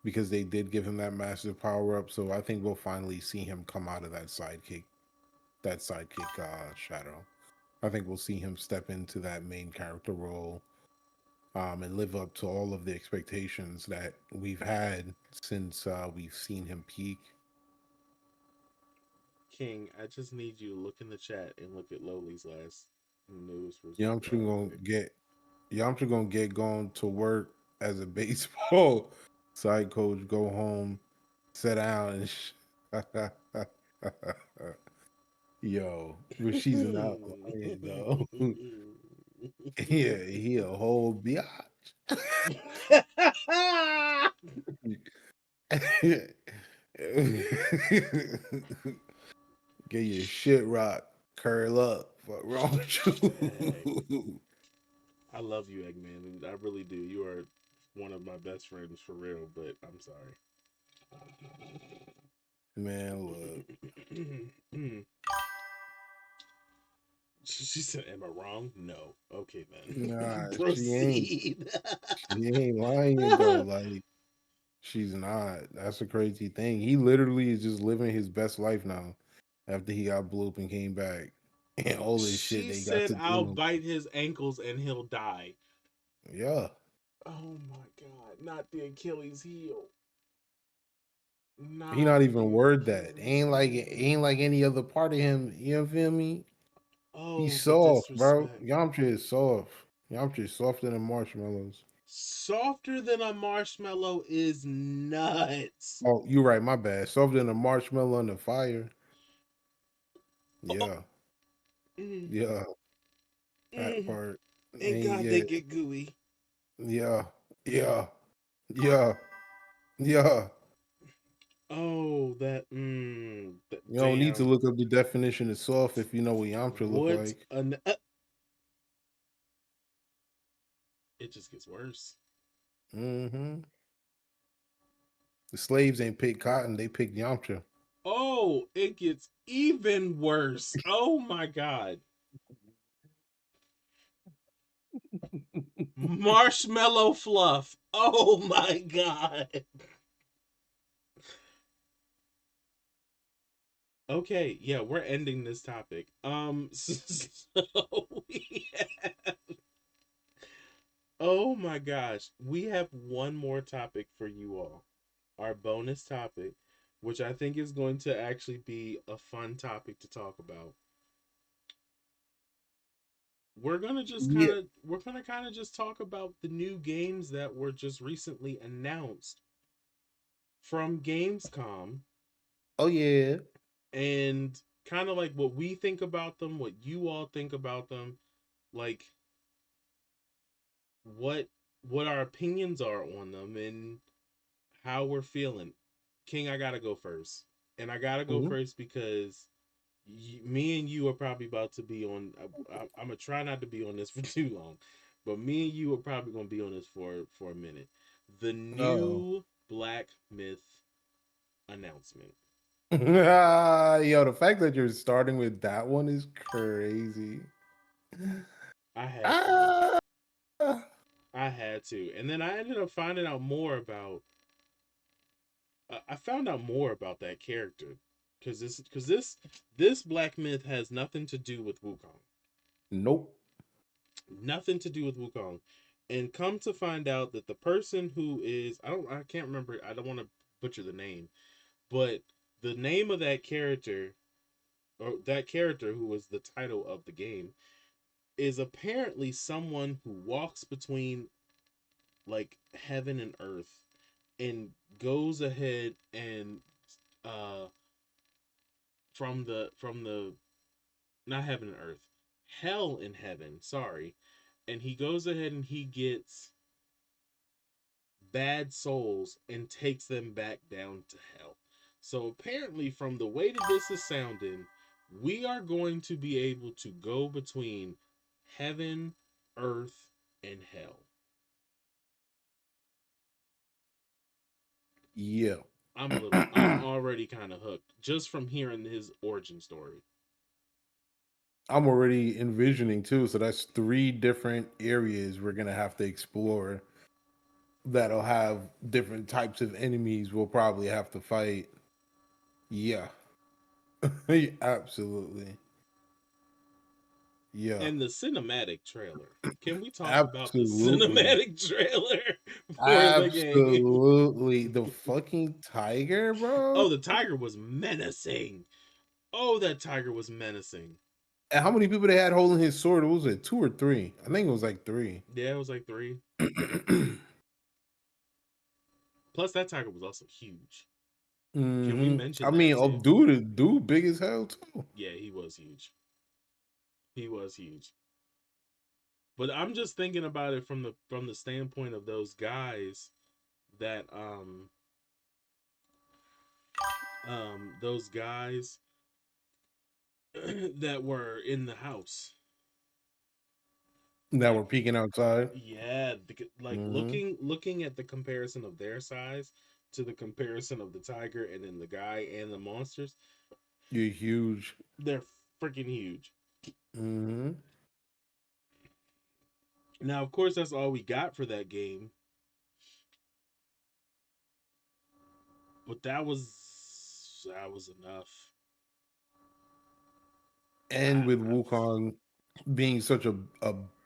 because they did give him that massive power up. So I think we'll finally see him come out of that sidekick shadow. I think we'll see him step into that main character role, and live up to all of the expectations that we've had since we've seen him peak. King, I just need you to look in the chat and look at Loli's last news. Yamcha gonna get Yamcha gonna get going to work as a baseball side coach. Go home, sit down, and yo, Rashi's not lying though. Yeah, he a whole biatch. Get your shit rock, curl up. What wrong with you? I love you, Eggman. I really do. You are one of my best friends for real, but I'm sorry. Man, look. She said, "Am I wrong?" No. Okay, then. Nah, she ain't. Proceed. She ain't lying though. Like she's not. That's a crazy thing. He literally is just living his best life now after he got blew up and came back. And all this shit She they got said, to "I'll do. bite his ankles and he'll die." Yeah. Oh my god! Not the Achilles heel. He Not not the even word that. Achilles heel. Ain't like any other part of him. You feel me? Oh, He's the soft, bro. disrespect. Yamcha is soft. Yamcha is softer than marshmallows. Softer than a marshmallow is nuts. Oh, you're right. My bad. Softer than a marshmallow on the fire. Oh, Yeah. mm, Yeah. That mm. part. And Ain't God, they yeah. get gooey. Yeah. Yeah. Yeah. Yeah. Oh, You don't need to damn. look up the definition of soft if you know what Yamcha look What like. an it just gets worse. Mm-hmm. The slaves ain't picked cotton, they picked Yamcha. Oh, it gets even worse. Oh my god. Marshmallow fluff. Oh my god. Okay, yeah, we're ending this topic. So we have, oh my gosh, we have one more topic for you all. Our bonus topic, which I think is going to actually be a fun topic to talk about. Yeah. We're gonna kind of just talk about the new games that were just recently announced from Gamescom, Oh yeah. and kind of like what we think about them, what you all think about them, like what our opinions are on them and how we're feeling. King, I gotta go first, and I gotta go Mhm. first because me and you are probably about to be on. I'm gonna try not to be on this for too long, but me and you are probably gonna be on this for a minute. The Oh. new Black Myth announcement. Yo, the fact that you're starting with that one is crazy. I had to. Ah. I had to, and then I ended up finding out more about. I found out more about that character because this Black Myth has nothing to do with Wukong. Nope. Nothing to do with Wukong. And come to find out that the person who is I can't remember, I don't want to butcher the name, but the name of that character, or that character who was the title of the game, is apparently someone who walks between like heaven and earth and goes ahead and uh from the not heaven and earth, hell and heaven, sorry. And he goes ahead and he gets bad souls and takes them back down to hell. So apparently, from the way that this is sounding, we are going to be able to go between heaven, earth, and hell. Yeah. I'm already kind of hooked just from hearing his origin story. I'm already envisioning too. So that's three different areas we're gonna have to explore that'll have different types of enemies we'll probably have to fight. Yeah. Absolutely. Yeah. And the cinematic trailer. Can we talk about the Absolutely. cinematic trailer for the game? Absolutely. The fucking tiger, bro. Oh, the tiger was menacing. Oh, that tiger was menacing. And how many people they had holding his sword? What was it, two or three? I think it was like three. Yeah, it was like three. Plus, that tiger was also huge. Can we I mention mean, that oh, too? dude, big as hell too. Yeah, he was huge. He was huge. But I'm just thinking about it from the standpoint of those guys that those guys that were in the house. That Like, were peeking outside. yeah, like Hmm. looking at the comparison of their size to the comparison of the tiger and then the guy and the monsters, You're huge. they're freaking huge. Hmm. Now, of course, that's all we got for that game, but that was enough. And with I was Wukong being such a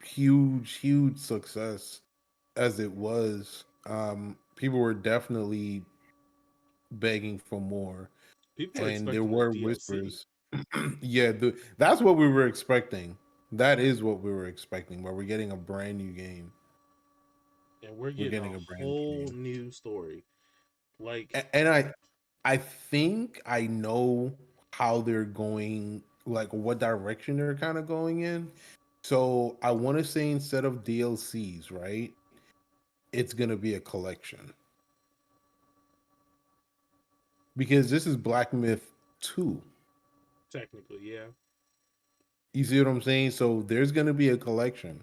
huge success as it was, people were definitely begging for more. People are And there expecting a were DLC, whispers. Yeah, that's what we were expecting. That is what we were expecting, but we're getting a brand new game. and we're We're getting getting a a brand new whole game. new story. Like, And I think I know how they're going, like what direction they're kind of going in. So I want to say instead of DLCs, right? It's gonna be a collection because this is Black Myth 2. technically, yeah. You see what I'm saying? So there's gonna be a collection.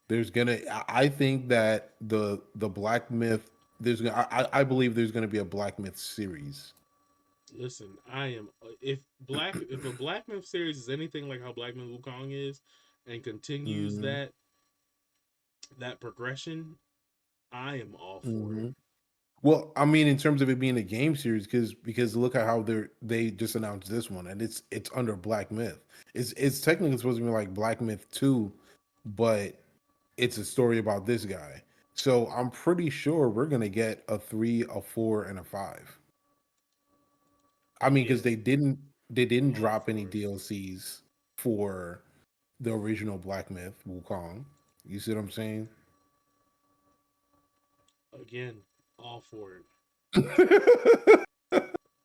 There's gonna I think that the Black Myth there's gonna I believe there's gonna be a Black Myth series. Listen, I am if a Black Myth series is anything like how Black Myth Wukong is, and continues Hmm. that progression, I am all for it. Hmm. Well, I mean, in terms of it being a game series, because look at how they just announced this one, and it's under Black Myth. It's technically supposed to be like Black Myth 2, but it's a story about this guy. So I'm pretty sure we're gonna get a 3, a 4, and a 5. I mean, because Yeah, they didn't I'm all drop any for it. DLCs for the original Black Myth Wukong. You see what I'm saying? Again, all for it.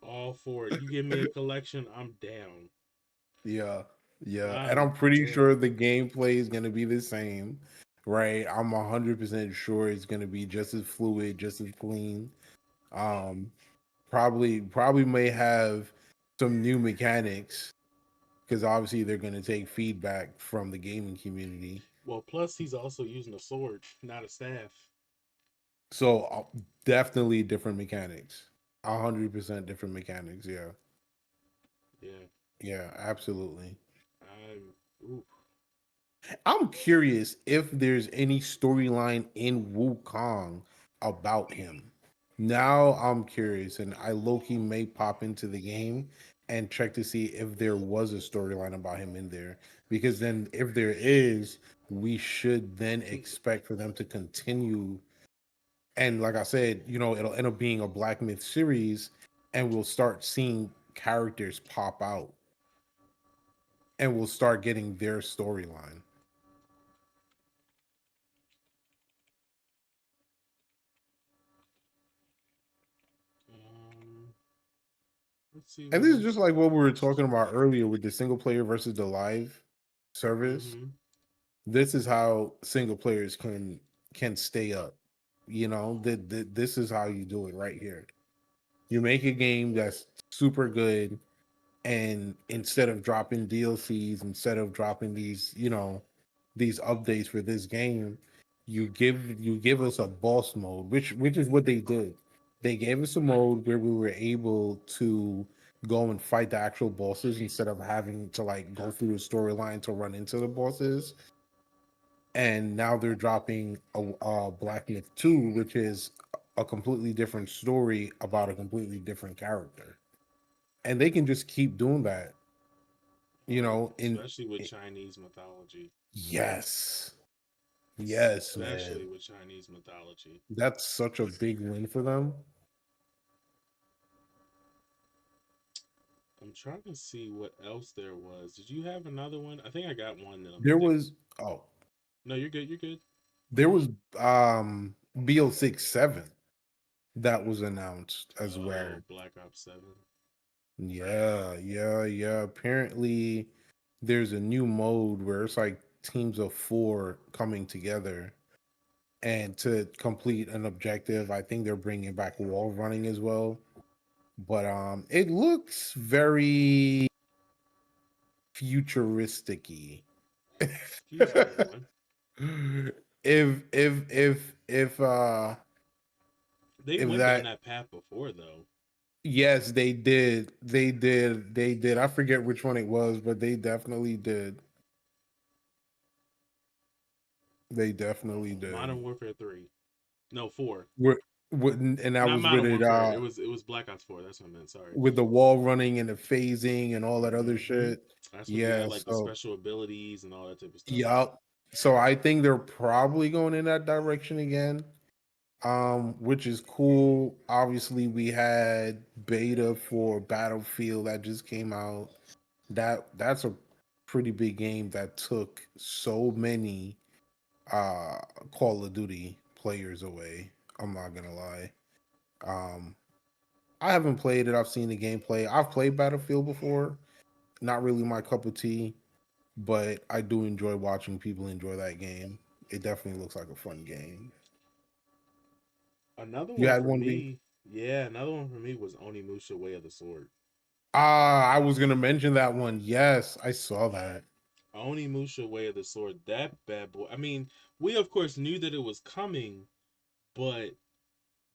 All for it. You give me a collection, I'm down. Yeah, yeah, and I'm I'm pretty sure down. the gameplay is gonna be the same, right? I'm 100% sure it's gonna be just as fluid, just as clean. Um, probably may have some new mechanics because obviously they're gonna take feedback from the gaming community. Well, plus he's also using a sword, not a staff. So definitely different mechanics, 100% different mechanics. Yeah, Yeah, yeah, absolutely. I'm. Ooh, I'm curious if there's any storyline in Wukong about him. Now I'm curious, and I low-key may pop into the game and check to see if there was a storyline about him in there. Because then, if there is, we should then expect for them to continue. And like I said, it'll end up being a Black Myth series, and we'll start seeing characters pop out, and we'll start getting their storyline. um, let's see And what this is just else. like what we were talking about earlier with the single player versus the live service. Mm-hmm. This is how single players can stay up. This is how you do it right here. You make a game that's super good, and instead of dropping DLCs, instead of dropping these updates for this game, you give us a boss mode, which is what they did. They gave us a mode where we were able to go and fight the actual bosses instead of having to like go through the storyline to run into the bosses. And now they're dropping a Black Myth 2, which is a completely different story about a completely different character. And they can just keep doing that, you Right, know, in especially with Chinese mythology. yes. Yes, Especially man. with Chinese mythology. That's such a big win for them. I'm trying to see what else there was. Did you have another one? I think I got one that I'm There thinking. was oh, No, you're good. You're good. there was BO67 that was announced as well. Oh, Black Ops 7. Yeah, yeah, yeah. Apparently there's a new mode where it's like teams of 4 coming together and to complete an objective. I think they're bringing back wall running as well. But it looks very futuristic-y. Excuse me, everyone. if They if went down that, that path before though. yes, they did. They did. I forget which one it was, but they definitely did. They definitely did. Modern Warfare 3. No, 4. With, and that Not was with Modern it Warfare. It was Black Ops 4. That's what I meant. Sorry. with the wall running and the phasing and all that other hmm shit. That's when you Yeah, had like the so special abilities and all that type of stuff. yeah. So I think they're probably going in that direction again. Which is cool. Obviously, we had beta for Battlefield that just came out. That's a pretty big game that took so many uh Call of Duty players away. I'm not gonna lie. Um, I haven't played it. I've seen the gameplay. I've played Battlefield before. Not really my cup of tea, but I do enjoy watching people enjoy that game. It definitely looks like a fun game. Another You one had for one B? me, yeah, another one for me was Onimusha Way of the Sword. I was gonna mention that one. Yes, I saw that. Onimusha Way of the Sword, that bad boy. I mean, we of course knew that it was coming, but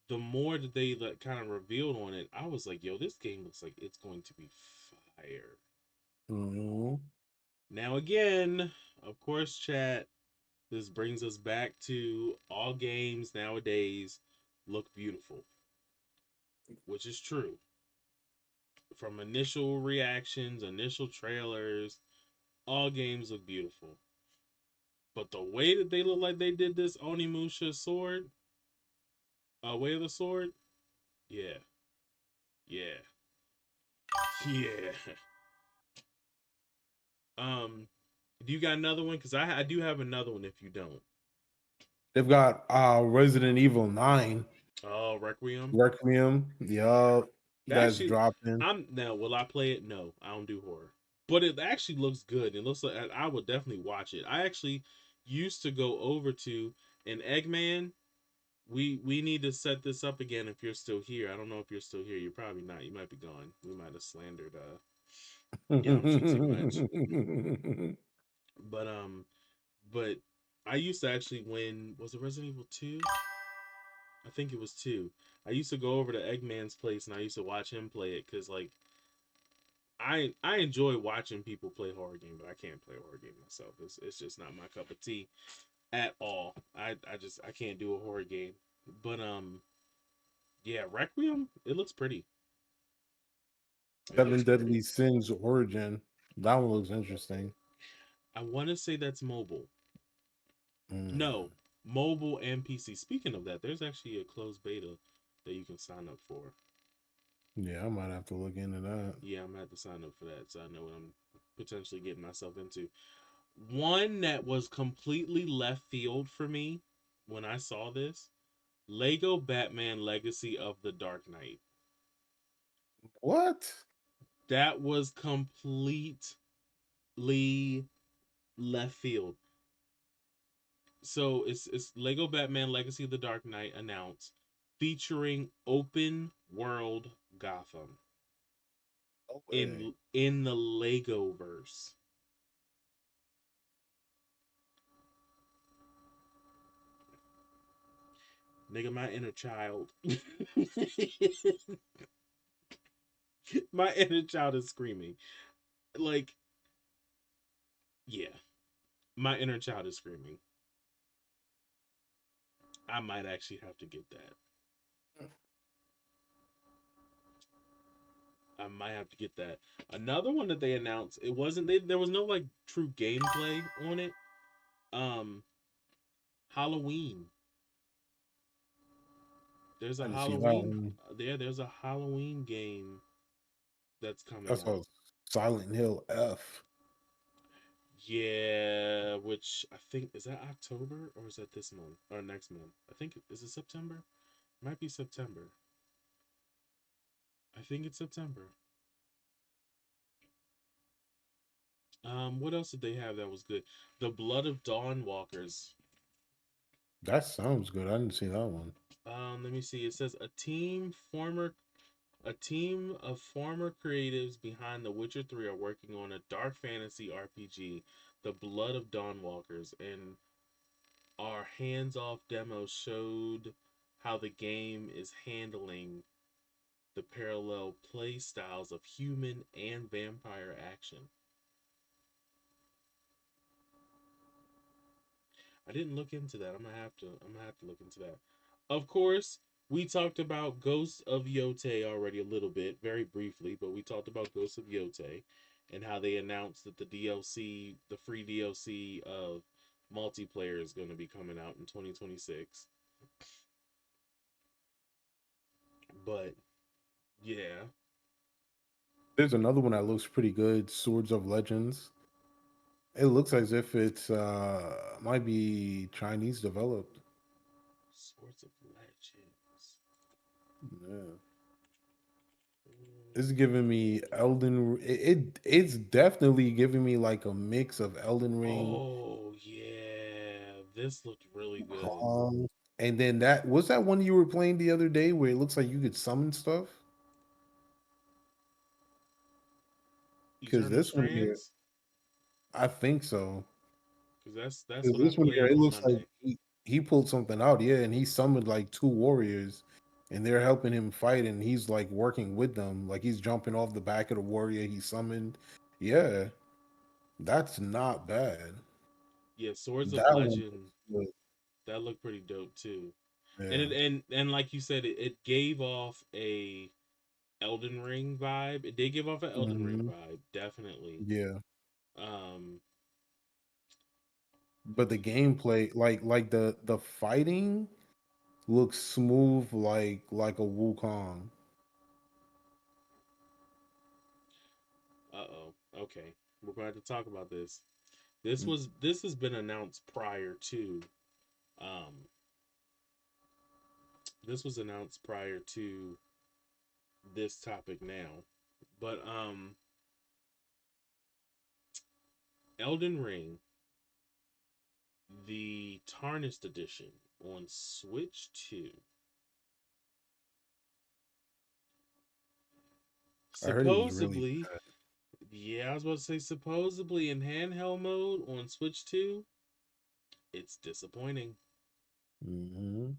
the more that they like kind of revealed on it, I was like, yo, this game looks like it's going to be fire. Mhm. Now again, of course, chat, this brings us back to all games nowadays look beautiful, which is true. From initial reactions, initial trailers, all games look beautiful. But the way that they look like they did this Onimusha sword, Way of the Sword, yeah, yeah, yeah. Um, do you got another one? Because I do have another one. If you don't, They've got Resident Evil 9 oh Requiem. Requiem. Yup. That's Actually, dropping. I'm now. Will I play it? No, I don't do horror. But it actually looks good. It looks like I would definitely watch it. I actually used to go over to an Eggman. We need to set this up again if you're still here. I don't know if you're still here. You're probably not. You might be gone. We might have slandered Yamcha too much. But but I used to actually when was it Resident Evil 2? I think it was 2. I used to go over to Eggman's place and I used to watch him play it cuz like I enjoy watching people play horror game, but I can't play a horror game myself. It's just not my cup of tea at all. I can't do a horror game. But yeah, Requiem, it looks pretty. It Seven looks pretty. Deadly Sins Origin. That one looks interesting. I want to say that's mobile. Mm. No, mobile and PC. Speaking of that, there's actually a closed beta that you can sign up for. Yeah, I might have to look into that. Yeah, I'm gonna have to sign up for that so I know what I'm potentially getting myself into. One that was completely left field for me when I saw this, Lego Batman Legacy of the Dark Knight. What? That was completely left field. So it's Lego Batman Legacy of the Dark Knight announced featuring open world Gotham No way. in the Lego verse. Nigga, my inner child. My inner child is screaming. Like, yeah. My inner child is screaming. I might actually have to get that. I might have to get that. Another one that they announced, it wasn't there was no like true gameplay on it. Um Halloween. There's I a didn't see that Halloween one. there's a Halloween game that's coming That's a out. Silent Hill F. Yeah, which I think is that October or is that this month or next month? I think is it September? Might be September. I think it's September. What else did they have that was good? The Blood of Dawn Walkers. That sounds good. I didn't see that one. Let me see. It says a team of former creatives behind The Witcher 3 are working on a dark fantasy RPG, The Blood of Dawnwalkers, and our hands-off demo showed how the game is handling the parallel play styles of human and vampire action. I didn't look into that. I'm gonna have to look into that. Of course, we talked about Ghosts of Yote already a little bit, very briefly, but we talked about Ghosts of Yote and how they announced that the DLC, the free DLC of multiplayer is going to be coming out in 2026. But yeah, There's another one that looks pretty good, Swords of Legends. It looks as if it's might be Chinese developed. Swords of Legends. Yeah. It's giving me it's definitely giving me like a mix of Elden Ring, Oh yeah, this looked really good. Kong, and then that was that one you were playing the other day where it looks like you could summon stuff. Because Eternal this one here, Strands, I think so. because that's Because what I this one here, played it on looks like Monday. he pulled something out, yeah, and he summoned like two warriors, and they're helping him fight, and he's like working with them, like he's jumping off the back of the warrior he summoned. Yeah, that's not bad. Yeah, Swords of That one, Legend, was that looked pretty dope too. good. And Yeah. and like you said, it gave off a Elden Ring vibe. It did give off an Elden Ring Hmm. vibe, definitely. Yeah, Um, but the gameplay, like the fighting looks smooth, like a Wukong. uh-oh. Okay. We're going to have to talk about this. Mm. This has been announced prior to um this was announced prior to this topic now. But Elden Ring, the Tarnished edition on Switch 2. I heard it was really Supposedly, yeah, I was about to say supposedly in handheld mode on Switch 2, it's disappointing, hmm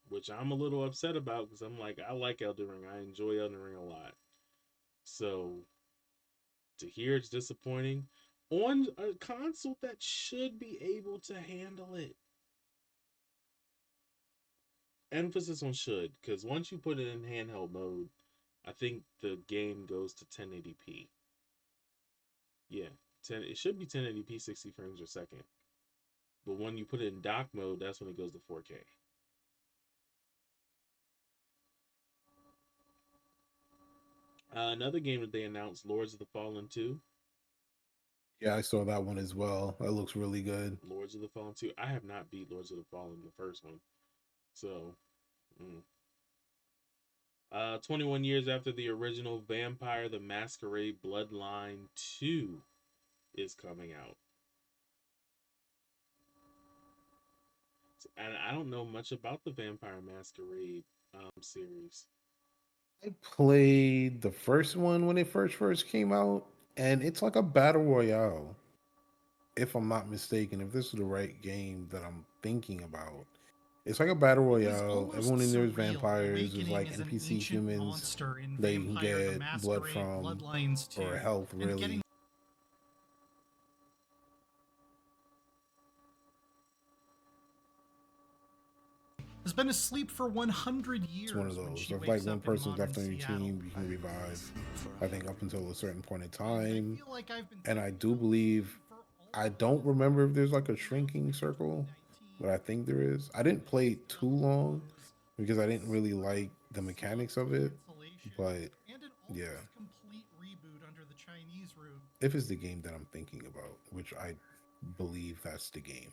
which I'm a little upset about because I'm like, I like Elden Ring. I enjoy Elden Ring a lot. So to hear it's disappointing on a console that should be able to handle it. Emphasis on should, because once you put it in handheld mode, I think the game goes to 1080p. Yeah, 10. It should be 1080p, 60 frames per second. But when you put it in dock mode, that's when it goes to 4K. Another game that they announced, Lords of the Fallen 2. Yeah, I saw that one as well. That looks really good. Lords of the Fallen 2. I have not beat Lords of the Fallen, the first one. So, 21 years after the original, Vampire the Masquerade Bloodline 2 is coming out. And I don't know much about the Vampire Masquerade series. I played the first one when it first came out, and it's like a battle royale. If I'm not mistaken, if this is the right game that I'm thinking about, it's like a battle It was royale. almost Everyone in there is surreal vampires. There's awakening like as an NPC ancient humans monster in that you can Vampire the get blood Masquerade from Bloodlines 2, or health, and getting really. has been asleep for 100 years. It's one of when those. she If wakes like one up in person's modern left on your Seattle. team, you can revive. I think up until a certain point in I time. feel like I've been And I thinking do about believe for I almost don't remember if there's like a shrinking circle, but I think there is. I didn't play it too long because I didn't really like the mechanics of it. But and an yeah, almost complete reboot under the Chinese route. if it's the game that I'm thinking about, which I believe that's the game.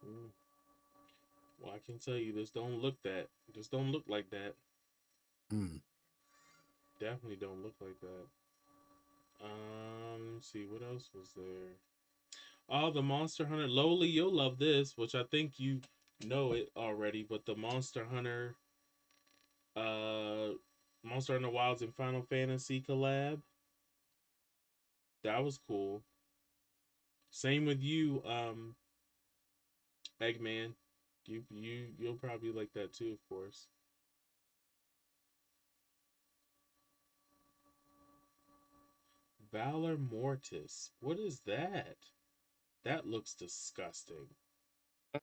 Mm. Well, I can tell you, this don't look that. This don't look like that. Mm. Definitely don't look like that. Let's see, what else was there? Oh, the Monster Hunter. Lowly, you'll love this, which I think you know it already, but the uh, Monster Hunter Wilds and Final Fantasy collab. That was cool. Same with you, Eggman. You'll probably like that too, of course. Valor Mortis. What is that? That looks disgusting. I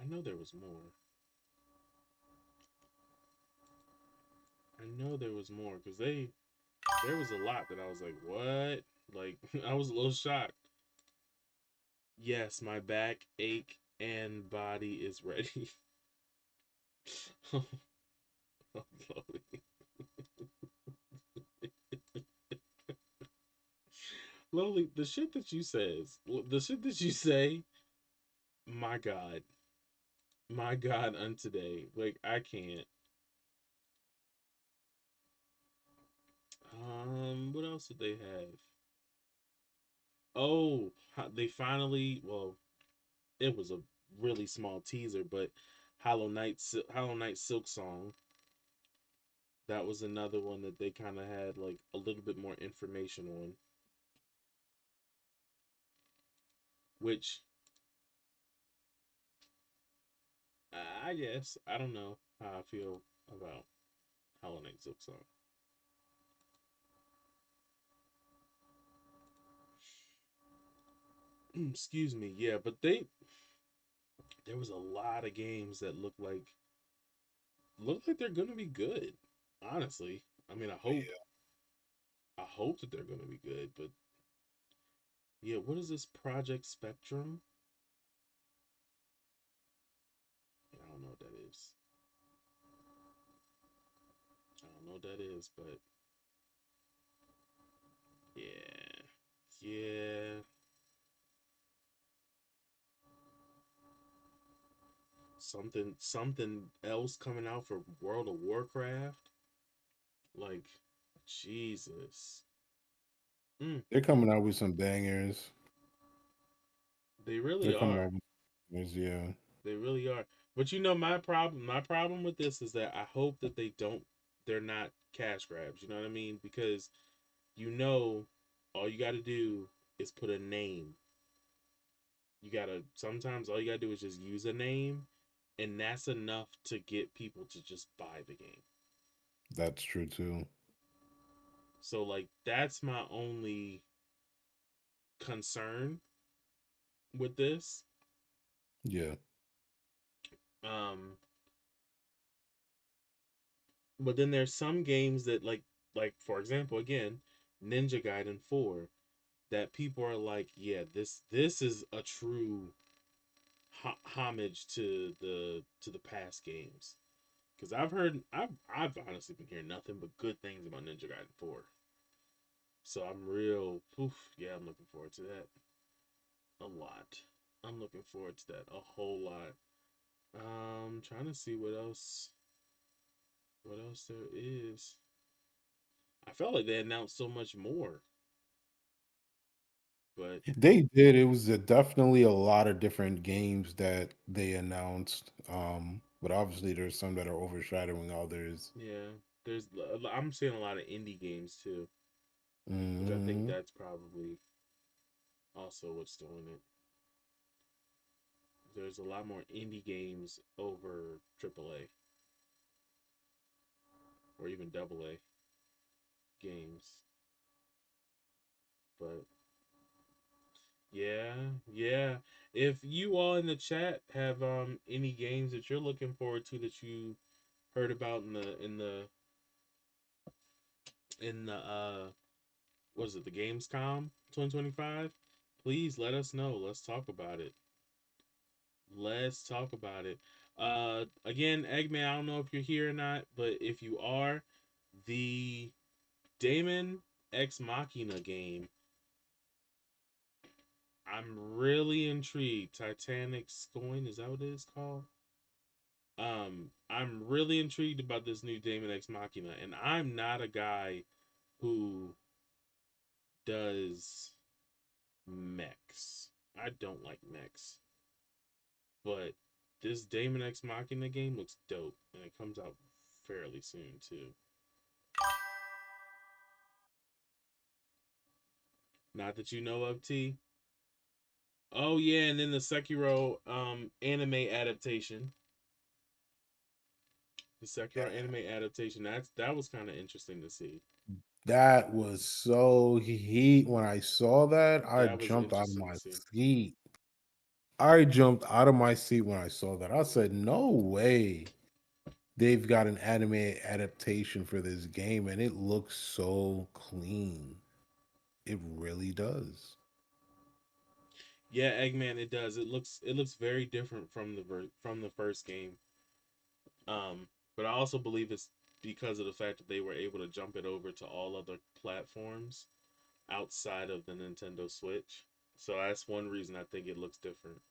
know there was more. I know there was more because there was a lot that I was like, what? Like I was a little shocked. Yes, my back ache and body is ready. Oh, Chloe. Lowly, the shit that you says, the shit that you say, my God, untoday. Like I can't. What else did they have? Oh, they finally. Well, it was a really small teaser, but Hollow Knight Silk Song. That was another one that they kind of had like a little bit more information on, which I guess I don't know how I feel about Hollow Knight Silk Song. Excuse me, yeah, but there was a lot of games that look like they're gonna be good. Honestly, I mean, I hope that they're gonna be good, but yeah, what is this Project Spectrum? I don't know what that is. I don't know what that is, but yeah, yeah. Something else coming out for World of Warcraft. Like, Jesus. Mm, They're coming out with some bangers. they really They're coming are. out with bangers, yeah. They really are. But you know, my problem with this is that I hope that they're not cash grabs. You know what I mean? Because you know, all you got to do is put a name. Sometimes all you got to do is just use a name, and that's enough to get people to just buy the game. That's true too. So like that's my only concern with this. Yeah. Um, but then there's some games that like for example, again, Ninja Gaiden 4 that people are like, yeah, this is a true homage to the past games. Because I've honestly been hearing nothing but good things about Ninja Gaiden 4. So I'm real oof, yeah, I'm looking forward to that a lot. I'm looking forward to that a whole lot. Trying to see what else there is. I felt like they announced so much more, but They did. It was definitely a lot of different games that they announced. But obviously there's some that are overshadowing others. yeah, I'm seeing a lot of indie games too, which I think Hmm. that's probably also what's doing it. There's a lot more indie games over AAA or even AA games. But yeah, yeah. If you all in the chat have any games that you're looking forward to that you heard about in the what is it, the Gamescom 2025, please let us know. Let's talk about it. Let's talk about it. Again, Eggman, I don't know if you're here or not, but if you are, the Damon Ex Machina game, I'm really intrigued. Titanic Scoin, is that what it is called? I'm really intrigued about this new Damon Ex Machina, and I'm not a guy who does mechs. I don't like mechs, but this Damon Ex Machina game looks dope, and it comes out fairly soon too. Not that you know of, T. Oh yeah, and then the Sekiro anime adaptation. The Sekiro anime adaptation. That was kind of interesting to see. That was so heat. When I saw that, I That was jumped out of interesting to my see. seat. I jumped out of my seat when I saw that. I said, no way. They've got an anime adaptation for this game, and it looks so clean. It really does. Yeah, Eggman, it does. It looks very different from from the first game. But I also believe it's because of the fact that they were able to jump it over to all other platforms outside of the Nintendo Switch. So that's one reason I think it looks different.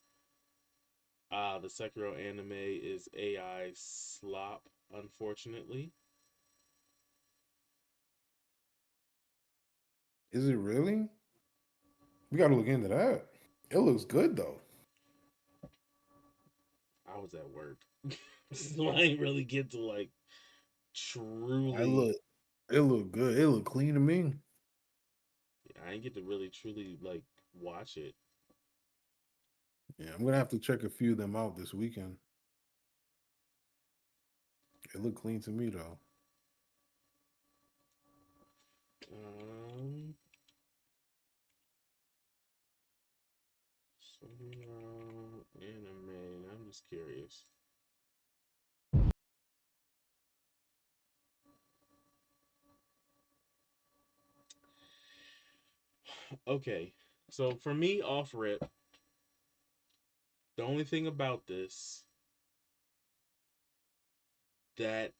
The Sekiro anime is AI slop, unfortunately. Is it really? We got to look into that. It looks good though. I was at work, so I ain't really get to like I truly. look. It looked good. It looked clean to me. I ain't get to really truly like watch it. Yeah, I'm gonna have to check a few of them out this weekend. It looked clean to me though. Um, anime. I'm just curious. Okay, so for me, off rip, the only thing about this that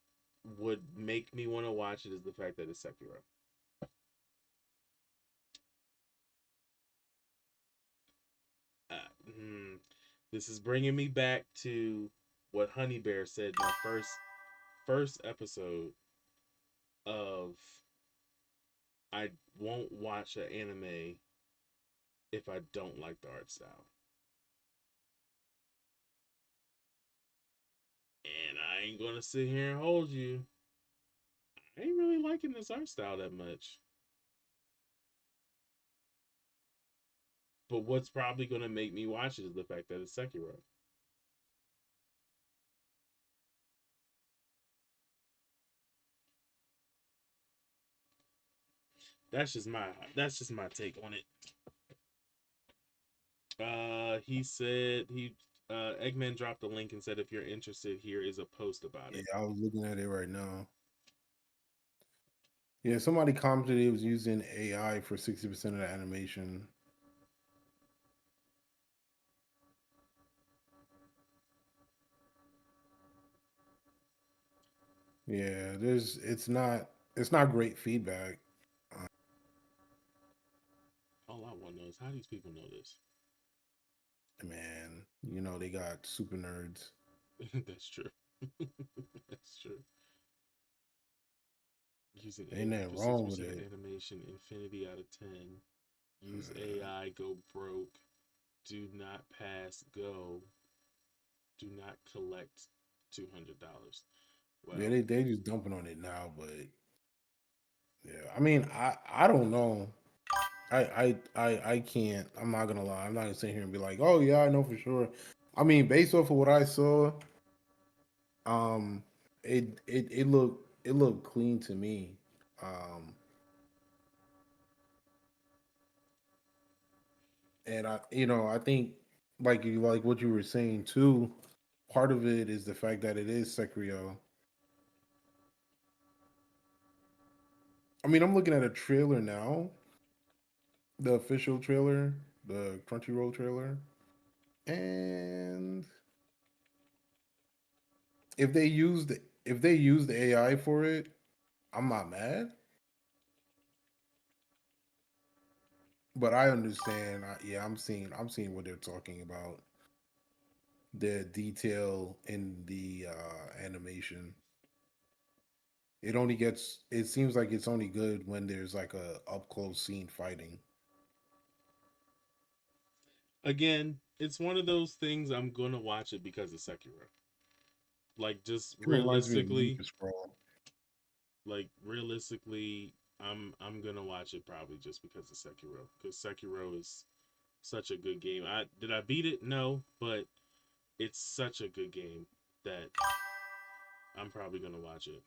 would make me want to watch it is the fact that it's Sekiro. Uh, hmm, this is bringing me back to what Honey Bear said in the first episode of I won't watch an anime if I don't like the art style. And I ain't gonna sit here and hold you. I ain't really liking this art style that much. But what's probably gonna make me watch it is the fact that it's Sekiro. That's just my take on it. He said he Eggman dropped a link and said if you're interested, here is a post about Yeah, it. I was looking at it right now. Yeah, somebody commented it was using AI for 60% of the animation. Yeah, it's not great feedback. Uh, All I want to know is how these people know this. Man, they got super nerds. That's true. That's true. Using Ain't AI nothing for wrong with 60% it. animation, infinity out of 10. Use Uh, AI, go broke. Do not pass, go. Do not collect $200. Yeah, Well, they just dumping on it now, but yeah, I mean, I don't know. I can't. I'm not gonna lie. I'm not gonna sit here and be like, oh yeah, I know for sure. I mean, based off of what I saw, um, it looked clean to me. Um, and I think like what you were saying too. Part of it is the fact that it is Sekiro. I mean, I'm looking at a trailer now, the official trailer, the Crunchyroll trailer, and if they used if they used AI for it, I'm not mad. But I understand. Yeah, I'm seeing what they're talking about. The detail in the animation. It seems like it's only good when there's like a up close scene fighting. again, it's one of those things I'm gonna watch it because of Sekiro. Like just It reminds me of realistically, Ninja Scroll. realistically, I'm gonna watch it probably just because of Sekiro. Because Sekiro is Such a good game. Did I beat it? No, but it's such a good game that I'm probably gonna watch it.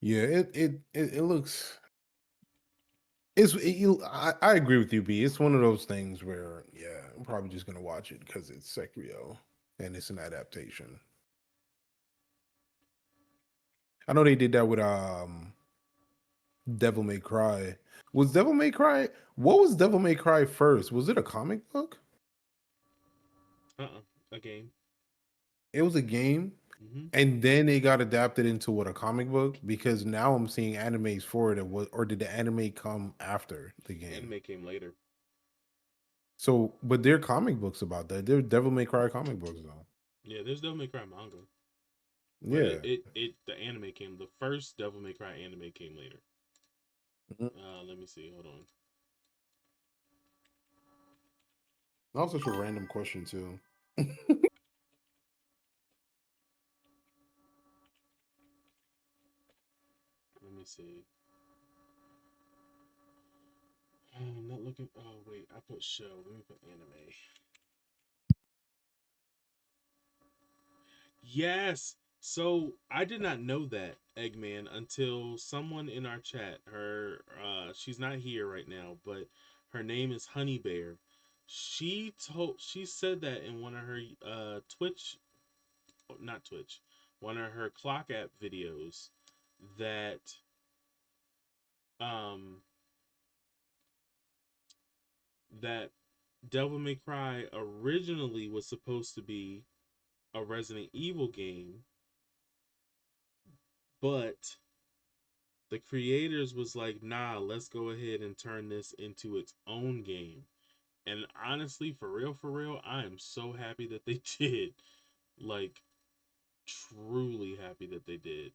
Yeah, it looks. I agree with you, B. It's one of those things where, yeah, I'm probably just gonna watch it because it's Sekiro and it's an adaptation. I know they did that with Devil May Cry. Was Devil May Cry? What was Devil May Cry first? Was it a comic book? A game. It was a game, Hmm. and then it got adapted into what, a comic book? Because now I'm seeing animes for it. Or did the anime come after the game? Anime came later. So, but they're comic books about that. They're Devil May Cry comic books, though. Yeah, there's Devil May Cry manga, but Yeah. the anime came. The first Devil May Cry anime came later. Mhm. Let me see. Hold on. That was such a random question too. Let me see. I'm not looking. Oh wait, I put show. Let me put anime. Yes. So I did not know that, Eggman, until someone in our chat, she's not here right now, but her name is Honey Bear. She said that in one of her Twitch, not Twitch, one of her clock app videos that um that Devil May Cry originally was supposed to be a Resident Evil game, but the creators was like, nah, let's go ahead and turn this into its own game. And honestly, for real, I am so happy that they did. Like, truly happy that they did.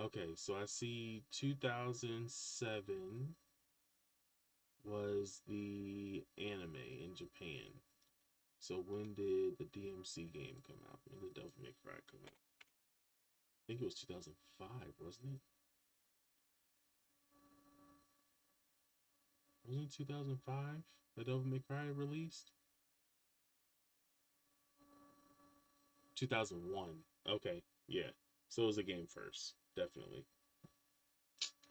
Okay, so I see 2007 was the anime in Japan. So when did the DMC game come out? When did Devil May Cry come out? I think it was 2005, wasn't it? Wasn't it 2005 that Devil May Cry released? 2001. Okay, yeah. So it was a game first. Definitely.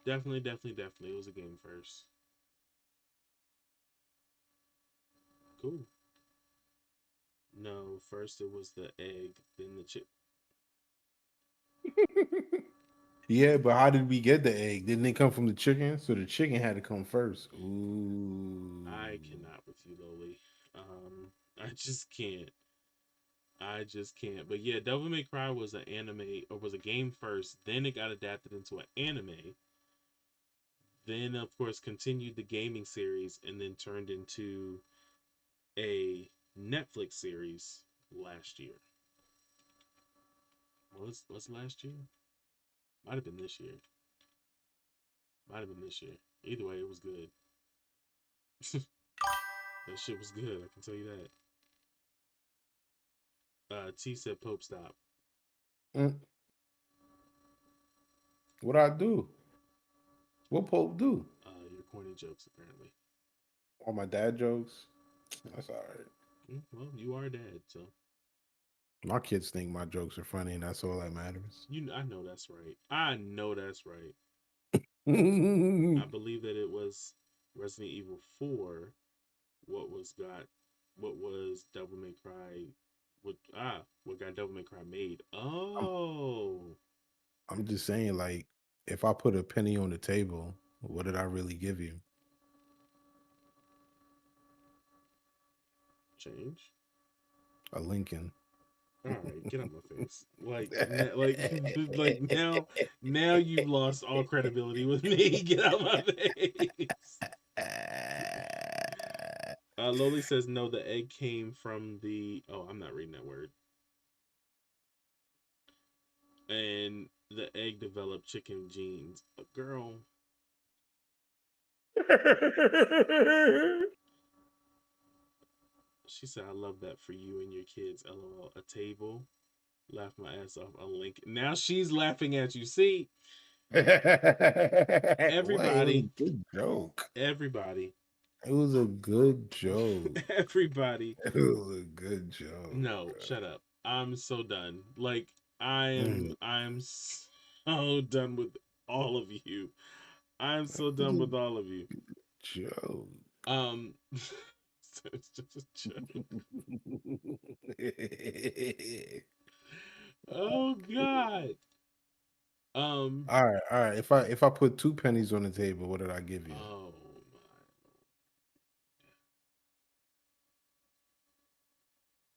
Definitely. It was a game first. Cool. No, first it was the egg, then the chip. Yeah, but how did we get the egg? Didn't it come from the chicken? So the chicken had to come first. Ooh. I cannot with you, Loli. I just can't. I just can't. But yeah, Devil May Cry was an anime or was a game first. Then it got adapted into an anime. Then of course continued the gaming series and then turned into a Netflix series last year. What's last year? Might have been this year. Might have been this year. Either way, it was good. That shit was good. I can tell you that. T said Pope stop. Mm. What I do? What Pope do? Your corny jokes apparently. All my dad jokes? That's all right. Well, you are a dad, so My kids think my jokes are funny, and that's all that matters. I know that's right. I know that's right. I believe that it was Resident Evil 4. What was Devil May Cry? What got Devil May Cry made? I'm, Oh, I'm just saying, like, if I put a penny on the table, what did I really give you? change. A Lincoln. All right, get out my face. Like now you've lost all credibility with me. Get out my face. Loli says no. The egg came from the. Oh, I'm not reading that word. And the egg developed chicken genes. A girl. She said, "I love that for you and your kids." LOL. A table. Laugh my ass off. A link. Now she's laughing at you. See, Well, it was everybody, a good joke. everybody, It was a good joke. everybody. It was a good joke. No, shut up. I'm so done. Like Mm. I'm so done with all of you. I'm so It was done a with all of you. joke. Um it's just a joke. Oh God. All right. If I put 2 pennies on the table, what did I give you? Oh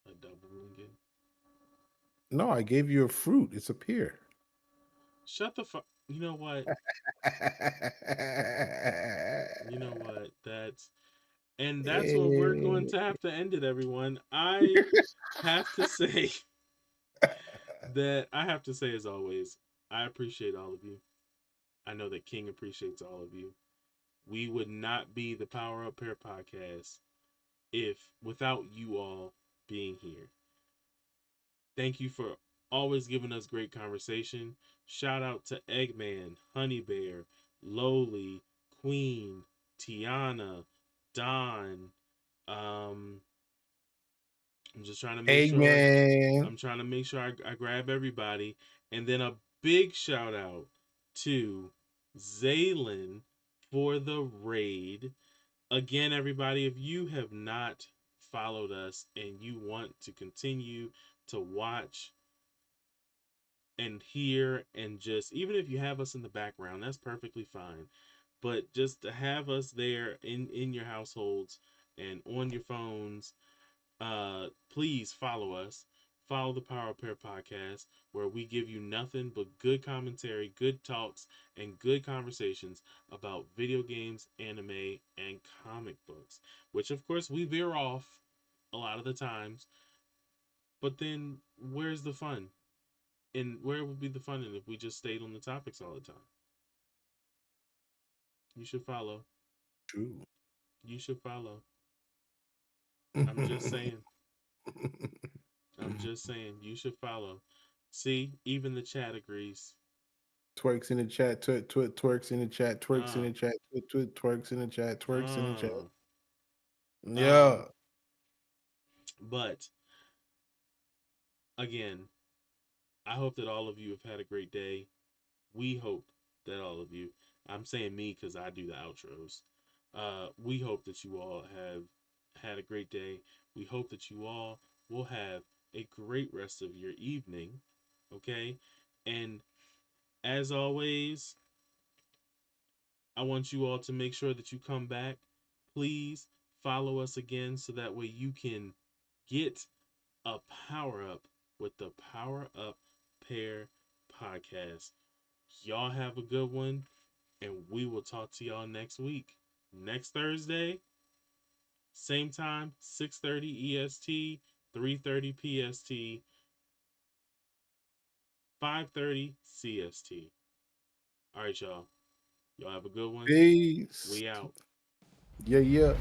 my, a double again. No, I gave you a fruit. It's a pear. Shut the fuck. You know what? You know what? That's where we're going to have to end it, everyone. I have to say as always, I appreciate all of you. I know that King appreciates all of you. We would not be the Power Up Pair podcast if without you all being here. Thank you for always giving us great conversation. Shout out to Eggman, Honey Bear, Lowly, Queen, Tiana, Don. I'm just trying to make sure. Eggman. I'm trying to make sure I grab everybody. And then a big shout out to Zaylin for the raid. Again, everybody, if you have not followed us and you want to continue to watch and hear and just, even if you have us in the background, that's perfectly fine. But just to have us there in your households and on your phones, please follow us. Follow the Power Pair podcast, where we give you nothing but good commentary, good talks, and good conversations about video games, anime, and comic books. Which, of course, we veer off a lot of the times. But then, where's the fun? And where would be the fun in if we just stayed on the topics all the time? You should follow. True. You should follow. I'm just saying. I'm just saying. You should follow. See, even the chat agrees. Twerks in the chat, twerks in the chat, twerks in Uh, the chat, twerks in the chat, twerks in the chat. um, Yeah. but again, I hope that all of you have had a great day. We hope that all of you, I'm saying me because I do the outros. We hope that you all have had a great day. We hope that you all will have a great rest of your evening. Okay. And as always, I want you all to make sure that you come back. Please follow us again so that way you can get a power up with the Power Up Pair podcast. Y'all have a good one, and we will talk to y'all next week. Next Thursday, same time, 6:30 EST, 3:30 PST, 5:30 CST. All right, y'all. Y'all have a good one. Peace. We out. Yeah.